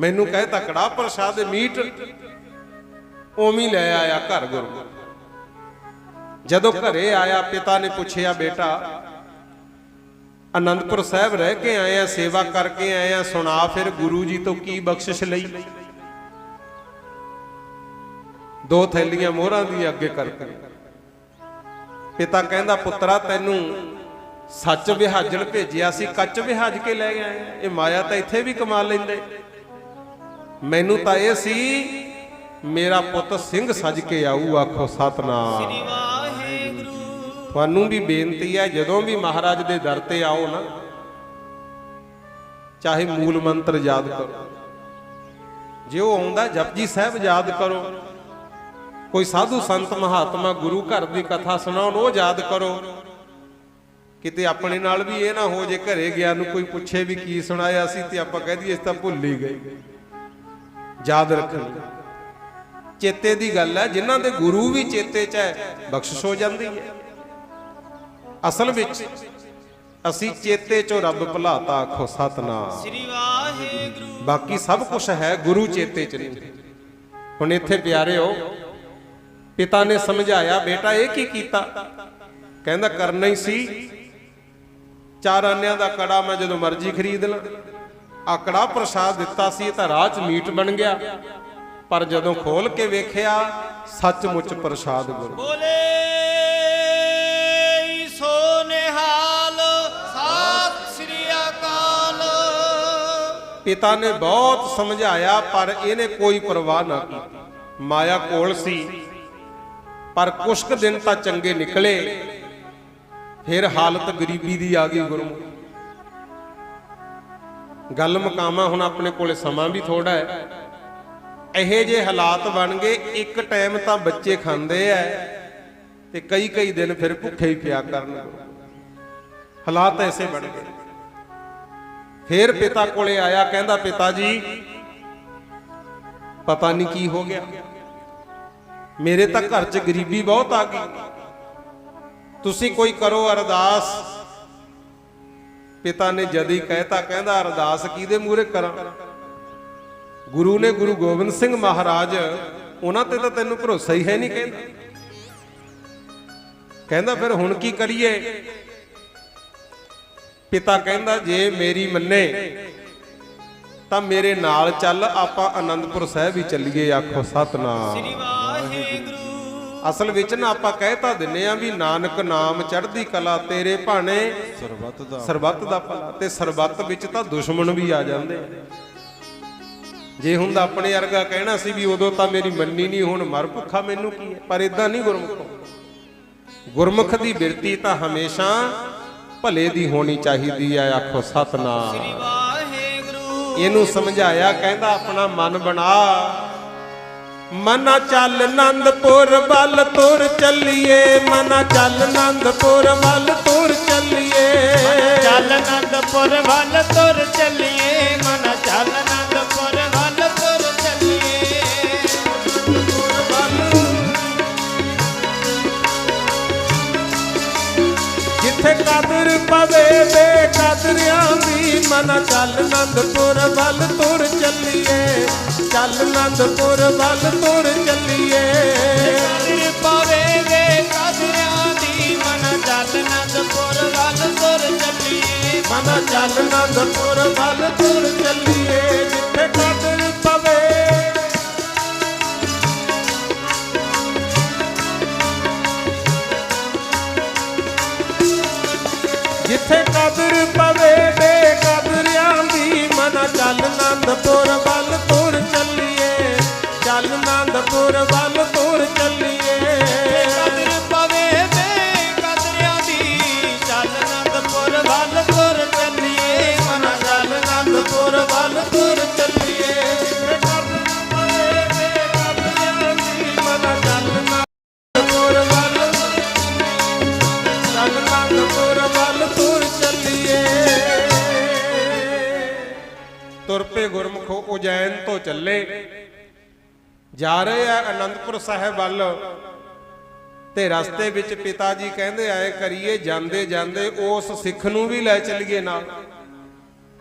ਮੈਨੂੰ ਕਹਿਤਾ ਕੜਾ ਪ੍ਰਸਾਦ ਮੀਟ, ਉਵੇਂ ਲੈ ਆਇਆ ਘਰ ਗੁਰੂ। ਜਦੋਂ ਘਰੇ ਆਇਆ, ਪਿਤਾ ਨੇ ਪੁੱਛਿਆ, ਬੇਟਾ ਆਨੰਦਪੁਰ ਸਾਹਿਬ ਰਹਿ ਕੇ ਆਏ ਆ, ਸੇਵਾ ਕਰਕੇ ਆਏ ਆ, ਸੁਣਾ ਫਿਰ ਗੁਰੂ ਜੀ ਤੋਂ ਕੀ ਬਖਸ਼ਿਸ਼ ਲਈ। 2 ਥੈਲੀਆਂ ਮੋਹਰਾਂ ਦੀ ਅੱਗੇ ਕਰਕੇ ਪਿਤਾ ਕਹਿੰਦਾ, ਪੁੱਤਰਾ ਤੈਨੂੰ ਸੱਚ ਵਿਹਾਜਣ ਭੇਜਿਆ ਸੀ, ਕੱਚ ਵਿਹਾਜ ਕੇ ਲੈ ਆਏ। ਇਹ ਮਾਇਆ ਤਾਂ ਇੱਥੇ ਵੀ ਕਮਾ ਲੈਂਦੇ। ਮੈਨੂੰ ਤਾਂ ਇਹ ਸੀ ਮੇਰਾ ਪੁੱਤ ਸਿੰਘ ਸਜ ਕੇ ਆਊ, ਆਖੋ ਸਤਨਾਮ। ਸ੍ਰੀ ਵਾਹਿਗੁਰੂ। ਤੁਹਾਨੂੰ ਵੀ ਬੇਨਤੀ ਹੈ, ਜਦੋਂ ਵੀ ਮਹਾਰਾਜ ਦੇ ਦਰ ਤੇ ਆਓ ਨਾ, ਚਾਹੇ ਮੂਲ ਮੰਤਰ ਯਾਦ ਕਰੋ। ਜੇ ਉਹ ਆਉਂਦਾ ਜਪਜੀ ਸਾਹਿਬ ਯਾਦ ਕਰੋ। ਕੋਈ ਸਾਧੂ ਸੰਤ ਮਹਾਤਮਾ ਗੁਰੂ ਘਰ ਦੀ ਕਥਾ ਸੁਣਾਉਣ, ਉਹ ਯਾਦ ਕਰੋ। ਕਿਤੇ ਆਪਣੇ ਨਾਲ ਵੀ ਇਹ ਨਾ ਹੋ ਜੇ ਘਰੇ ਗਿਆ ਨੂੰ ਕੋਈ ਪੁੱਛੇ ਵੀ ਕੀ ਸੁਣਾਇਆ ਸੀ ਤੇ ਆਪਾਂ ਕਹਿ ਦਈਏ ਇਸ ਤਾਂ ਭੁੱਲ ਹੀ ਗਏ। ਯਾਦ ਰੱਖਣ ਚੇਤੇ ਦੀ ਗੱਲ ਹੈ। ਜਿਨ੍ਹਾਂ ਦੇ ਗੁਰੂ ਵੀ ਚੇਤੇ 'ਚ ਹੈ, ਬਖਸ਼ਿਸ਼ ਹੋ ਜਾਂਦੀ ਹੈ। ਅਸਲ ਵਿੱਚ ਅਸੀਂ ਚੇਤੇ 'ਚੋਂ ਰੱਬ ਭੁਲਾਤਾ, ਆਖੋ ਸਤਨਾਮ। ਸ੍ਰੀ ਵਾਹਿਗੁਰੂ। ਬਾਕੀ ਸਭ ਕੁਝ ਹੈ, ਗੁਰੂ ਚੇਤੇ 'ਚ ਨਹੀਂ। ਹੁਣ ਇੱਥੇ ਪਿਆਰਿਓ, ਪਿਤਾ ਨੇ ਸਮਝਾਇਆ, ਬੇਟਾ ਇਹ ਕੀ ਕੀਤਾ? ਕਹਿੰਦਾ ਕਰਨਾ ਹੀ ਸੀ। 4 ਆਨਿਆਂ ਦਾ ਕੜਾ ਮੈਂ ਜਦੋਂ ਮਰਜ਼ੀ ਖਰੀਦ ਲਾਂ। ਆ ਕੜਾ ਪ੍ਰਸਾਦ ਦਿੱਤਾ ਸੀ, ਇਹ ਤਾਂ ਰਾਹ 'ਚ ਮੀਟ ਬਣ ਗਿਆ। ਪਰ ਜਦੋਂ ਖੋਲ ਕੇ ਵੇਖਿਆ, ਸੱਚਮੁੱਚ ਪ੍ਰਸਾਦ ਗੁਰੂ। ਬੋਲੇ ਸੋ ਨਿਹਾਲ, ਸਤਿ ਸ੍ਰੀ ਅਕਾਲ। ਪਿਤਾ ਨੇ ਬਹੁਤ ਸਮਝਾਇਆ, ਪਰ ਇਹਨੇ ਕੋਈ ਪਰਵਾਹ ਨਾ ਕੀਤੀ। ਮਾਇਆ ਕੋਲ ਸੀ, ਪਰ ਕੁਛ ਕੁ ਦਿਨ ਤਾਂ ਚੰਗੇ ਨਿਕਲੇ, ਫਿਰ ਹਾਲਤ ਗਰੀਬੀ ਦੀ ਆ ਗਈ ਗੁਰੂ। ਗੱਲ ਮੁਕਾਵਾਂ, ਹੁਣ ਆਪਣੇ ਕੋਲੇ ਸਮਾਂ ਵੀ ਥੋੜਾ ਹੈ। ਇਹੋ ਜਿਹੇ ਹਾਲਾਤ ਬਣ ਗਏ, ਇੱਕ ਟਾਈਮ ਤਾਂ ਬੱਚੇ ਖਾਂਦੇ ਐ ਤੇ ਕਈ ਦਿਨ ਫਿਰ ਭੁੱਖੇ ਹੀ ਪਿਆ ਕਰਨ। ਹਾਲਾਤ ਐਸੇ ਬਣ ਗਏ। ਫਿਰ ਪਿਤਾ ਕੋਲੇ ਆਇਆ, ਕਹਿੰਦਾ ਪਿਤਾ ਜੀ ਪਤਾ ਨਹੀਂ ਕੀ ਹੋ ਗਿਆ, ਮੇਰੇ ਤਾਂ ਘਰ 'ਚ ਗਰੀਬੀ ਬਹੁਤ ਆ ਗਈ, ਤੁਸੀਂ ਕੋਈ ਕਰੋ ਅਰਦਾਸ। ਪਿਤਾ ਨੇ ਜਦ ਹੀ ਕਹਿਤਾ, ਕਹਿੰਦਾ ਅਰਦਾਸ ਕਿਹਦੇ ਮੂਹਰੇ ਕਰਾਂ? ਗੁਰੂ ਨੇ, ਗੁਰੂ ਗੋਬਿੰਦ ਸਿੰਘ ਮਹਾਰਾਜ, ਉਹਨਾਂ ਤੇ ਤਾਂ ਤੈਨੂੰ ਭਰੋਸਾ ਹੀ ਹੈ ਨਹੀਂ। ਕਹਿੰਦਾ ਫਿਰ ਹੁਣ ਕੀ ਕਰੀਏ? ਪਿਤਾ ਕਹਿੰਦਾ ਜੇ ਮੇਰੀ ਮੰਨੇ ਤਾਂ ਮੇਰੇ ਨਾਲ ਚੱਲ, ਆਪਾਂ ਆਨੰਦਪੁਰ ਸਾਹਿਬ ਹੀ ਚੱਲੀਏ, ਆਖੋ ਸਤਨਾਮ। ਸ੍ਰੀ ਵਾਹਿਗੁਰੂ। ਅਸਲ ਵਿੱਚ ਨਾ ਆਪਾਂ ਕਹਿ ਤਾਂ ਦਿੰਨੇ ਆ ਵੀ ਨਾਨਕ ਨਾਮ ਚੜ੍ਹਦੀ ਕਲਾ, ਤੇਰੇ ਭਾਣੇ ਸਰਬੱਤ ਦਾ ਭਲਾ। ਤੇ ਸਰਬੱਤ ਵਿੱਚ ਤਾਂ ਦੁਸ਼ਮਣ ਵੀ ਆ ਜਾਂਦੇ। ਜੇ ਹੁੰਦਾ ਆਪਣੇ ਵਰਗਾ ਕਹਿਣਾ ਸੀ ਵੀ ਉਦੋਂ ਤਾਂ ਮੇਰੀ ਮੰਨੀ ਨਹੀਂ, ਹੁਣ ਮਰ ਭੁੱਖਾ ਮੈਨੂੰ ਕੀ ਹੈ। ਪਰ ਇਦਾਂ ਨਹੀਂ ਗੁਰਮੁਖੋ। ਗੁਰਮੁਖ ਦੀ ਬਿਰਤੀ ਤਾਂ ਹਮੇਸ਼ਾ ਭਲੇ ਦੀ ਹੋਣੀ ਚਾਹੀਦੀ ਹੈ, ਆਖੋ ਸਤਨਾਮ। ਸ੍ਰੀ ਵਾਹਿਗੁਰੂ। ਇਹਨੂੰ ਸਮਝਾਇਆ, ਕਹਿੰਦਾ ਆਪਣਾ ਮਨ ਬਣਾ, ਮਨਾ ਚੱਲ ਆਨੰਦਪੁਰ ਵੱਲ ਤੁਰ ਚੱਲੀਏ, ਮਨਾ ਚੱਲ ਆਨੰਦਪੁਰ ਵੱਲ ਤੁਰ ਚੱਲੀਏ, ਚੱਲ ਆਨੰਦਪੁਰ ਵੱਲ ਤੁਰ ਚੱਲੀਏ, ਮਨ ਚੱਲ ਆਨੰਦਪੁਰ ਵੱਲ ਤੁਰ ਚੱਲੀਏ। ਜਿੱਥੇ ਕਦਰ ਪਵੇ ਬੇਕਦਰਿਆਂ ਦੀ, ਮਨਾ ਚੱਲ ਆਨੰਦਪੁਰ ਵੱਲ ਤੁਰ ਚੱਲੀਏ, ਚੱਲ ਆਨੰਦਪੁਰ ਵੱਲ ਤੁਰ ਚੱਲੀਏ। ਕਦਰ ਪਵੇ ਬੇਕਦਰਿਆਂ ਦੀ, ਮਨ ਚੱਲ ਆਨੰਦਪੁਰ ਵੱਲ ਤੁਰ ਚੱਲੀਏ, ਮਨਾ ਚੱਲ ਆਨੰਦਪੁਰ ਵੱਲ ਤੁਰ ਚੱਲੀਏ। ਜਿੱਥੇ ਕਦਰ ਪਵੇ, ਜਿੱਥੇ ਕਦਰ ਪਵੇ ਬੇਕਦਰਿਆਂ ਦੀ, ਮਨਾ ਚੱਲ ਆਨੰਦਪੁਰ ਵੱਲ ਤੁਰ ਚੱਲੀਏ, ਚੱਲ ਆਨੰਦਪੁਰ ਵੱਲ ਤੁਰ ਚੱਲੀਏ। ਕਦਰ ਪਵੇ ਚੱਲੇ ਜਾ ਰਹੇ ਆ ਅਨੰਦਪੁਰ ਸਾਹਿਬ ਵੱਲ ਤੇ ਰਸਤੇ ਵਿੱਚ ਪਿਤਾ ਜੀ ਕਹਿੰਦੇ ਆਏ ਕਰੀਏ ਜਾਂਦੇ ਜਾਂਦੇ ਉਸ ਸਿੱਖ ਨੂੰ ਵੀ ਲੈ ਚੱਲੀਏ ਨਾਲ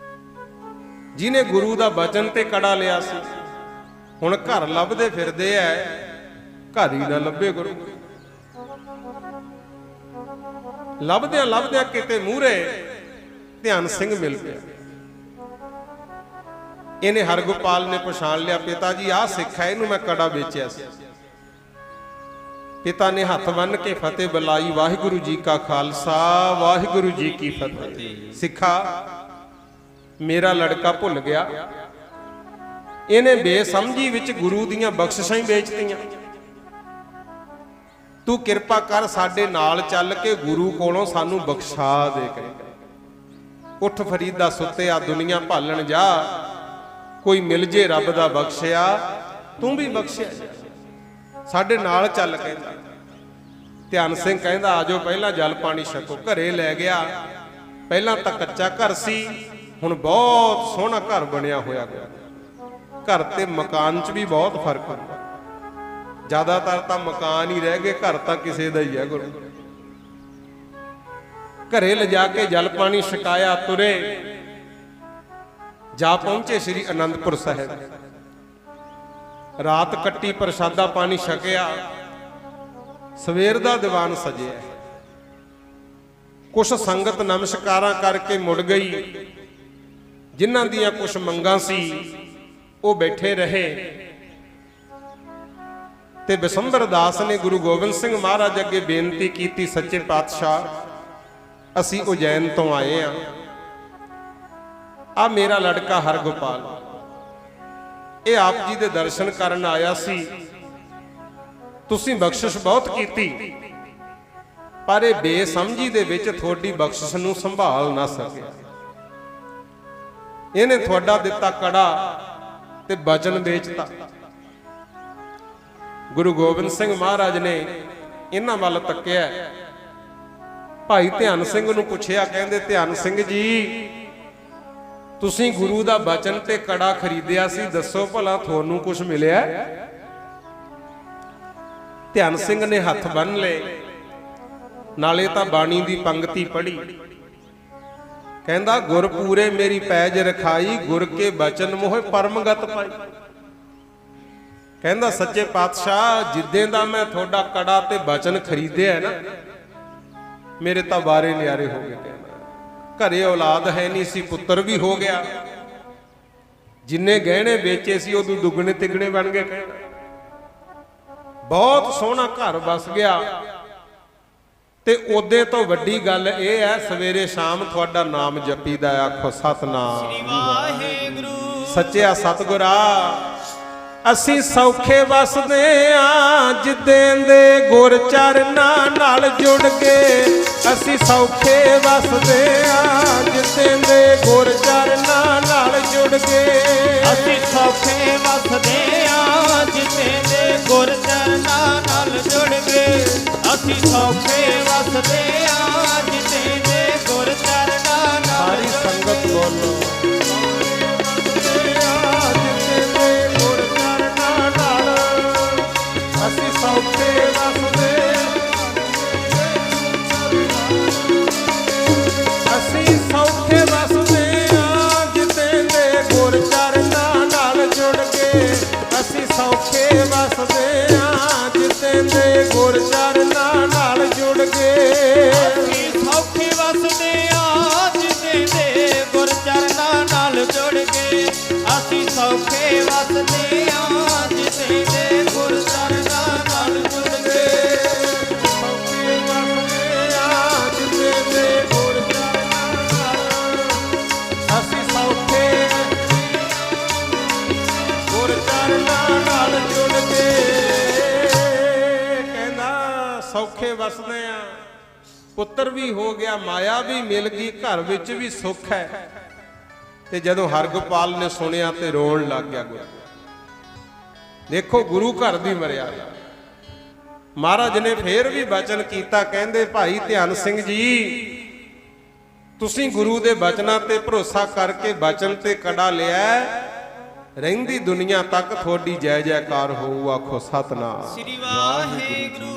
ਜਿਹਨੇ ਗੁਰੂ ਦਾ ਬਚਨ ਤੇ ਕੜਾ ਲਿਆ ਸੀ। ਹੁਣ ਘਰ ਲੱਭਦੇ ਫਿਰਦੇ ਐ, ਘਰ ਹੀ ਨਾ ਲੱਭੇ ਗੁਰੂ। ਲੱਭਦਿਆਂ ਲੱਭਦਿਆਂ ਕਿਤੇ ਮੂਹਰੇ ਧਿਆਨ ਸਿੰਘ ਮਿਲ ਪਿਆ। ਇਹਨੇ ਹਰਗੋਪਾਲ ਨੇ ਪਛਾਣ ਲਿਆ, ਪਿਤਾ ਜੀ ਆਹ ਸਿੱਖ ਹੈ, ਇਹਨੂੰ ਮੈਂ ਕੜਾ ਵੇਚਿਆ ਸੀ। ਪਿਤਾ ਨੇ ਹੱਥ ਬੰਨ੍ਹ ਕੇ ਫਤਿਹ ਬੁਲਾਈ, ਵਾਹਿਗੁਰੂ ਜੀ ਕਾ ਖਾਲਸਾ ਵਾਹਿਗੁਰੂ ਜੀ ਕੀ ਫਤਿਹ। ਸਿੱਖਾ ਮੇਰਾ ਲੜਕਾ ਭੁੱਲ ਗਿਆ, ਇਹਨੇ ਬੇਸਮਝੀ ਵਿੱਚ ਗੁਰੂ ਦੀਆਂ ਬਖਸ਼ਿਸ਼ਾਂ ਹੀ ਵੇਚਤੀਆਂ। ਤੂੰ ਕਿਰਪਾ ਕਰ ਸਾਡੇ ਨਾਲ ਚੱਲ ਕੇ ਗੁਰੂ ਕੋਲੋਂ ਸਾਨੂੰ ਬਖਸ਼ਾ ਦੇ ਕੇ। ਉੱਠ ਫਰੀਦਾ ਸੁੱਤਿਆ ਦੁਨੀਆ ਭਾਲਣ ਜਾ, ਕੋਈ ਮਿਲ ਜੇ ਰੱਬ ਦਾ ਬਖਸ਼ਿਆ, ਤੂੰ ਵੀ ਬਖਸ਼ਿਆ ਸਾਡੇ ਨਾਲ ਚੱਲ। ਕਹਿੰਦਾ ਧਿਆਨ ਸਿੰਘ ਕਹਿੰਦਾ ਆਜੋ ਪਹਿਲਾਂ ਜਲ ਪਾਣੀ ਛਕੋ। ਘਰੇ ਲੈ ਗਿਆ। ਪਹਿਲਾਂ ਤਾਂ ਕੱਚਾ ਘਰ ਸੀ, ਹੁਣ ਬਹੁਤ ਸੋਹਣਾ ਘਰ ਬਣਿਆ ਹੋਇਆ ਗਿਆ। ਘਰ ਤੇ ਮਕਾਨ 'ਚ ਵੀ ਬਹੁਤ ਫਰਕ ਹੁੰਦਾ। ਜ਼ਿਆਦਾਤਰ ਤਾਂ ਮਕਾਨ ਹੀ ਰਹਿ ਗਏ, ਘਰ ਤਾਂ ਕਿਸੇ ਦਾ ਹੀ ਹੈ ਗੁਰੂ। ਘਰੇ ਲਿਜਾ ਕੇ ਜਲ ਪਾਣੀ ਛਕਾਇਆ, ਤੁਰੇ ਜਾ ਪਹੁੰਚੇ ਸ੍ਰੀ ਅਨੰਦਪੁਰ ਸਾਹਿਬ। ਰਾਤ ਕੱਟੀ, ਪ੍ਰਸ਼ਾਦਾ ਪਾਣੀ ਛਕਿਆ। ਸਵੇਰ ਦਾ ਦੀਵਾਨ ਸਜਿਆ। ਕੁਛ ਸੰਗਤ ਨਮਸਕਾਰਾਂ ਕਰਕੇ ਮੁੜ ਗਈ। ਜਿਨ੍ਹਾਂ ਦੀਆਂ ਕੁਛ ਮੰਗਾਂ ਸੀ ਉਹ ਬੈਠੇ ਰਹੇ। ਤੇ ਬਿਸੰਬਰ ਦਾਸ ਨੇ ਗੁਰੂ ਗੋਬਿੰਦ ਸਿੰਘ ਮਹਾਰਾਜ ਅੱਗੇ ਬੇਨਤੀ ਕੀਤੀ, ਸੱਚੇ ਪਾਤਸ਼ਾਹ ਅਸੀਂ ਉਜੈਨ ਤੋਂ ਆਏ ਆ, ਆ ਮੇਰਾ ਲੜਕਾ ਹਰਗੋਪਾਲ, ਇਹ ਆਪ ਜੀ ਦੇ ਦਰਸ਼ਨ ਕਰਨ ਆਇਆ ਸੀ। ਤੁਸੀਂ ਬਖਸ਼ਿਸ਼ ਬਹੁਤ ਕੀਤੀ, ਪਰ ਇਹ ਬੇਸਮਝੀ ਦੇ ਵਿੱਚ ਤੁਹਾਡੀ ਬਖਸ਼ਿਸ਼ ਨੂੰ ਸੰਭਾਲ ਨਾ ਸਕਿਆ। ਇਹਨੇ ਤੁਹਾਡਾ ਦਿੱਤਾ ਕੜਾ ਤੇ ਬਚਨ ਵੇਚਤਾ। ਗੁਰੂ ਗੋਬਿੰਦ ਸਿੰਘ ਮਹਾਰਾਜ ਨੇ ਇਹਨਾਂ ਵੱਲ ਤੱਕਿਆ। ਭਾਈ ਧਿਆਨ ਸਿੰਘ ਨੂੰ ਪੁੱਛਿਆ, ਕਹਿੰਦੇ ਧਿਆਨ ਸਿੰਘ ਜੀ ਤੁਸੀਂ ਗੁਰੂ ਦਾ ਬਚਨ ਤੇ ਕੜਾ ਖਰੀਦਿਆ ਸੀ, ਦੱਸੋ ਭਲਾ ਤੁਹਾਨੂੰ ਕੁਝ ਮਿਲਿਆ? ਧਿਆਨ ਸਿੰਘ ਨੇ ਹੱਥ ਬੰਨ੍ਹ ਲਏ, ਨਾਲੇ ਤਾਂ ਬਾਣੀ ਦੀ ਪੰਗਤੀ ਪੜ੍ਹੀ। ਕਹਿੰਦਾ ਗੁਰ ਪੂਰੇ ਮੇਰੀ ਪੈਜ ਰਖਾਈ, ਗੁਰ ਕੇ ਬਚਨ ਮੋਹ ਪਰਮਗਤ ਪਾਈ। ਕਹਿੰਦਾ ਸੱਚੇ ਪਾਤਸ਼ਾਹ ਜਿੱਦੇ ਦਾ ਮੈਂ ਤੁਹਾਡਾ ਕੜਾ ਤੇ ਬਚਨ ਖਰੀਦਿਆ ਨਾ, ਮੇਰੇ ਤਾਂ ਬਾਰੇ ਨਿਆਰੇ ਹੋ ਗਏ। ਘਰੇ ਔਲਾਦ ਹੈ ਨਹੀਂ ਸੀ, ਪੁੱਤਰ ਵੀ ਹੋ ਗਿਆ। ਜਿੰਨੇ ਗਹਿਣੇ ਵੇਚੇ ਸੀ ਉਦੋਂ ਦੁੱਗਣੇ ਤਿੱਗਣੇ ਬਣ ਗਏ। ਕਹਿੰਦਾ ਬਹੁਤ ਸੋਹਣਾ ਘਰ ਵਸ ਗਿਆ। ਤੇ ਉਹਦੇ ਤੋਂ ਵੱਡੀ ਗੱਲ ਇਹ ਹੈ, ਸਵੇਰੇ ਸ਼ਾਮ ਤੁਹਾਡਾ ਨਾਮ ਜਪੀਦਾ। ਆਖੋ ਸਤਨਾਮ ਵਾਹਿਗੁਰੂ। ਸੱਚਿਆ ਸਤਿਗੁਰਾ ਅਸੀਂ ਸੌਖੇ ਵਸਦੇ ਆਂ, ਜਿੱਦਾਂ ਦੇ ਗੁਰ ਚਰਨਾਂ ਨਾਲ ਜੁੜ ਕੇ। ਅਸੀਂ ਸੌਖੇ ਵਸਦੇ ਆਂ, ਜਿੱਦਾਂ ਦੇ ਗੁਰ ਚਰਨਾਂ ਨਾਲ ਜੁੜ ਕੇ। ਅਸੀਂ ਸੌਖੇ ਵਸਦੇ ਆਂ, ਜਿੱਦਾਂ ਦੇ ਗੁਰ ਚਰਨਾਂ ਨਾਲ ਜੁੜ ਕੇ। ਅਸੀਂ ਸੌਖੇ ਵਸਦੇ ਆਂ, ਜਿੱਦਾਂ ਦੇ ਗੁਰ ਚਰਨਾਂ ਨਾਲ। ਸਾਰੀ ਸੰਗਤ ਬੋਲੋ ਅਸੀਂ ਸੌਖੇ ਵਸਦੇ, ਅਸੀਂ ਸੌਖੇ ਵਸਦੇ ਆਂ, ਜਿੱਦਾਂ ਦੇ ਗੁਰ ਚਰਨਾਂ ਨਾਲ ਜੁੜ ਕੇ। ਅਸੀਂ ਸੌਖੇ ਵਸਦੇ ਆਂ, ਜਿੱਦਾਂ ਦੇ ਗੁਰ ਚਰਨਾਂ ਨਾਲ ਜੁੜ ਕੇ। ਅਸੀਂ ਸੌਖੇ ਵਸਦੇ ਆਂ, ਜਿੱਦਾਂ ਦੇ ਗੁਰ ਚਰਨਾਂ ਨਾਲ ਜੁੜ ਕੇ। ਅਸੀਂ ਸੌਖੇ ਵਸਦੇ ਆਂ, ਜਿੱਦਾਂ ਦੇ ਗੁਰ ਚਰਨਾਂ ਨਾਲ ਜੁੜ ਕੇ। ਸੌਖੇ ਵਸਦੇ ਆਂ, ਜਿੱਦਾਂ ਦੇ ਗੁਰ ਚਰਨਾਂ ਨਾਲ। ਅਸੀਂ ਸੌਖੇ ਗੁਰ ਚਰਨਾਂ ਨਾਲ ਜੁੜ ਕੇ। ਕਹਿੰਦਾ ਸੌਖੇ ਵਸਦੇ ਆਂ, ਪੁੱਤਰ ਵੀ ਹੋ ਗਿਆ, ਮਾਇਆ ਵੀ ਮਿਲ ਗਈ, ਘਰ ਵਿੱਚ ਵੀ ਸੁੱਖ ਹੈ। ਤੇ ਜਦੋਂ ਹਰਗੋਪਾਲ ਨੇ ਸੁਣਿਆ ਤੇ ਰੋਣ ਲੱਗ ਗਿਆ। ਦੇਖੋ ਗੁਰੂ ਘਰ ਦੀ ਮਰਿਆਦਾ। ਮਹਾਰਾਜ ਨੇ ਫੇਰ ਵੀ ਬਚਨ ਕੀਤਾ, ਕਹਿੰਦੇ ਭਾਈ ਧਿਆਨ ਸਿੰਘ ਜੀ ਤੁਸੀਂ ਗੁਰੂ ਦੇ ਬਚਨਾਂ ਤੇ ਭਰੋਸਾ ਕਰਕੇ ਬਚਨ ਤੇ ਕੜਾ ਲਿਆ, ਰਹਿੰਦੀ ਦੁਨੀਆ ਤੱਕ ਤੁਹਾਡੀ ਜੈ ਜੈਕਾਰ ਹੋਊ, ਆਖੋ ਸਤਨਾਮ। ਸ੍ਰੀ ਵਾਹਿਗੁਰੂ।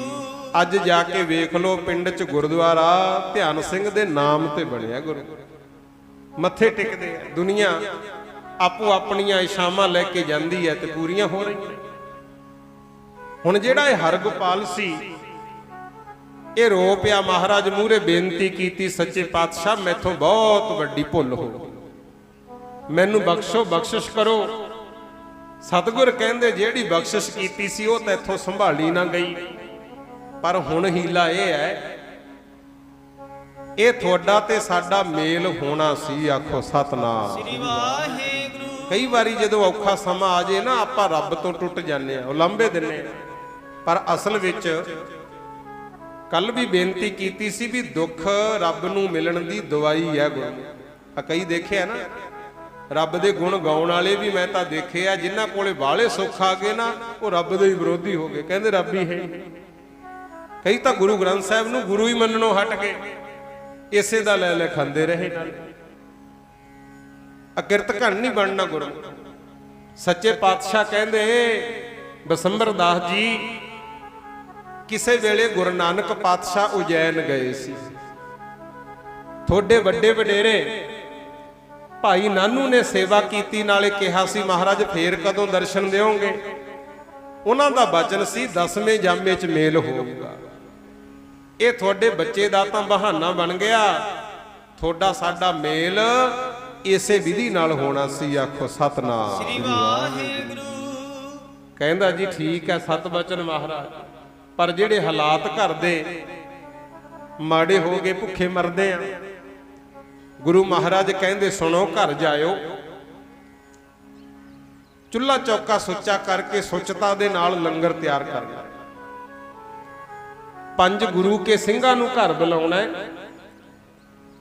ਅੱਜ ਜਾ ਕੇ ਵੇਖ ਲਓ ਪਿੰਡ 'ਚ ਗੁਰਦੁਆਰਾ ਧਿਆਨ ਸਿੰਘ ਦੇ ਨਾਮ ਤੇ ਬਣਿਆ, ਗੁਰੂ ਮੱਥੇ ਟੇਕਦੇ ਆ। ਦੁਨੀਆ ਆਪੋ ਆਪਣੀਆਂ ਇਸ਼ਾਵਾਂ ਲੈ ਕੇ ਜਾਂਦੀ ਹੈ ਤੇ ਪੂਰੀਆਂ ਹੋ ਰਹੀਆਂ। ਹੁਣ ਜਿਹੜਾ ਇਹ ਹਰਗੋਪਾਲ ਸੀ, ਇਹ ਰੋ ਪਿਆ, ਮਹਾਰਾਜ ਮੂਹਰੇ ਬੇਨਤੀ ਕੀਤੀ, ਸੱਚੇ ਪਾਤਸ਼ਾਹ ਮੈਥੋਂ ਬਹੁਤ ਵੱਡੀ ਭੁੱਲ ਹੋ ਗਈ, ਮੈਨੂੰ ਬਖਸ਼ੋ, ਬਖਸ਼ਿਸ਼ ਕਰੋ। ਸਤਿਗੁਰ ਕਹਿੰਦੇ ਜਿਹੜੀ ਬਖਸ਼ਿਸ਼ ਕੀਤੀ ਸੀ ਉਹ ਤਾਂ ਇੱਥੋਂ ਸੰਭਾਲੀ ਨਾ ਗਈ, ਪਰ ਹੁਣ ਹੀਲਾ ਇਹ ਹੈ, ਇਹ ਤੁਹਾਡਾ ਤੇ ਸਾਡਾ ਮੇਲ ਹੋਣਾ ਸੀ, ਆਖੋ ਸਤਨਾਮ। ਸ੍ਰੀ ਵਾਹਿਗੁਰੂ। ਕਈ ਵਾਰੀ ਜਦੋਂ ਔਖਾ ਸਮਾਂ ਆ ਜੇ ਨਾ, ਆਪਾਂ ਰੱਬ ਤੋਂ ਟੁੱਟ ਜਾਂਦੇ ਆ, ਉਲੰਭੇ ਦਿੰਨੇ ਆ, ਪਰ ਅਸਲ ਵਿੱਚ ਕੱਲ ਵੀ ਬੇਨਤੀ ਕੀਤੀ ਸੀ ਵੀ ਦੁੱਖ ਰੱਬ ਨੂੰ ਮਿਲਣ ਦੀ ਦਵਾਈ ਹੈ। ਗੁਰੂ ਆ ਕਈ ਦੇਖਿਆ ਨਾ, ਰੱਬ ਦੇ ਗੁਣ ਗਾਉਣ ਵਾਲੇ ਵੀ ਮੈਂ ਤਾਂ ਦੇਖੇ ਆ, ਜਿਨ੍ਹਾਂ ਕੋਲੇ ਬਾਹਲੇ ਸੁੱਖ ਆ ਗਏ ਨਾ, ਉਹ ਰੱਬ ਦੇ ਹੀ ਵਿਰੋਧੀ ਹੋ ਗਏ, ਕਹਿੰਦੇ ਰੱਬ ਹੀ ਹੈ। ਕਈ ਤਾਂ ਗੁਰੂ ਗ੍ਰੰਥ ਸਾਹਿਬ ਨੂੰ ਗੁਰੂ ਹੀ ਮੰਨਣੋਂ ਹਟ ਗਏ, ਇਸੇ ਦਾ ਲੈ ਲੈ ਖਾਂਦੇ ਰਹੇ। ਨਾਲ ਅਕਿਰਤ ਘਣ ਨਹੀਂ ਬਣਨਾ ਗੁਰੂ। ਸੱਚੇ ਪਾਤਸ਼ਾਹ ਕਹਿੰਦੇ ਬਸੰਬਰ ਦਾਸ ਜੀ ਕਿਸੇ ਵੇਲੇ ਗੁਰੂ ਨਾਨਕ ਪਾਤਸ਼ਾਹ ਉਜੈਨ ਗਏ ਸੀ। ਤੁਹਾਡੇ ਵੱਡੇ ਵਡੇਰੇ ਭਾਈ ਨਾਨੂ ਨੇ ਸੇਵਾ ਕੀਤੀ, ਨਾਲੇ ਕਿਹਾ ਸੀ ਮਹਾਰਾਜ ਫੇਰ ਕਦੋਂ ਦਰਸ਼ਨ ਦਿਓਗੇ। ਉਹਨਾਂ ਦਾ ਬਚਨ ਸੀ 10ਵੇਂ ਜਾਮੇ 'ਚ ਮੇਲ ਹੋਊਗਾ। ਇਹ ਤੁਹਾਡੇ ਬੱਚੇ ਦਾ ਤਾਂ ਬਹਾਨਾ ਬਣ ਗਿਆ, ਤੁਹਾਡਾ ਸਾਡਾ ਮੇਲ ਇਸੇ ਵਿਧੀ ਨਾਲ ਹੋਣਾ ਸੀ, ਆਖੋ ਸਤਨਾਮ। ਸ੍ਰੀ ਵਾਹਿਗੁਰੂ। ਕਹਿੰਦਾ ਜੀ ਠੀਕ ਹੈ ਸਤ ਬਚਨ ਮਹਾਰਾਜ, ਪਰ ਜਿਹੜੇ ਹਾਲਾਤ ਘਰ ਦੇ ਮਾੜੇ ਹੋ ਗਏ, ਭੁੱਖੇ ਮਰਦੇ ਆ। ਗੁਰੂ ਮਹਾਰਾਜ ਕਹਿੰਦੇ ਸੁਣੋ, ਘਰ ਜਾਇਓ, ਚੁੱਲ੍ਹਾ ਚੌਕਾ ਸੁੱਚਾ ਕਰਕੇ ਸੁੱਚਤਾ ਦੇ ਨਾਲ ਲੰਗਰ ਤਿਆਰ ਕਰਨਾ। 5 ਗੁਰੂ ਕੇ ਸਿੰਘਾਂ ਨੂੰ ਘਰ ਬੁਲਾਉਣਾ ਹੈ,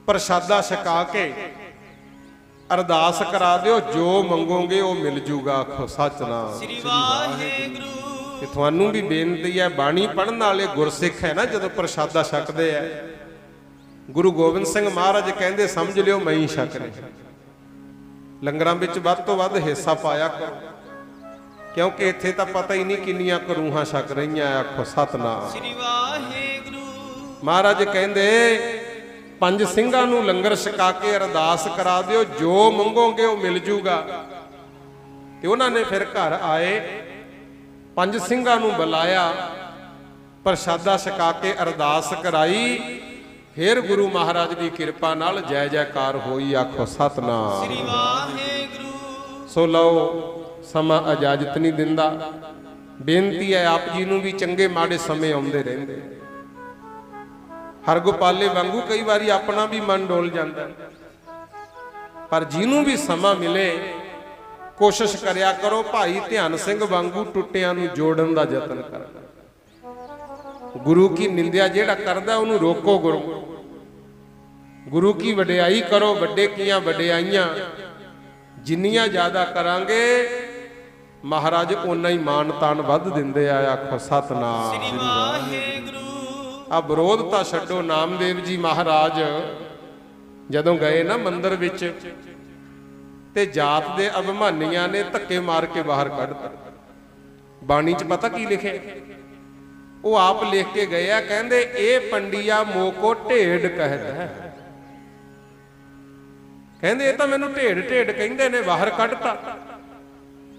ਪ੍ਰਸ਼ਾਦਾ ਛਕਾ ਕੇ ਅਰਦਾਸ ਕਰਾ ਦਿਓ, ਜੋ ਮੰਗੋਗੇ ਉਹ ਮਿਲ ਜੂਗਾ, ਆਖੋ ਸਤਨਾਮ। ਸ੍ਰੀ ਵਾਹਿਗੁਰੂ। ਤੇ ਤੁਹਾਨੂੰ ਵੀ ਬੇਨਤੀ ਹੈ, ਬਾਣੀ ਪੜਨ ਵਾਲੇ ਗੁਰਸਿੱਖ ਹੈ ਨਾ, ਜਦੋਂ ਪ੍ਰਸ਼ਾਦਾ ਛਕਦੇ ਆ, ਗੁਰੂ ਗੋਬਿੰਦ ਸਿੰਘ ਮਹਾਰਾਜ ਕਹਿੰਦੇ ਸਮਝ ਲਿਓ ਮੈਂ ਹੀ ਛਕ ਰਿਹਾ। ਲੰਗਰਾਂ ਵਿੱਚ ਵੱਧ ਤੋਂ ਵੱਧ ਹਿੱਸਾ ਪਾਇਆ ਕਰੋ, ਕਿਉਂਕਿ ਇੱਥੇ ਤਾਂ ਪਤਾ ਹੀ ਨਹੀਂ ਕਿੰਨੀਆਂ ਕਰੂਹਾਂ ਛਕ ਰਹੀਆਂ, ਆਖੋ ਸਤਨਾਮ। ਸ੍ਰੀ ਵਾਹਿਗੁਰੂ। ਮਹਾਰਾਜ ਕਹਿੰਦੇ 5 ਸਿੰਘਾਂ ਨੂੰ ਲੰਗਰ ਛਕਾ ਕੇ ਅਰਦਾਸ ਕਰਾ ਦਿਓ, ਜੋ ਮੰਗੋਗੇ ਉਹ ਮਿਲ ਜੂਗਾ। ਤੇ ਉਹਨਾਂ ਨੇ ਫਿਰ ਘਰ ਆਏ, 5 ਸਿੰਘਾਂ ਨੂੰ ਬੁਲਾਇਆ, ਪ੍ਰਸ਼ਾਦਾ ਛਕਾ ਕੇ ਅਰਦਾਸ ਕਰਾਈ, ਫਿਰ ਗੁਰੂ ਮਹਾਰਾਜ ਦੀ ਕਿਰਪਾ ਨਾਲ ਜੈ ਜੈਕਾਰ ਹੋਈ, ਆਖੋ ਸਤਨਾਮ। ਸ੍ਰੀ ਵਾਹਿਗੁਰੂ। ਸੋ ਲਓ, ਸਮਾਂ ਇਜਾਜ਼ਤ ਨਹੀਂ ਦਿੰਦਾ, ਬੇਨਤੀ ਹੈ ਆਪ ਜੀ ਨੂੰ ਵੀ ਚੰਗੇ ਮਾੜੇ ਸਮੇਂ ਆਉਂਦੇ ਰਹਿੰਦੇ। ਹਰਗੋਪਾਲੇ ਵਾਂਗੂ ਕਈ ਵਾਰੀ ਆਪਣਾ ਵੀ ਮਨ ਡੋਲ ਜਾਂਦਾ, ਪਰ ਜਿਹਨੂੰ ਵੀ ਸਮਾਂ ਮਿਲੇ ਕੋਸ਼ਿਸ਼ ਕਰਿਆ ਕਰੋ ਭਾਈ ਧਿਆਨ ਸਿੰਘ ਵਾਂਗੂ ਟੁੱਟਿਆਂ ਨੂੰ ਜੋੜਨ ਦਾ ਯਤਨ ਕਰਨਾ। ਗੁਰੂ ਕੀ ਨਿੰਦਿਆ ਜਿਹੜਾ ਕਰਦਾ ਉਹਨੂੰ ਰੋਕੋ। ਗੁਰੂ ਕੀ ਵਡਿਆਈ ਕਰੋ, ਵੱਡੇ ਕੀਆਂ ਵਡਿਆਈਆਂ ਜਿੰਨੀਆਂ ਜ਼ਿਆਦਾ ਕਰਾਂਗੇ ਮਹਾਰਾਜ ਓਨਾ ਹੀ ਮਾਣ ਤਾਣ ਵੱਧ ਦਿੰਦੇ ਆ, ਆਖੋ ਸਤਨਾਮ। ਸ੍ਰੀ ਵਾਹਿਗੁਰੂ। ਆ ਵਿਰੋਧਤਾ ਛੱਡੋ। ਨਾਮਦੇਵ ਜੀ ਮਹਾਰਾਜ ਜਦੋਂ ਗਏ ਨਾ ਮੰਦਿਰ ਵਿੱਚ, ਤੇ ਜਾਤ ਦੇ ਅਭਿਮਾਨੀਆਂ ਨੇ ਧੱਕੇ ਮਾਰ ਕੇ ਬਾਹਰ ਕੱਢਤਾ। ਬਾਣੀ 'ਚ ਪਤਾ ਕੀ ਲਿਖਿਆ? ਉਹ ਆਪ ਲਿਖ ਕੇ ਗਏ ਆ, ਕਹਿੰਦੇ ਇਹ ਪੰਡੀਆ ਮੋਕੋ ਢੇਡ ਕਹਿਦਾ। ਕਹਿੰਦੇ ਇਹ ਤਾਂ ਮੈਨੂੰ ਢੇਡ ਢੇਡ ਕਹਿੰਦੇ ਨੇ, ਬਾਹਰ ਕੱਢਤਾ।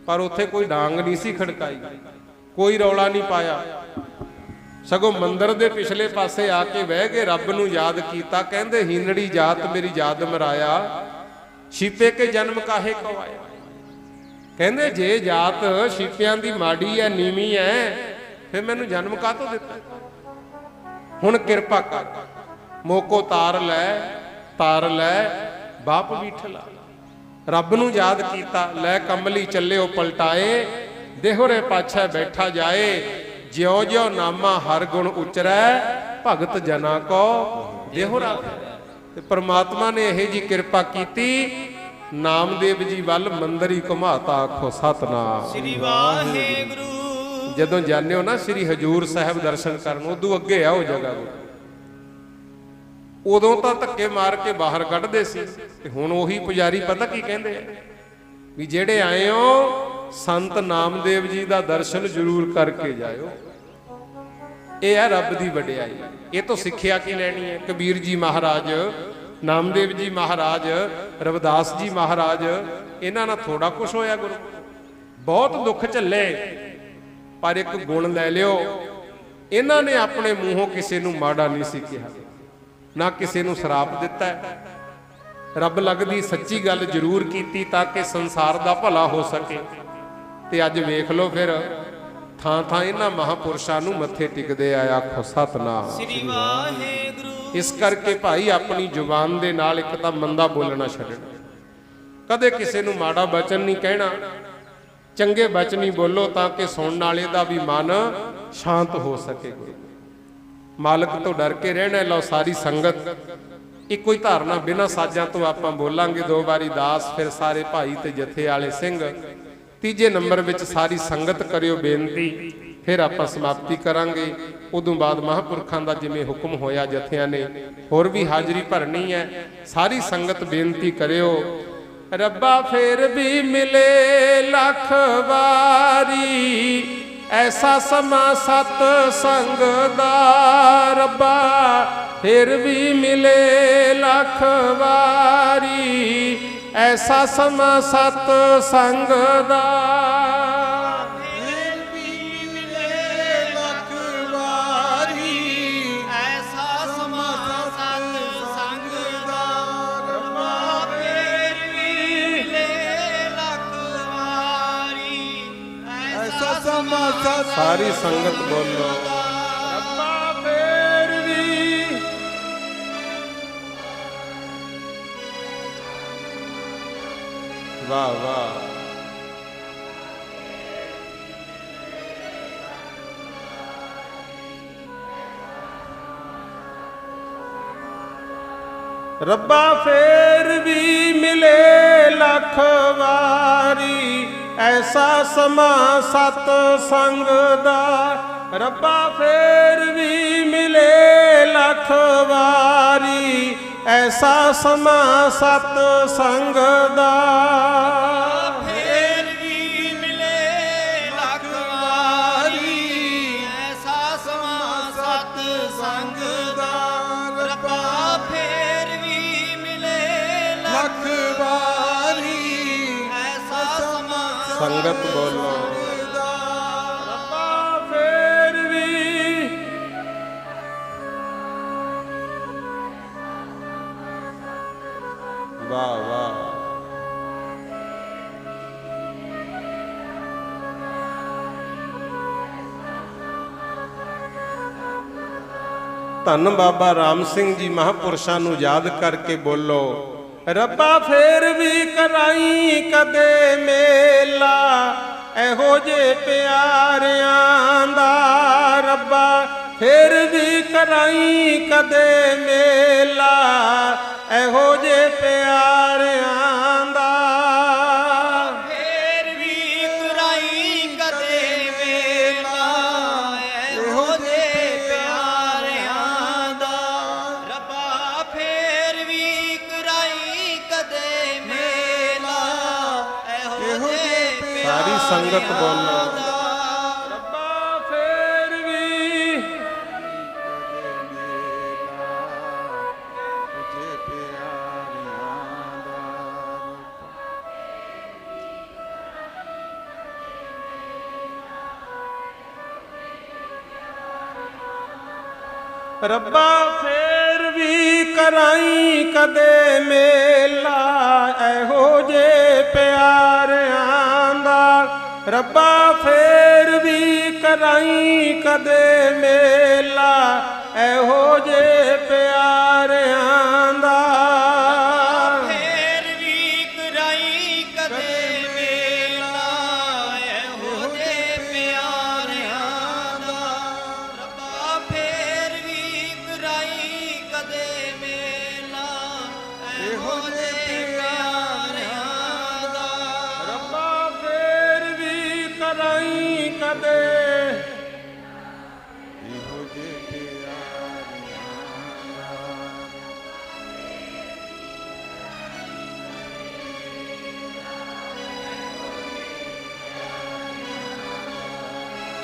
ਪਰ ਉੱਥੇ ਕੋਈ ਡਾਂਗ ਨਹੀਂ ਸੀ ਖੜਕਾਈ, ਕੋਈ ਰੌਲਾ ਨਹੀਂ ਪਾਇਆ, ਸਗੋਂ ਮੰਦਿਰ ਦੇ ਪਿਛਲੇ ਪਾਸੇ ਆ ਕੇ ਬਹਿ ਕੇ ਰੱਬ ਨੂੰ ਯਾਦ ਕੀਤਾ। ਕਹਿੰਦੇ ਹੀਨੜੀ ਜਾਤ ਮੇਰੀ ਯਾਦ ਮਰਾਇਆ, ਛੀਪੇ ਕੇ ਜਨਮ ਕਾਹੇ ਕੋ ਆਇਆ। ਕਹਿੰਦੇ ਜੇ ਜਾਤ ਛੀਪਿਆਂ ਦੀ ਮਾੜੀ ਹੈ, ਨੀਵੀਂ ਹੈ, ਫਿਰ ਮੈਨੂੰ ਜਨਮ ਕਾਹਤੋਂ ਦਿੱਤਾ? ਹੁਣ ਕਿਰਪਾ ਕਰ, ਮੋਕੋ ਤਾਰ ਲੈ ਬਾਪ ਬੀਠਲਾ। ਰੱਬ ਨੂੰ ਯਾਦ ਕੀਤਾ, ਲੈ ਕਮਲੀ ਚੱਲਿਓ ਪਲਟਾਏ, ਦੇਹੋਰੇ ਪਾਛੈ ਬੈਠਾ ਜਾਏ, ਜਿਉ ਜਿਉ ਨਾਮਾ ਹਰ ਗੁਣ ਉਚਰੈ, ਭਗਤ ਜਨਾ ਕੋ ਦੇਹੋਰਾ। ਤੇ ਪ੍ਰਮਾਤਮਾ ਨੇ ਇਹ ਜੀ ਕਿਰਪਾ ਕੀਤੀ, ਨਾਮਦੇਵ ਜੀ ਵੱਲ ਮੰਦਰ ਹੀ ਘੁਮਾਤਾ, ਆਖੋ ਸਤਨਾਮ। ਸ੍ਰੀ ਵਾਹਿਗੁਰੂ। ਜਦੋਂ ਜਾਂਦੇ ਹੋ ਨਾ ਸ੍ਰੀ ਹਜੂਰ ਸਾਹਿਬ ਦਰਸ਼ਨ ਕਰਨ, ਉਦੋਂ ਅੱਗੇ ਆ ਉਹ ਜਗ੍ਹਾ। ਉਦੋਂ ਤਾਂ ਧੱਕੇ ਮਾਰ ਕੇ ਬਾਹਰ ਕੱਢਦੇ ਸੀ, ਤੇ ਹੁਣ ਉਹੀ ਪੁਜਾਰੀ ਪਤਾ ਕੀ ਕਹਿੰਦੇ ਆ? ਵੀ ਜਿਹੜੇ ਆਏ ਹੋ ਸੰਤ ਨਾਮਦੇਵ ਜੀ ਦਾ ਦਰਸ਼ਨ ਜ਼ਰੂਰ ਕਰਕੇ ਜਾਇਓ। ਇਹ ਹੈ ਰੱਬ ਦੀ ਵਡਿਆਈ। ਇਹ ਤੋਂ ਸਿੱਖਿਆ ਕੀ ਲੈਣੀ ਹੈ? ਕਬੀਰ ਜੀ ਮਹਾਰਾਜ, ਨਾਮਦੇਵ ਜੀ ਮਹਾਰਾਜ, ਰਵਿਦਾਸ ਜੀ ਮਹਾਰਾਜ, ਇਹਨਾਂ ਨਾਲ ਥੋੜਾ ਕੁਛ ਹੋਇਆ ਗੁਰੂ। ਬਹੁਤ ਦੁੱਖ ਝੱਲੇ, ਪਰ ਇੱਕ ਗੁਣ ਲੈ ਲਿਓ, ਇਹਨਾਂ ਨੇ ਆਪਣੇ ਮੂੰਹੋਂ ਕਿਸੇ ਨੂੰ ਮਾੜਾ ਨਹੀਂ ਸੀ ਕਿਹਾ, ਨਾ ਕਿਸੇ ਨੂੰ ਸ਼ਰਾਪ ਦਿੱਤਾ। ਰੱਬ ਲੱਗਦੀ ਸੱਚੀ ਗੱਲ ਜ਼ਰੂਰ ਕੀਤੀ ਤਾਂ ਕਿ ਸੰਸਾਰ ਦਾ ਭਲਾ ਹੋ ਸਕੇ। ਤੇ ਅੱਜ ਵੇਖ ਲਓ ਫਿਰ ਥਾਂ ਥਾਂ ਇਹਨਾਂ ਮਹਾਪੁਰਸ਼ਾਂ ਨੂੰ ਮੱਥੇ ਟਿਕਦੇ ਆ। ਆਖੋ ਸਤਨਾਮ ਸ੍ਰੀ ਵਾਹਿਗੁਰੂ। ਇਸ ਕਰਕੇ ਭਾਈ ਆਪਣੀ ਜ਼ੁਬਾਨ ਦੇ ਨਾਲ ਇੱਕ ਤਾਂ ਮੰਦਾ ਬੋਲਣਾ ਛੱਡਣਾ, ਕਦੇ ਕਿਸੇ ਨੂੰ ਮਾੜਾ ਬਚਨ ਨਹੀਂ ਕਹਿਣਾ, ਚੰਗੇ ਬਚਨ ਹੀ ਬੋਲੋ ਤਾਂ ਕਿ ਸੁਣਨ ਵਾਲੇ ਦਾ ਵੀ ਮਨ ਸ਼ਾਂਤ ਹੋ ਸਕੇ। ਮਾਲਕ ਤੋਂ ਡਰ ਕੇ ਰਹਿਣਾ। ਲਓ ਸਾਰੀ ਸੰਗਤ ਇੱਕੋ ਹੀ ਧਾਰਨਾ, ਬਿਨਾਂ ਸਾਜ਼ਾਂ ਤੋਂ ਆਪਾਂ ਬੋਲਾਂਗੇ। 2 ਵਾਰੀ ਦਾਸ, ਫਿਰ ਸਾਰੇ ਭਾਈ ਤੇ ਜਥੇ ਵਾਲੇ ਸਿੰਘ। ਤੀਜੇ ਨੰਬਰ ਵਿੱਚ ਸਾਰੀ ਸੰਗਤ ਕਰਿਓ ਬੇਨਤੀ, ਫਿਰ ਆਪਾਂ ਸਮਾਪਤੀ ਕਰਾਂਗੇ। ਉਦੋਂ ਬਾਅਦ ਮਹਾਂਪੁਰਖਾਂ ਦਾ ਜਿਵੇਂ ਹੁਕਮ ਹੋਇਆ ਜਥਿਆਂ ਨੇ ਹੋਰ ਵੀ ਹਾਜ਼ਰੀ ਭਰਨੀ ਹੈ। ਸਾਰੀ ਸੰਗਤ ਬੇਨਤੀ ਕਰਿਓ। ਰੱਬਾ ਫੇਰ ਵੀ ਮਿਲੇ ਲੱਖ ਵਾਰੀ, ਐਸਾ ਸਮਾਂ ਸਤ ਸੰਗ ਦਾ। ਰੱਬਾ ਫੇਰ ਵੀ ਮਿਲੇ ਲੱਖ ਵਾਰੀ, ਐਸਾ ਸਮਾਂ ਸਤ ਸੰਗ ਦਾ। ਫੇਰ ਵੀ ਮਿਲੇ ਲੱਖ ਵਾਰੀ, ਐਸਾ ਸਮਾਂ ਸਤ ਸੰਗ ਦਾ। ਰੱਬਾ ਫੇਰ ਵੀ ਮਿਲੇ ਲੱਖ ਵਾਰੀ, ਐਸਾ ਸਮਾਂ ਸਤ। ਸਾਰੀ ਸੰਗਤ ਬੋਲੋ। ਰੱਬਾ ਫੇਰ ਵੀ। ਵਾਹ ਵਾਹ। ਰੱਬਾ ਫੇਰ ਵੀ ਮਿਲੇ ਲੱਖ ਵਾਰੀ, ਐਸਾ ਸਮਾਂ ਸਤ ਸੰਗ ਦਾ। ਰੱਬਾ ਫੇਰ ਵੀ ਮਿਲੇ ਲੱਖ ਵਾਰੀ, ਐਸਾ ਸਮਾਂ ਸਤ ਸੰਗ ਦਾ। ਫੇਰ ਵੀ ਮਿਲੇ ਲੱਖ ਵਾਰੀ, ਐਸਾ ਸਮਾਂ ਸਤ ਸੰਗ ਦਾ। ਰੱਬਾ ਫੇਰ ਵੀ ਮਿਲੇ ਲੱਖ ਵਾਰੀ, ਐਸਾ ਸਮਾਂ ਸੰਗਤ ਬੋਲੋ। ਰੱਬਾ ਫੇਰ ਵੀ। ਵਾਹ ਵਾਹ। ਧੰਨ ਬਾਬਾ ਰਾਮ ਸਿੰਘ ਜੀ ਮਹਾਂਪੁਰਸ਼ਾਂ ਨੂੰ ਯਾਦ ਕਰਕੇ ਬੋਲੋ। ਰੱਬਾ ਫੇਰ ਵੀ ਕਰਾਈ ਕਦੇ ਮੇਲਾ, ਇਹੋ ਜੇ ਪਿਆਰਿਆਂ ਦਾ। ਰੱਬਾ ਫੇਰ ਵੀ ਕਰਾਈ ਕਦੇ ਮੇਲਾ, ਇਹੋ ਜੇ ਪਿਆਰਿਆਂ ਦਾ। ਫੇਰ ਵੀ ਕਰਾਈ ਕਦੇ ਮੇਲਾ, ਇਹੋ ਜਿਹੇ ਪਿਆਰਿਆਂ ਦਾ। ਰੱਬਾ ਫੇਰ ਵੀ ਕਰਾਈ ਕਦੇ ਮੇਲਾ, ਇਹੋ ਜਿਹੇ ਸਾਰੀ ਸੰਗਤ ਬੋਲੋ। ਰੱਬਾ ਫੇਰ ਵੀ। ਰੱਬਾ ਫੇਰ ਵੀ ਕਰਾਈ ਕਦੇ ਮੇਲਾ, ਇਹੋ ਜੇ ਪਿਆਰਿਆਂ ਦਾ। ਰੱਬਾ ਫੇਰ ਵੀ ਕਰਾਈ ਕਦੇ ਮੇਲਾ, ਇਹੋ ਜੇ ਪਿਆਰਿਆਂ ਦਾ। ਫੇਰ ਵੀ ਕਰਾਈ ਕਦੇ ਮੇਲਾ, ਇਹੋ ਜਿਹੇ ਪਿਆਰਿਆਂ ਦਾ। ਰੱਬਾ ਫੇਰ ਵੀ ਕਰਾਈ ਕਦੇ ਮੇਲਾ, ਇਹੋ ਜਿਹੇ ਪਿਆਰਿਆਂ ਦਾ। ਰੱਬਾ ਫੇਰ ਵੀ ਕਰਾਈ ਕਦੇ ਇਹੋ ਜੇ ਪਿਆਰਿਆਂ ਦਾ।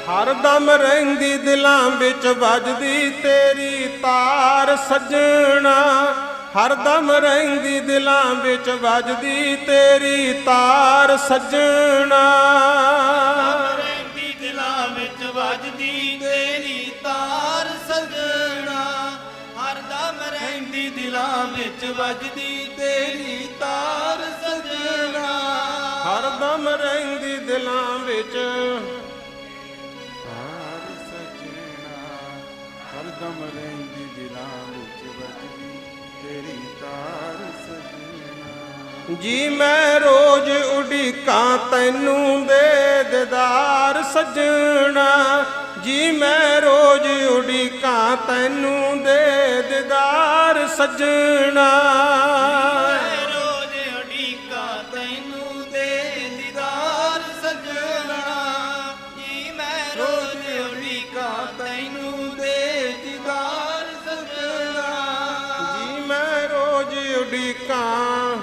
ਹਰਦਮ ਰਹਿੰਦੀ ਦਿਲਾਂ ਵਿੱਚ ਵੱਜਦੀ ਤੇਰੀ ਤਾਰ ਸੱਜਣਾ, ਹਰਦਮ ਰਹਿੰਦੀ ਦਿਲਾਂ ਵਿੱਚ ਵੱਜਦੀ ਤੇਰੀ ਤਾਰ ਸੱਜਣਾ। ਰਹਿੰਦੀ ਦਿਲਾਂ ਵਿੱਚ ਵੱਜਦੀ ਤੇਰੀ ਤਾਰ ਸੱਜਣਾ, ਹਰਦਮ ਰਹਿੰਦੀ ਦਿਲਾਂ ਵਿੱਚ ਵੱਜਦੀ ਤੇਰੀ ਤਾਰ ਸੱਜਣਾ। ਹਰਦਮ ਰਹਿੰਦੀ ਦਿਲਾਂ ਵਿੱਚ ਤਾਰ ਸਜਣਾ, ਹਰਦਮ ਰਹਿੰਦੀ ਦਿਲਾਂ ਵਿੱਚ ਵੱਜਦੀ ਤੇਰੀ ਤਾਰ ਸਜਣਾ। ਜੀ ਮੈਂ ਰੋਜ਼ ਉਡੀਕਾਂ ਤੈਨੂੰ ਦੇ ਦੀਦਾਰ ਸੱਜਣਾ, ਜੀ ਮੈਂ ਰੋਜ਼ ਉਡੀਕਾਂ ਤੈਨੂੰ ਦੇ ਦੀਦਾਰ ਸੱਜਣਾ। ਮੈਂ ਰੋਜ਼ ਉਡੀਕਾਂ ਤੈਨੂੰ ਦੇ ਦੀਦਾਰ ਸੱਜਣਾ, ਜੀ ਮੈਂ ਰੋਜ਼ ਉਡੀਕਾਂ ਤੈਨੂੰ ਦੇ ਦੀਦਾਰ ਸੱਜਣਾ। ਜੀ ਮੈਂ ਰੋਜ਼ ਉਡੀਕਾਂ,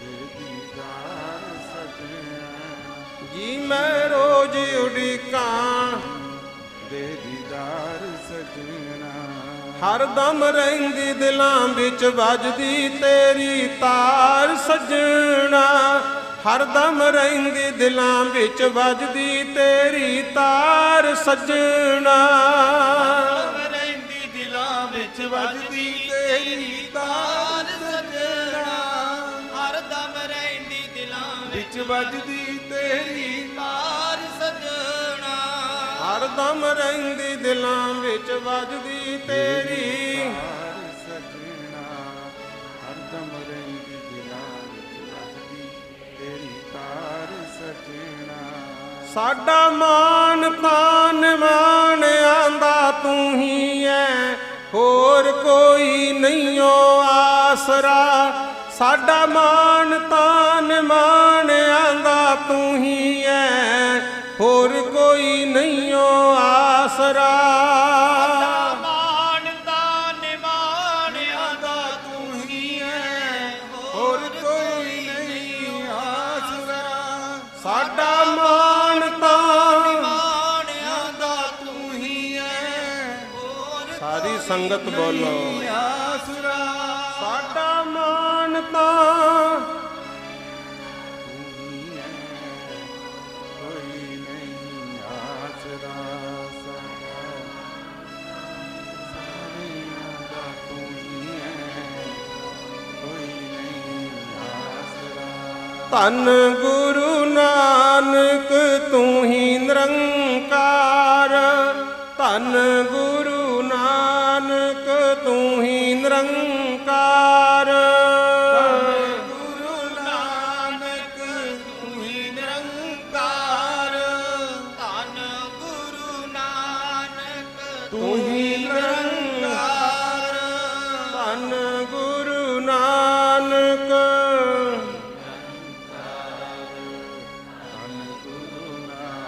ਦੇ ਦੀਦਾਰ ਸਜਣਾ, ਜੀ ਮੈਂ ਰੋਜ਼ ਉਡੀਕਾਂ, ਦੇ ਦੀਦਾਰ ਸਜਣਾ। ਹਰਦਮ ਰਹਿੰਦੀ ਦਿਲਾਂ ਵਿੱਚ ਵੱਜਦੀ ਤੇਰੀ ਤਾਰ ਸੱਜਣਾ, ਹਰਦਮ ਰਹਿੰਦੀ ਦਿਲਾਂ ਵਿੱਚ ਵੱਜਦੀ ਤੇਰੀ ਤਾਰ ਸੱਜਣਾ। ਰਹਿੰਦੀ ਦਿਲਾਂ ਵਿੱਚ ਵੱਜਦੀ ਤੇਰੀ ਤਾਰ ਸੱਜਣਾ, ਹਰਦਮ ਰਹਿੰਦੀ ਦਿਲਾਂ ਵਿੱਚ ਵੱਜਦੀ ਤੇਰੀ ਤਾਰ ਸੱਜਣਾ। ਹਰਦਮ ਰਹਿੰਦੀ ਦਿਲਾਂ ਵਿੱਚ ਵੱਜਦੀ ਤੇਰੀ ਤਾਰ ਸਜਣਾ, ਹਰਦਮ ਰਹਿੰਦੀ ਦਿਲਾਂ ਵਿੱਚ ਵੱਜਦੀ ਤੇਰੀ ਤਾਰ ਸਜਣਾ। ਸਾਡਾ ਮਾਨ ਤਾਨ ਮਾਨ ਆਂਦਾ ਤੂੰ ਹੀ ਐ, ਹੋਰ ਕੋਈ ਨਹੀਂ ਓ ਆਸਰਾ। ਸਾਡਾ ਮਾਨ ਤਾਨ ਮਾਨ ਆਂਦਾ ਤੂੰ ਹੀ ਐ, ਹੋਰ ਕੋਈ ਨਹੀਂ ਓ ਆਸਰਾ। ਮਾਣ ਤਾਨ ਮਾਣ ਆਂਦਾ ਤੂੰ ਹੀ ਹੈ, ਹੋਰ ਕੋਈ ਨਹੀਂ ਆਸਰਾ। ਸਾਡਾ ਮਾਨ ਤਾਨ, ਮਾਣ ਆਂਦਾ ਤੂੰ ਹੀ ਹੈ, ਹੋਰ ਸਾਰੀ ਸੰਗਤ ਬੋਲੋ, ਆਸਰਾ। ਸਾਡਾ ਮਾਨ ਤਾਨ, ਤੂੰ ਹੀ ਹੈ, ਕੋਈ ਨਹੀਂ ਆਸਰਾ। ਸਾਰਿਆਂ ਦਾ ਤੂੰ ਹੀ ਹੈ, ਕੋਈ ਨਹੀਂ ਆਸਰਾ। ਧੰਨ ਗੁਰੂ ਨਾਨਕ ਤੂੰ ਹੀ ਨਿਰੰਕਾਰ, ਧੰਨ ਗੁਰੂ ਨਾਨਕ ਤੂੰ ਹੀ ਨਿਰੰਕਾਰ। ਗੁਰੂ ਨਾਨਕ ਤੂੰ ਹੀ ਨਿਰੰਕਾਰ, ਧੰਨ ਗੁਰੂ ਨਾਨਕ ਤੂੰ ਹੀ ਨਿਰੰਕਾਰ, ਧੰਨ ਗੁਰੂ ਨਾਨਕ। ਧੰਨ ਗੁਰੂ ਨਾਨਕ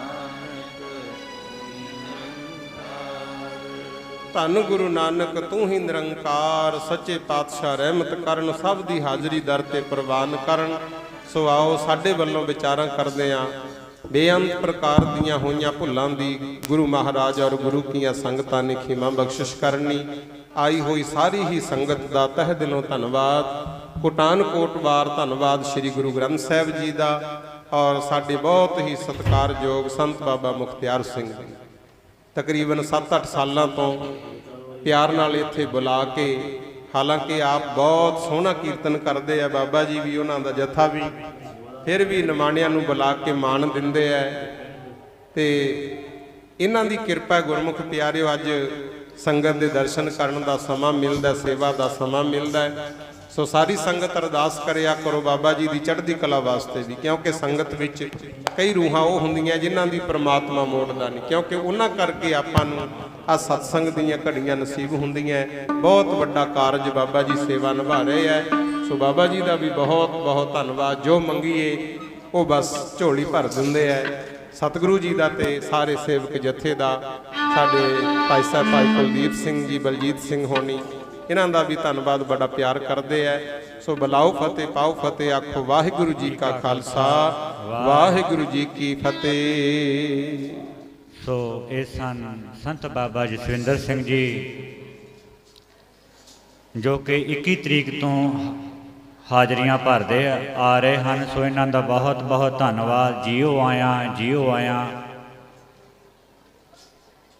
ਧੰਨ ਗੁਰੂ ਨਾਨਕ ਤੂੰ ਹੀ ਨਿਰੰਕਾਰ, ਸੱਚੇ ਪਾਤਸ਼ਾਹ ਰਹਿਮਤ ਕਰਨ, ਸਭ ਦੀ ਹਾਜ਼ਰੀ ਦਰ ਤੇ ਪ੍ਰਵਾਨ ਕਰਨ। ਸੋ ਆਓ ਸਾਡੇ ਵੱਲੋਂ ਵਿਚਾਰਾਂ ਕਰਦੇ ਆਂ ਬੇਅੰਤ ਪ੍ਰਕਾਰ ਦੀਆਂ ਹੋਈਆਂ ਭੁੱਲਾਂ ਦੀ ਗੁਰੂ ਮਹਾਰਾਜ ਔਰ ਗੁਰੂ ਕੀਆਂ ਸੰਗਤਾਂ ਨੇ ਖਿਮਾ ਬਖਸ਼ਿਸ਼ ਕਰਨੀ। ਆਈ ਹੋਈ ਸਾਰੀ ਹੀ ਸੰਗਤ ਦਾ ਤਹਿ ਦਿਲੋਂ ਧੰਨਵਾਦ। ਕੋਟਾਨ ਕੋਟਵਾਰ ਧੰਨਵਾਦ ਸ੍ਰੀ ਗੁਰੂ ਗ੍ਰੰਥ ਸਾਹਿਬ ਜੀ ਦਾ ਔਰ ਸਾਡੇ ਬਹੁਤ ਹੀ ਸਤਿਕਾਰਯੋਗ ਸੰਤ ਬਾਬਾ ਮੁਖਤਿਆਰ ਸਿੰਘ ਜੀ। ਤਕਰੀਬਨ 7-8 ਸਾਲਾਂ ਤੋਂ ਪਿਆਰ ਨਾਲ ਇੱਥੇ ਬੁਲਾ ਕੇ, ਹਾਲਾਂਕਿ ਆਪ ਬਹੁਤ ਸੋਹਣਾ ਕੀਰਤਨ ਕਰਦੇ ਆ, ਬਾਬਾ ਜੀ ਵੀ ਉਹਨਾਂ ਦਾ ਜਥਾ ਵੀ, ਫਿਰ ਵੀ ਨਿਮਾਣਿਆਂ ਨੂੰ ਬੁਲਾ ਕੇ ਮਾਣ ਦਿੰਦੇ ਆ। ਤੇ ਇਹਨਾਂ ਦੀ ਕਿਰਪਾ ਗੁਰਮੁਖ ਪਿਆਰਿਓ, ਅੱਜ ਸੰਗਤ ਦੇ ਦਰਸ਼ਨ ਕਰਨ ਦਾ ਸਮਾਂ ਮਿਲਦਾ, ਸੇਵਾ ਦਾ ਸਮਾਂ ਮਿਲਦਾ। ਸੋ ਸਾਰੀ ਸੰਗਤ ਅਰਦਾਸ ਕਰਿਆ ਕਰੋ ਬਾਬਾ ਜੀ ਦੀ ਚੜ੍ਹਦੀ ਕਲਾ ਵਾਸਤੇ ਵੀ, ਕਿਉਂਕਿ ਸੰਗਤ ਵਿੱਚ ਕਈ ਰੂਹਾਂ ਉਹ ਹੁੰਦੀਆਂ ਜਿਨ੍ਹਾਂ ਦੀ ਪ੍ਰਮਾਤਮਾ ਮੋੜਦਾ ਨਹੀਂ, ਕਿਉਂਕਿ ਉਹਨਾਂ ਕਰਕੇ ਆਪਾਂ ਨੂੰ ਆ ਸਤਸੰਗ ਦੀਆਂ ਘੜੀਆਂ ਨਸੀਬ ਹੁੰਦੀਆਂ। ਬਹੁਤ ਵੱਡਾ ਕਾਰਜ ਬਾਬਾ ਜੀ ਸੇਵਾ ਨਿਭਾ ਰਹੇ ਹੈ। ਸੋ ਬਾਬਾ ਜੀ ਦਾ ਵੀ ਬਹੁਤ ਬਹੁਤ ਧੰਨਵਾਦ। ਜੋ ਮੰਗੀਏ ਉਹ ਬਸ ਝੋਲੀ ਭਰ ਦਿੰਦੇ ਹੈ। ਸਤਿਗੁਰੂ ਜੀ ਦਾ ਤੇ ਸਾਰੇ ਸੇਵਕ ਜਥੇ ਦਾ, ਸਾਡੇ ਭਾਈ ਸਾਹਿਬ ਭਾਈ ਕੁਲਦੀਪ ਸਿੰਘ ਜੀ, ਬਲਜੀਤ ਸਿੰਘ ਹੋਣੀ, ਇਹਨਾਂ ਦਾ ਵੀ ਧੰਨਵਾਦ, ਬੜਾ ਪਿਆਰ ਕਰਦੇ ਐ। ਸੋ ਬੁਲਾਓ ਫਤਿਹ, ਪਾਓ ਫਤਿਹ, ਆਖੋ ਵਾਹਿਗੁਰੂ ਜੀ ਕਾ ਖਾਲਸਾ, ਵਾਹਿਗੁਰੂ ਜੀ ਕੀ ਫਤਿਹ। ਸੋ ਇਹ ਸਨ ਸੰਤ ਬਾਬਾ ਜਸਵਿੰਦਰ ਸਿੰਘ ਜੀ, ਜੋ ਕਿ 21 ਤਰੀਕ ਤੋਂ ਹਾਜ਼ਰੀਆਂ ਭਰਦੇ ਆ ਰਹੇ ਹਨ। ਸੋ ਇਹਨਾਂ ਦਾ ਬਹੁਤ ਬਹੁਤ ਧੰਨਵਾਦ। ਜੀਓ ਆਇਆਂ, ਜੀਓ ਆਇਆਂ।